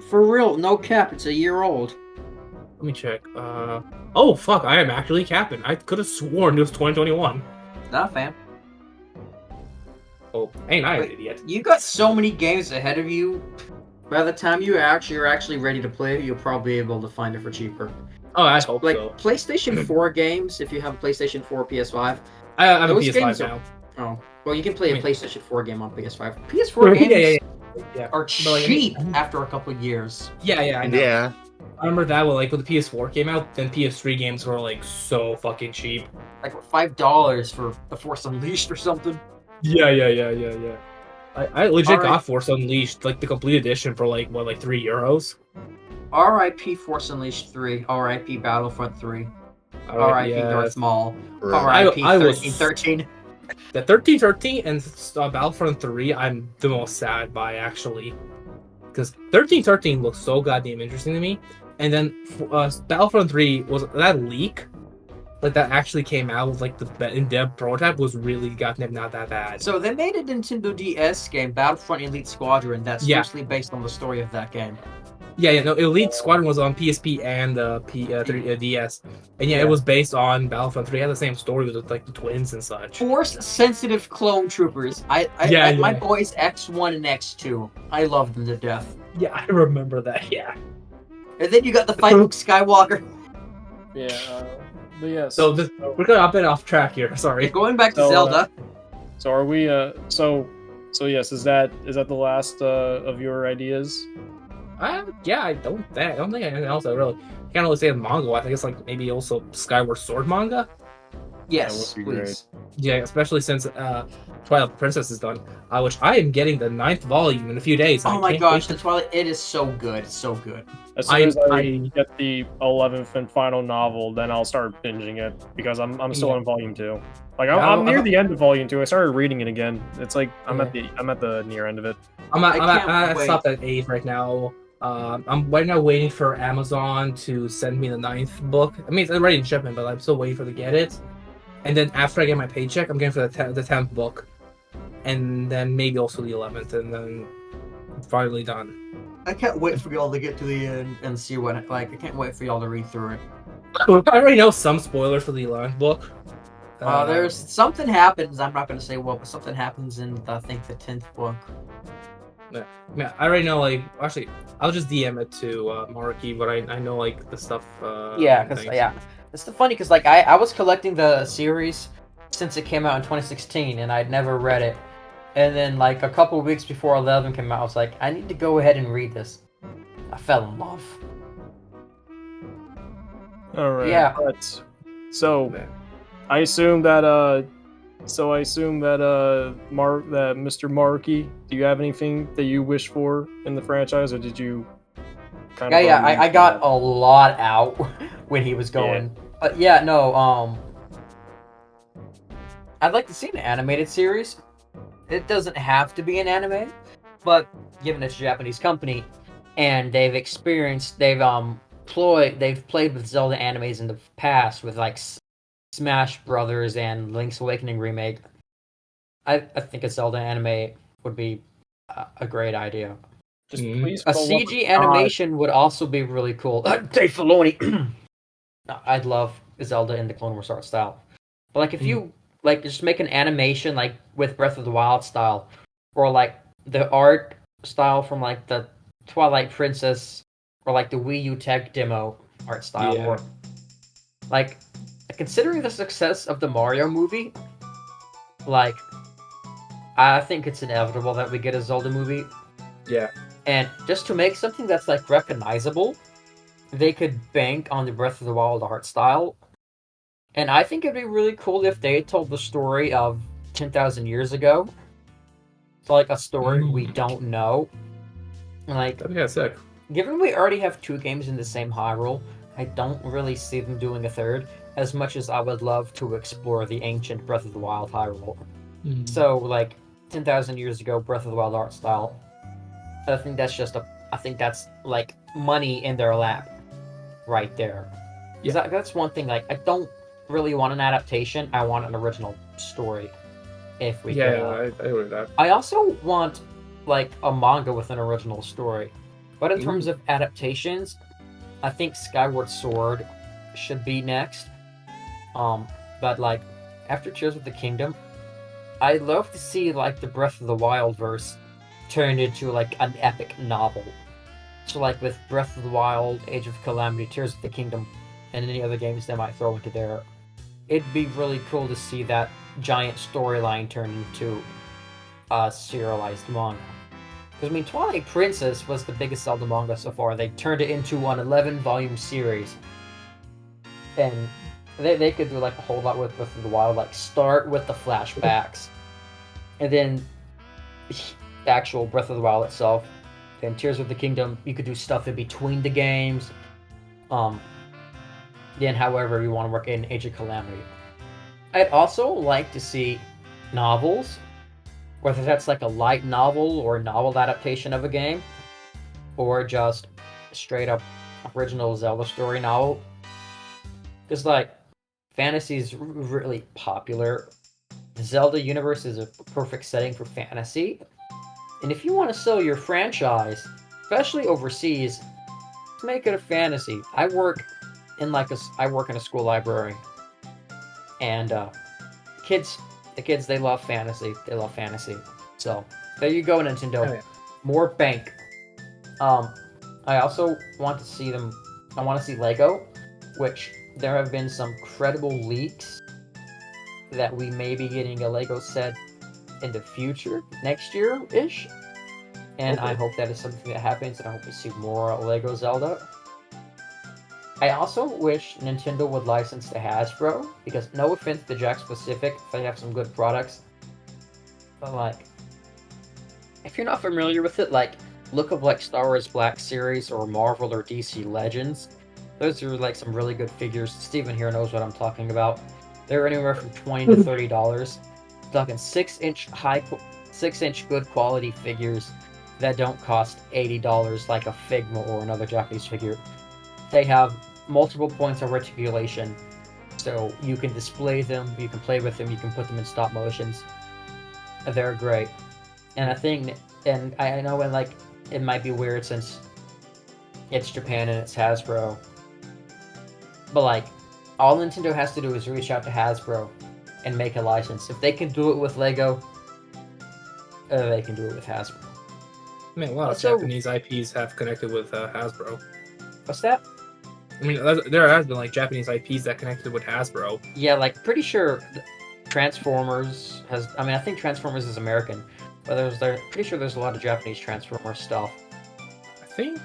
For real, no cap. It's a year old. Let me check. Oh fuck! I am actually capping. I could have sworn it was 2021. Nah, fam. Oh, ain't I an Wait, idiot? You got so many games ahead of you. By the time you're actually ready to play it, you'll probably be able to find it for cheaper. Oh, I hope Like so. PlayStation 4 games, if you have a PlayStation 4 or PS5. I have a those PS5 games now. Oh, well, you can play a I mean- PlayStation 4 game on PS5. PS4 games Yeah. are But, like, I mean- cheap after a couple of years. Yeah, I know. Yeah. I remember that when the PS4 came out, then PS3 games were like so fucking cheap. Like $5 for The Force Unleashed or something. Yeah. I legit Alright. got Force Unleashed, like the complete edition for like €3. R.I.P. Force Unleashed 3. R.I.P. Battlefront 3. R.I.P. yes. Darth Maul. Right. R.I.P. I was- 1313. The 1313 and Battlefront 3, I'm the most sad by actually, because 1313 looks so goddamn interesting to me, and then Battlefront 3 was that leak, like that actually came out with like the in-depth prototype was really goddamn not that bad. So they made a Nintendo DS game, Battlefront Elite Squadron, that's Yeah. loosely based on the story of that game. No, Elite Squadron was on PSP and DS, and it was based on Battlefront 3. It had the same story with like the twins and such. Force-sensitive clone troopers. My boys X1 and X2. I love them to death. Yeah, I remember that. Yeah. And then you got the fight Luke Skywalker. Yeah, but yes. So we're gonna up it off track here. Sorry. Going back to So, Zelda. So are we? So yes. Is that the last of your ideas? Yeah, I don't think anything else. I really can't really say the manga. I think it's like maybe also Skyward Sword manga. Yes, That would be please. Yeah, especially since Twilight Princess is done, which I am getting the 9th volume in a few days. Oh I my can't gosh, wait the Twilight, it is so good, so good. As soon as I get the 11th and final novel, then I'll start binging it because I'm still on volume 2. Like I'm near the end of volume 2. I started reading it again. It's like I'm at the near end of it. I stopped at 8 right now. I'm right now waiting for Amazon to send me the 9th book. I mean, it's already in shipment, but I'm still waiting for to get it. And then after I get my paycheck, I'm getting for the 10th book, and then maybe also the 11th, and then finally done. I can't wait for y'all to get to the end and see what it like. I can't wait for y'all to read through it. I already know some spoilers for the 11th book. There's something happens. I'm not going to say what, but something happens in I think the 10th book. Yeah, I already know. Like, actually, I'll just DM it to Maruki, but I know like the stuff. It's funny because like I was collecting the series since it came out in 2016, and I'd never read it. And then like a couple weeks before 11 came out, I was like, I need to go ahead and read this. I fell in love. All right. Yeah. But, so I assume that Mr. Maruki, do you have anything that you wish for in the franchise, or did you kind of? I got a lot out when he was going. I'd like to see an animated series. It doesn't have to be an anime, but given it's a Japanese company and they've played with Zelda animes in the past with like Smash Brothers and Link's Awakening remake, I think a Zelda anime would be a great idea. Just please A follow up CG with- animation would also be really cool. Dave Filoni. I'd love Zelda in the Clone Wars art style. But like if you like just make an animation like with Breath of the Wild style, or like the art style from like the Twilight Princess, or like the Wii U Tech demo art style, or like considering the success of the Mario movie, like I think it's inevitable that we get a Zelda movie. Yeah. And just to make something that's like recognizable, they could bank on the Breath of the Wild art style. And I think it'd be really cool if they told the story of 10,000 years ago. So like a story we don't know. Like, That'd be kinda sick. given we already have 2 games in the same Hyrule, I don't really see them doing a third, as much as I would love to explore the ancient Breath of the Wild Hyrule. So, like, 10,000 years ago, Breath of the Wild art style. I think that's like money in their lap, right there. Yeah. That's one thing. Like, I don't really want an adaptation. I want an original story. If we I can. agree with that. I also want like a manga with an original story. But in terms of adaptations, I think Skyward Sword should be next. But like after Tears of the Kingdom, I'd love to see like the Breath of the Wild verse turned into like an epic novel. So like with Breath of the Wild, Age of Calamity, Tears of the Kingdom, and any other games they might throw into there, it'd be really cool to see that giant storyline turned into a serialized manga. Because I mean, Twilight Princess was the biggest Zelda manga so far. They turned it into an 11-volume series, and they could do like a whole lot with Breath of the Wild. Like start with the flashbacks, and then the actual Breath of the Wild itself. Then Tears of the Kingdom, you could do stuff in between the games. Then however you want to work in Age of Calamity. I'd also like to see novels, whether that's like a light novel or a novel adaptation of a game, or just a straight up original Zelda story novel. Because like fantasy is really popular. The Zelda universe is a perfect setting for fantasy. And if you want to sell your franchise, especially overseas, make it a fantasy. I work in a school library, and the kids they love fantasy. They love fantasy. So there you go, Nintendo. Oh, yeah. More bank. I also want to see them. I want to see Lego, which there have been some credible leaks that we may be getting a Lego set in the future, next year-ish. And I hope that is something that happens, and I hope we see more Lego Zelda. I also wish Nintendo would license to Hasbro, because no offense to Jack Specific, they have some good products. But like, if you're not familiar with it, like, look up like Star Wars Black Series or Marvel or DC Legends. Those are like some really good figures. Steven here knows what I'm talking about. They're anywhere from $20 to $30. Talking 6-inch good quality figures that don't cost $80 like a Figma or another Japanese figure. They have multiple points of articulation, so you can display them, you can play with them, you can put them in stop motions. They're great. And I think, and I know, and like, it might be weird since it's Japan and it's Hasbro, but like, all Nintendo has to do is reach out to Hasbro and make a license. If they can do it with Lego, they can do it with Hasbro. I mean, a lot of Japanese IPs have connected with Hasbro. What's that? I mean, there has been like Japanese IPs that connected with Hasbro. Yeah, like pretty sure Transformers has. I mean, I think Transformers is American, but pretty sure there's a lot of Japanese Transformers stuff. I think.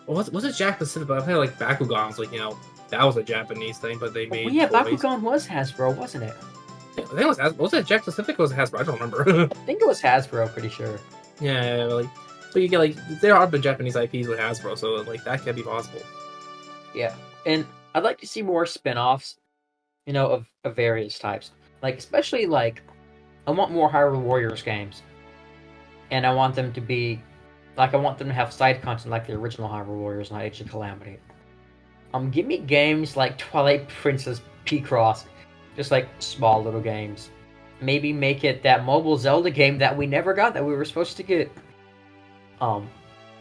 Well, was it Jack Pacific? But I think like Bakugan was like, that was a Japanese thing, but they made. Well, yeah, toys. Bakugan was Hasbro, wasn't it? I think it was Hasbro. Was it Jack Pacific or was it Hasbro? I don't remember. I think it was Hasbro, pretty sure. Yeah, like, but you get like there have been Japanese IPs with Hasbro, so like that can be possible. Yeah, and I'd like to see more spin-offs, of various types. Like, especially, like, I want more Hyrule Warriors games. And I want them to be, like, I want them to have side content like the original Hyrule Warriors, not Age of Calamity. Give me games like Twilight Princess P-Cross, just like small little games. Maybe make it that mobile Zelda game that we never got, that we were supposed to get.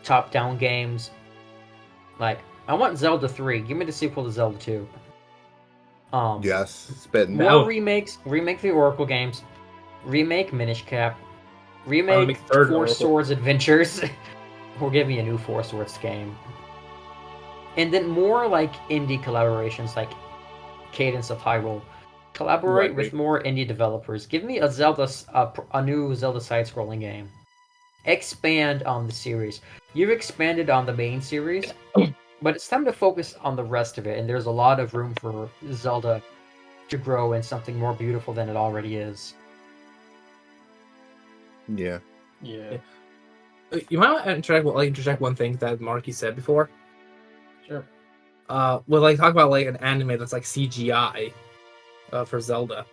Top-down games. Like, I want Zelda 3. Give me the sequel to Zelda 2. Yes, it's been More remakes. Remake the Oracle games. Remake Minish Cap. Remake Four Swords Adventures. Or give me a new Four Swords game. And then more like indie collaborations, like Cadence of Hyrule. Collaborate with more indie developers. Give me a new Zelda side-scrolling game. Expand on the series. You've expanded on the main series, but it's time to focus on the rest of it, and there's a lot of room for Zelda to grow in something more beautiful than it already is. Yeah. Yeah. You might want to interject one thing that Marky said before. Sure. We'll like talk about like an anime that's like CGI for Zelda.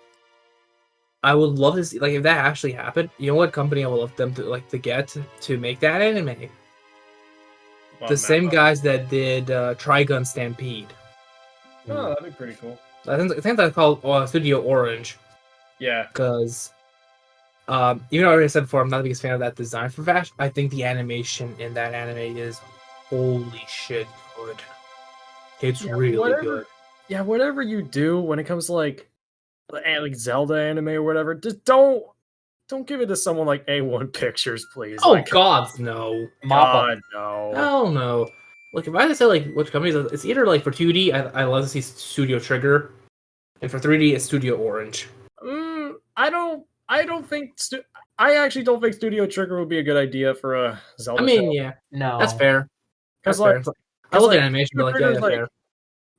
I would love to see, like, if that actually happened. You know what company I would love them to get to make that anime? The same guys that did Trigun Stampede. Oh, that'd be pretty cool. I think that's called Studio Orange. Yeah. Because Even though I already said before, I'm not the biggest fan of that design for Vash. I think the animation in that anime is holy shit good. It's really whatever. good. Yeah, whatever you do when it comes to like Zelda anime or whatever, just don't give it to someone like A1 Pictures, please. Oh Like, God, no! Mappa. God, no. Hell no! Like if I had to say like which companies, it's either like for 2D, I love to see Studio Trigger, and for 3D, it's Studio Orange. I don't think. I actually don't think Studio Trigger would be a good idea for a Zelda I mean, show. yeah, No. that's fair. That's Because fair. I love the animation, Studio but like, yeah, Trigger's, that's fair.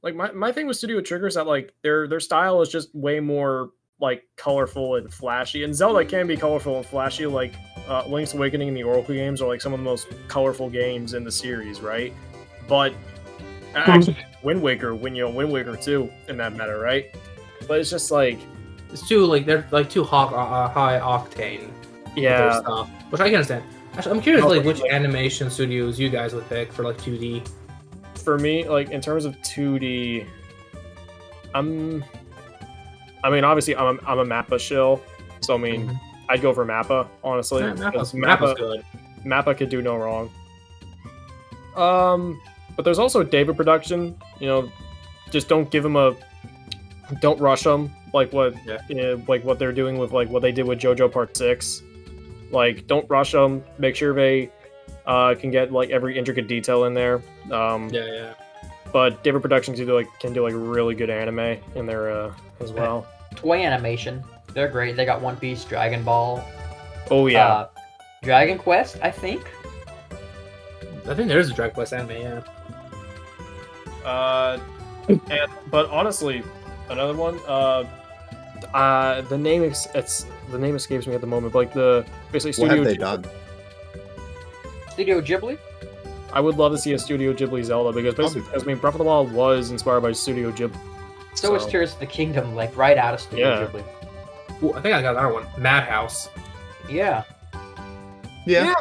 Like my thing with Studio Trigger is that like their style is just way more like colorful and flashy. And Zelda can be colorful and flashy. Like Link's Awakening and the Oracle games are like some of the most colorful games in the series, right? But actually, Wind Waker 2 in that matter, right? But it's just like It's too like they're like too high octane. With their yeah. stuff, which I can understand. Actually, I'm curious Also, like which like- animation studios you guys would pick for like 2D. For me, like in terms of 2D, I mean, obviously, I'm a Mappa shill, so I mean, I'd go for Mappa, honestly. Yeah, because Mappa's good. Mappa could do no wrong. But there's also David Production. You know, just don't rush them like what they're doing with like what they did with JoJo Part 6. Like, don't rush them. Make sure they can get like every intricate detail in there. Yeah. But David Production can do really good anime in there as well. Toy animation. They're great. They got One Piece, Dragon Ball, Oh yeah, Dragon Quest, I think. I think there is a Dragon Quest anime. Yeah. but honestly, another one. The name escapes me at the moment. But like basically What Studio have they done? Studio Ghibli. I would love to see a Studio Ghibli Zelda because I mean Breath of the Wild was inspired by Studio Ghibli. So is Tears of the Kingdom, like right out of Studio Yeah. Ghibli. Ooh, I think I got another one. Madhouse. Yeah. Yeah.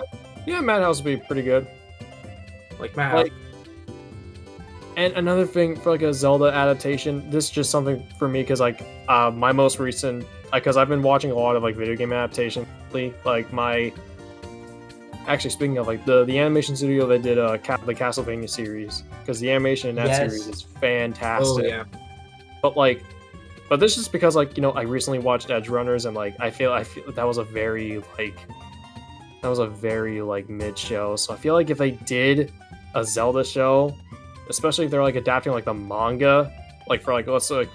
Yeah, Madhouse would be pretty good. Like Madhouse. Like, and another thing for like a Zelda adaptation, this is just something for me because like my most recent, because I've been watching a lot of like video game adaptations lately. Like actually speaking of like the animation studio that did the Castlevania series, because the animation in that Yes. series is fantastic. Oh yeah. But this is because like I recently watched Edge Runners and like I feel that was a very mid show. So I feel like if they did a Zelda show, especially if they're like adapting like the manga, like for like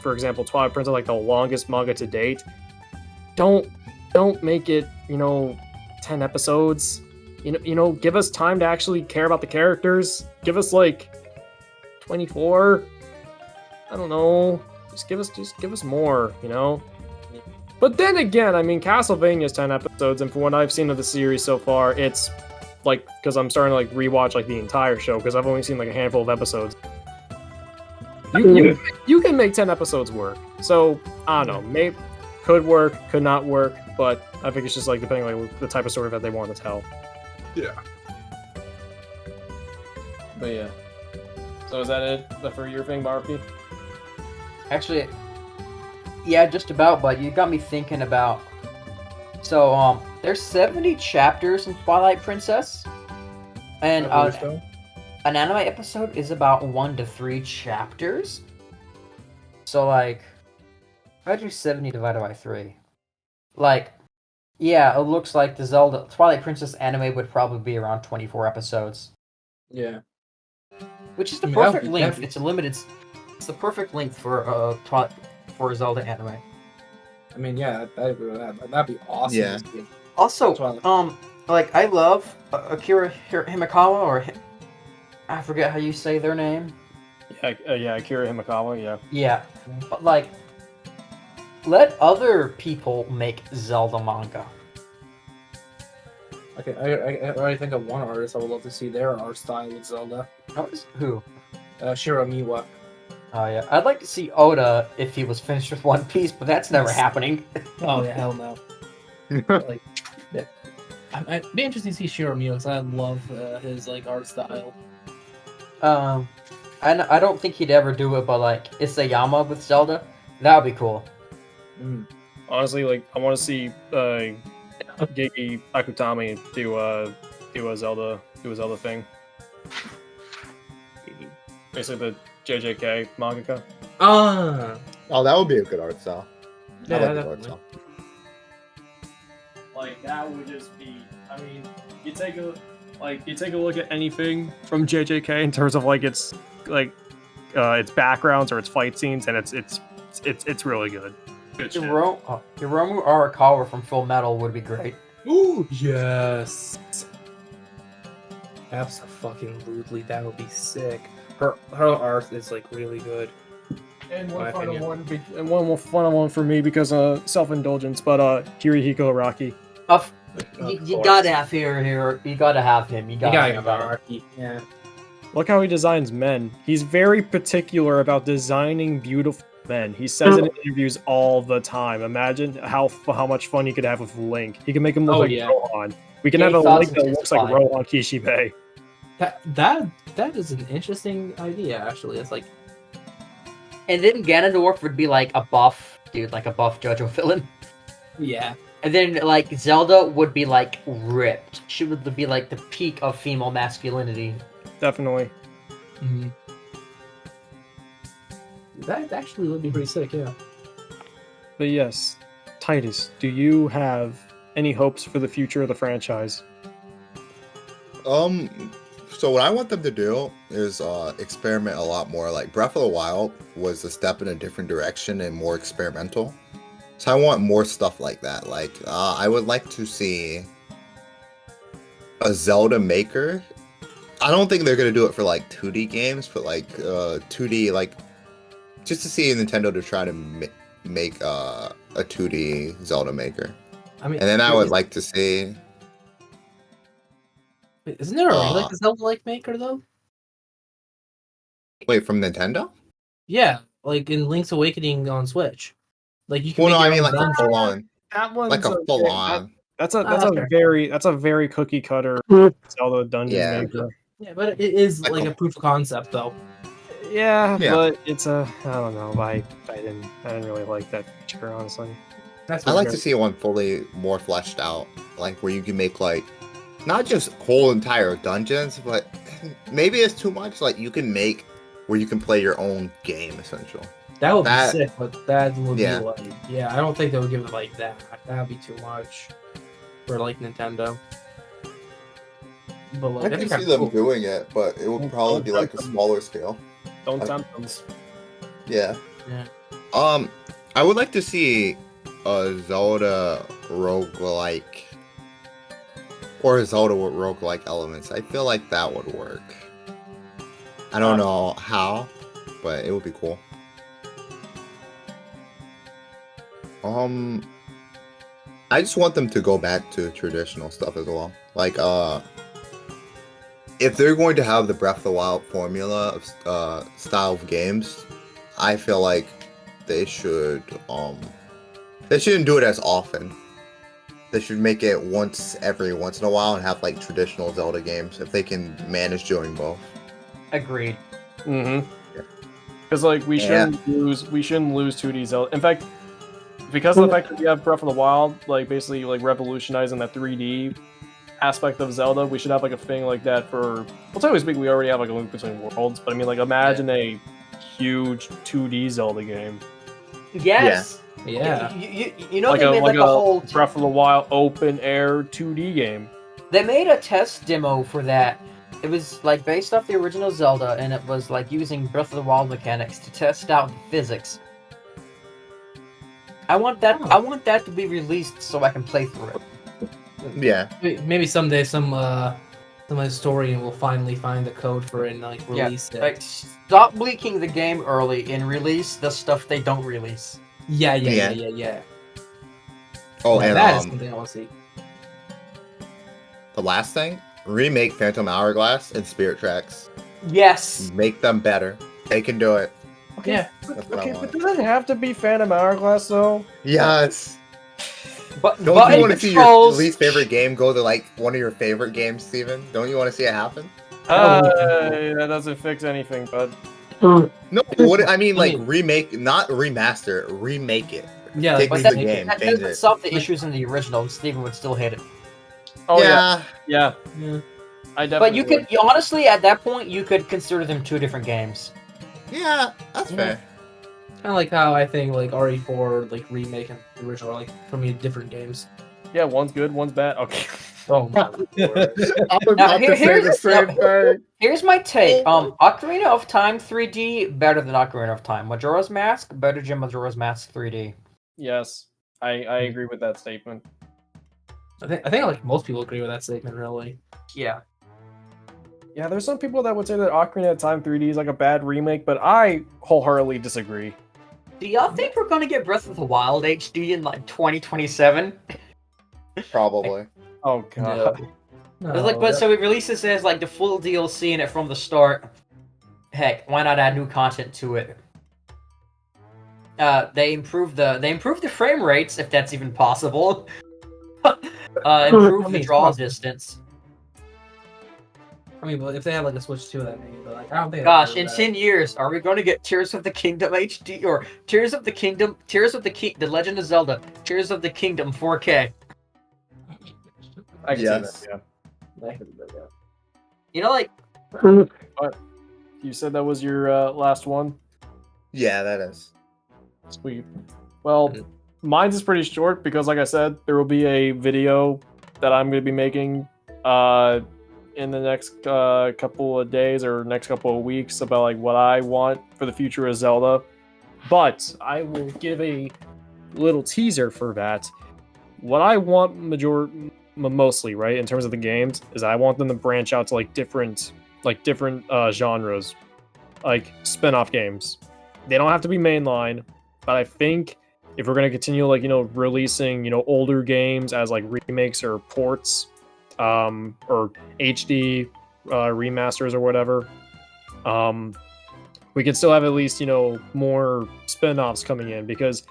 for example Twilight Princess, like the longest manga to date, don't make it 10 episodes. Give us time to actually care about the characters. Give us like 24. I don't know. Just give us more, But then again, I mean, Castlevania's 10 episodes, and from what I've seen of the series so far, it's like because I'm starting to like rewatch like the entire show because I've only seen like a handful of episodes. You can make 10 episodes work. So I don't know, maybe could work, could not work, but I think it's just like depending on like, the type of story that they want to tell. Yeah. But yeah. So is that it for your thing, Maruki? Actually, yeah, just about, but you got me thinking about... So, there's 70 chapters in Twilight Princess, and an anime episode is about 1 to 3 chapters. So, like, if I do 70 divided by 3, like, yeah, it looks like the Zelda Twilight Princess anime would probably be around 24 episodes. Yeah. Which is the I mean, perfect that'd be- length. that'd It's the perfect length for a Zelda anime. I mean, yeah, that'd be awesome. Yeah. Also, Twilight. like I love Akira Himekawa, or I forget how you say their name. Yeah, Akira Himekawa, yeah. Yeah, but like, let other people make Zelda manga. Okay, I already think of one artist I would love to see their art style with Zelda. Who? Shiro Miwa. Oh yeah, I'd like to see Oda if he was finished with One Piece, but that's never happening. Oh yeah, hell no. Like, yeah. I'd be interested to see Shiro Miwa because I love his like art style. I don't think he'd ever do it, but like Isayama with Zelda, that would be cool. Honestly, like I want to see Gigi Akutami do a Zelda thing. Basically the JJK mangaka. Ah, Oh, that would be a good art style. yeah, I like the art definitely. style. Like that would just be. I mean, you take a look at anything from JJK in terms of like its backgrounds or its fight scenes, and it's really good. Good shit. Hiromu Arakawa from Full Metal would be great. Ooh, yes. Absolutely, that would be sick. Her art is like really good. And My opinion. one more final one for me because self-indulgence, but Kirihiko Araki. You gotta have here. You gotta have him. You You gotta gotta have have him. hierarchy. Yeah. Look how he designs men. He's very particular about designing beautiful men. He says it in interviews all the time. Imagine how much fun you could have with Link. He can make him look Oh, like yeah. Rohan. We can Yeah, have a he thought Link it that was looks like fine. Rohan Kishibe. That is an interesting idea, actually. It's like, And then Ganondorf would be like a buff dude, like a buff JoJo villain. yeah. And then like Zelda would be like ripped. She would be like the peak of female masculinity. Definitely. Mhm. That actually would be pretty sick, yeah. But yes, Titus, do you have any hopes for the future of the franchise? So what I want them to do is experiment a lot more. Like Breath of the Wild was a step in a different direction and more experimental. So I want more stuff like that. Like I would like to see a Zelda Maker. I don't think they're gonna do it for like 2D games, but like 2D, like just to see Nintendo to try to make a 2D Zelda Maker. I mean, And then I would like to see. wait, isn't there already uh, like a Zelda-like maker though? Wait, from Nintendo? Yeah, like in Link's Awakening on Switch. Like you can Well, make no, I your mean own like a dungeon. full on, That one's like a okay. full on. That's Okay. a very cookie cutter Zelda dungeon Yeah. maker. Yeah, but it is Like like a- a proof of concept though. Yeah, Yeah. but it's I don't know. I didn't really like that feature, honestly. That's I what like it to is. see one fully more fleshed out, like where you can make like not just whole entire dungeons, but maybe it's too much. Like you can make where you can play your own game essentially. That would that- be sick, but that would Yeah. be like, yeah, I don't think they would give it like that. That would be too much for like Nintendo. But like, I that'd can be see kinda them cool. doing it, but it would probably be like a smaller scale. Don't tempt them. Yeah. Yeah. I would like to see a Zelda roguelike or a Zelda with roguelike elements. I feel like that would work. I don't know how, but it would be cool. I just want them to go back to traditional stuff as well. Like if they're going to have the Breath of the Wild formula of style of games, I feel like they shouldn't do it as often. They should make it every once in a while and have like traditional Zelda games if they can manage doing both. Agreed. Mm-hmm. Because like we shouldn't lose 2D Zelda. In fact, because of the fact that we have Breath of the Wild, like basically like revolutionizing that 3D aspect of Zelda, we should have like a thing like that for. Well, technically speaking, we already have like a Link Between Worlds, but I mean, like imagine a huge 2D Zelda game, Yes. Yeah. You know like they a made like a whole. Breath of the Wild open air 2D game. They made a test demo for that. It was like based off the original Zelda, and it was like using Breath of the Wild mechanics to test out the physics. I want that. Oh. I want that to be released so I can play through it. Yeah. Maybe someday some historian will finally find the code for it and like release it. Like, stop leaking the game early and release the stuff they don't release. Yeah. Oh, Yeah, and that is something I want to see. the last thing, remake Phantom Hourglass and Spirit Tracks. Yes. Make them better. They can do it. Yeah. That's what I Okay, want. but does it have to be Phantom Hourglass though? Yes. But Don't but you want to it see your controls- least favorite game go to like one of your favorite games, Steven? Don't you want to see it happen? That doesn't fix anything, bud. No, what I mean, like remake, not remaster, remake it. Yeah, Take But me that, the game, that change doesn't it. solve the issues in the original. Steven would still hate it. Oh yeah. yeah. Yeah. I definitely. But you could honestly, at that point, you could consider them two different games. Yeah, that's Yeah. fair. Kind of like how I think like RE4 like remake and the original are, like for me different games. Yeah, one's good, one's bad. Okay. Oh my lord. I'm about to say the same thing. Here's my take. Ocarina of Time 3D better than Ocarina of Time. Majora's Mask better than Majora's Mask 3D. Yes, I agree with that statement. I think like most people agree with that statement really. Yeah. Yeah, there's some people that would say that Ocarina of Time 3D is like a bad remake, but I wholeheartedly disagree. Do y'all think we're gonna get Breath of the Wild HD in like 2027? Probably. Oh god. So it releases as like the full DLC in it from the start. Heck, why not add new content to it? They improved the frame rates, if that's even possible. Improve the draw distance. I mean, but if they have like a Switch 2 that maybe, but like I don't think. Gosh, in 10 years, are we going to get Tears of the Kingdom HD or Tears of the Legend of Zelda, Tears of the Kingdom 4K? I can Yes. see that, yeah. You know, like You said that was your last one? Yeah, that is. Sweet. Well, mine's is pretty short because, like I said, there will be a video that I'm going to be making in the next couple of days or next couple of weeks about like what I want for the future of Zelda. But I will give a little teaser for that. What I want mostly, right, in terms of the games, is I want them to branch out to like different genres, like spin-off games. They don't have to be mainline, but I think if we're gonna continue like releasing older games as like remakes or ports, or HD remasters or whatever, we can still have at least more spin-offs coming in, because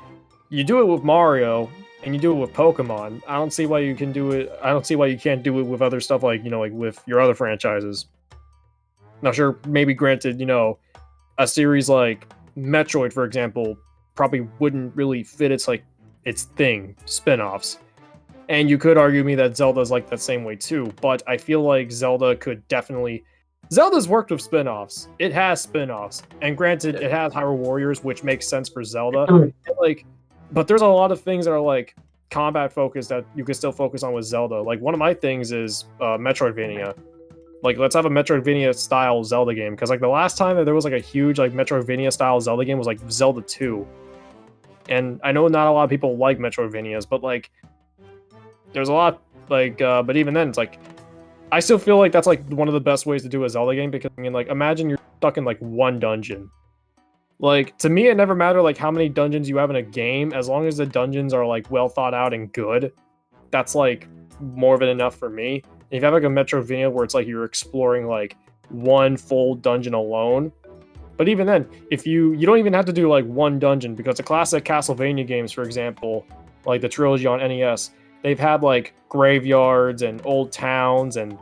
you do it with Mario and you do it with Pokemon. I don't see why you can do it. I don't see why you can't do it with other stuff like like with your other franchises. Now, sure, maybe granted, a series like Metroid, for example, probably wouldn't really fit its thing, spin-offs. And you could argue me that Zelda's like that same way too, but I feel like Zelda could definitely... Zelda's worked with spin-offs. It has spin-offs. And granted, it has Hyrule Warriors, which makes sense for Zelda. And, but there's a lot of things that are like combat focused that you can still focus on with Zelda. Like one of my things is Metroidvania. Like, let's have a Metroidvania style Zelda game, because like the last time that there was like a huge like Metroidvania style Zelda game was like Zelda 2. And I know not a lot of people like Metroidvanias, but like there's a lot like but even then it's like I still feel like that's like one of the best ways to do a Zelda game, because I mean, like, imagine you're stuck in like one dungeon. Like, to me, it never mattered like how many dungeons you have in a game, as long as the dungeons are like well thought out and good. That's like more than enough for me. If you have like a Metroidvania where it's like you're exploring like one full dungeon alone, but even then, if you don't even have to do like one dungeon, because the classic Castlevania games, for example, like the trilogy on NES, they've had like graveyards and old towns and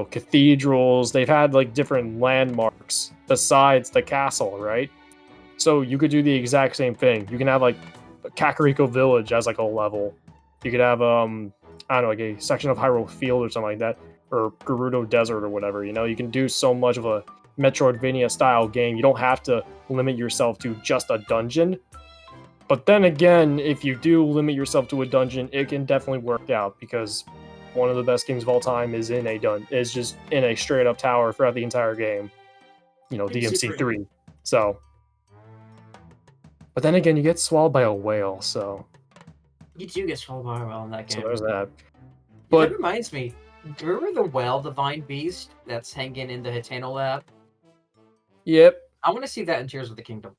cathedrals. They've had like different landmarks besides the castle, right? So you could do the exact same thing. You can have like Kakariko Village as like a level. You could have I don't know, like a section of Hyrule Field or something like that, or Gerudo Desert or whatever. You can do so much of a Metroidvania style game. You don't have to limit yourself to just a dungeon. But then again, if you do limit yourself to a dungeon, it can definitely work out, because one of the best games of all time is just in a straight up tower throughout the entire game. DMC3. So, but then again, you get swallowed by a whale, so you do get swallowed by a whale in that game. so there's that. But that reminds me, remember the whale divine beast that's hanging in the Hitano lab? Yep. I want to see that in Tears of the Kingdom.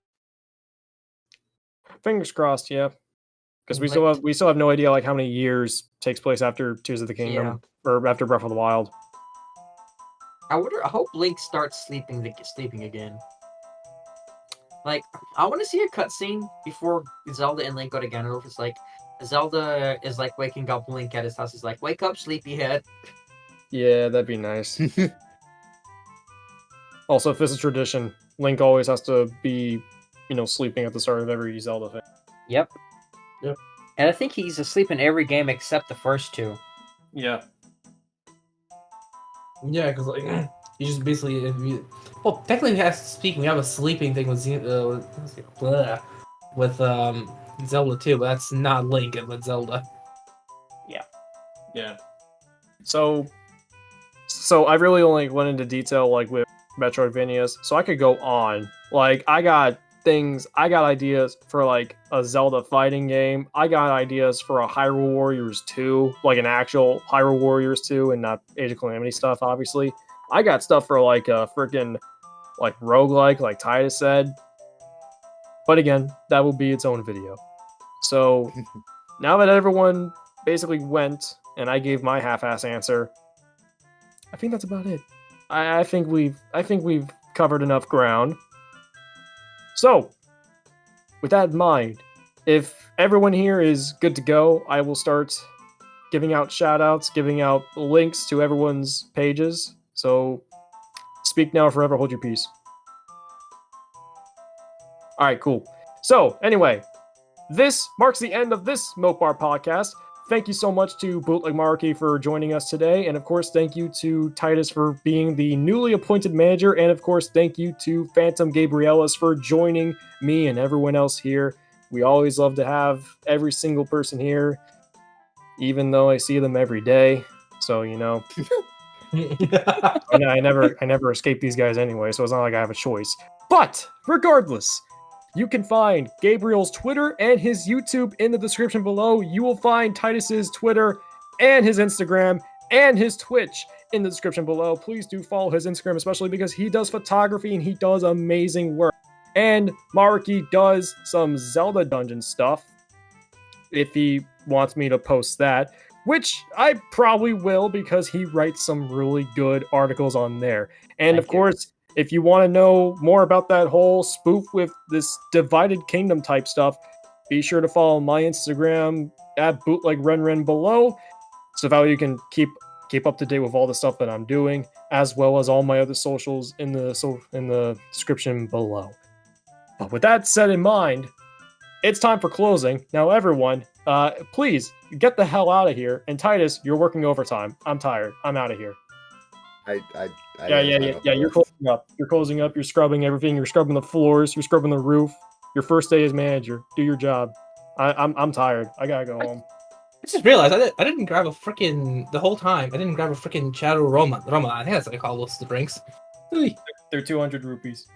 Fingers crossed, yeah. Because we Like- still have no idea like how many years takes place after Tears of the Kingdom or after Breath of the Wild. I hope Link starts sleeping again. Like, I want to see a cutscene before Zelda and Link go to Ganondorf. It's like Zelda is like waking up Link at his house. He's like, "Wake up, sleepyhead." Yeah, that'd be nice. Also, if this is tradition, Link always has to be, sleeping at the start of every Zelda thing. Yep. Yep. And I think he's asleep in every game except the first two. Yeah. Yeah, because like you just basically well, technically, speaking, we have a sleeping thing with Zelda too, but that's not Link with Zelda. Yeah. So I really only went into detail like with Metroidvanias, so I could go on. Like I got ideas for like a Zelda fighting game. I got ideas for a Hyrule Warriors 2, like an actual Hyrule Warriors 2 and not Age of Calamity stuff, obviously. I got stuff for like a freaking like roguelike, like Titus said. But again, that will be its own video. So now that everyone basically went and I gave my half-ass answer, I think that's about it. I think we've covered enough ground. So, with that in mind, if everyone here is good to go, I will start giving out shout-outs, giving out links to everyone's pages. So, speak now or forever hold your peace. Alright, cool. So, anyway, this marks the end of this Mopar podcast. Thank you so much to Bootleg Maruki for joining us today. And of course, thank you to Titus for being the newly appointed manager. And of course, thank you to Phantom Gabrielas for joining me and everyone else here. We always love to have every single person here, even though I see them every day. So, you know, I never escape these guys anyway, so it's not like I have a choice. But regardless, you can find Gabriel's Twitter and his YouTube in the description below. You will find Titus's Twitter and his Instagram and his Twitch in the description below. Please do follow his Instagram, especially because he does photography and he does amazing work. And Maruki does some Zelda dungeon stuff if he wants me to post that, which I probably will because he writes some really good articles on there. And of course, if you want to know more about that whole spoof with this Divided Kingdom type stuff, be sure to follow my Instagram at bootlegrenren below, so that way you can keep up to date with all the stuff that I'm doing, as well as all my other socials in the description below. But with that said in mind, it's time for closing. Now, everyone, please get the hell out of here. And Titus, you're working overtime. I'm tired. I'm out of here. Yeah. You're closing up. You're scrubbing everything. You're scrubbing the floors. You're scrubbing the roof. Your first day as manager. Do your job. I'm tired. I gotta go home. I just realized I didn't grab a freaking the whole time. I didn't grab a freaking Charu Roma. I think that's what I call those the drinks. They're 200 rupees.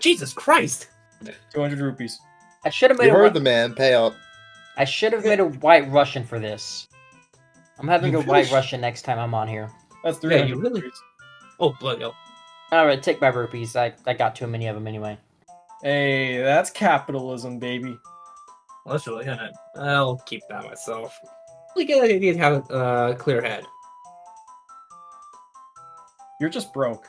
Jesus Christ! 200 rupees. I should have made You heard the man. Pay up. I should have made a White Russian for this. I'm having a White Russian next time I'm on here. That's 300 you really? rupees. Oh, bloody hell. Alright, take my rupees. I got too many of them anyway. Hey, that's capitalism, baby. Well, that's really good. I'll keep that myself. We get to have a clear head. You're just broke.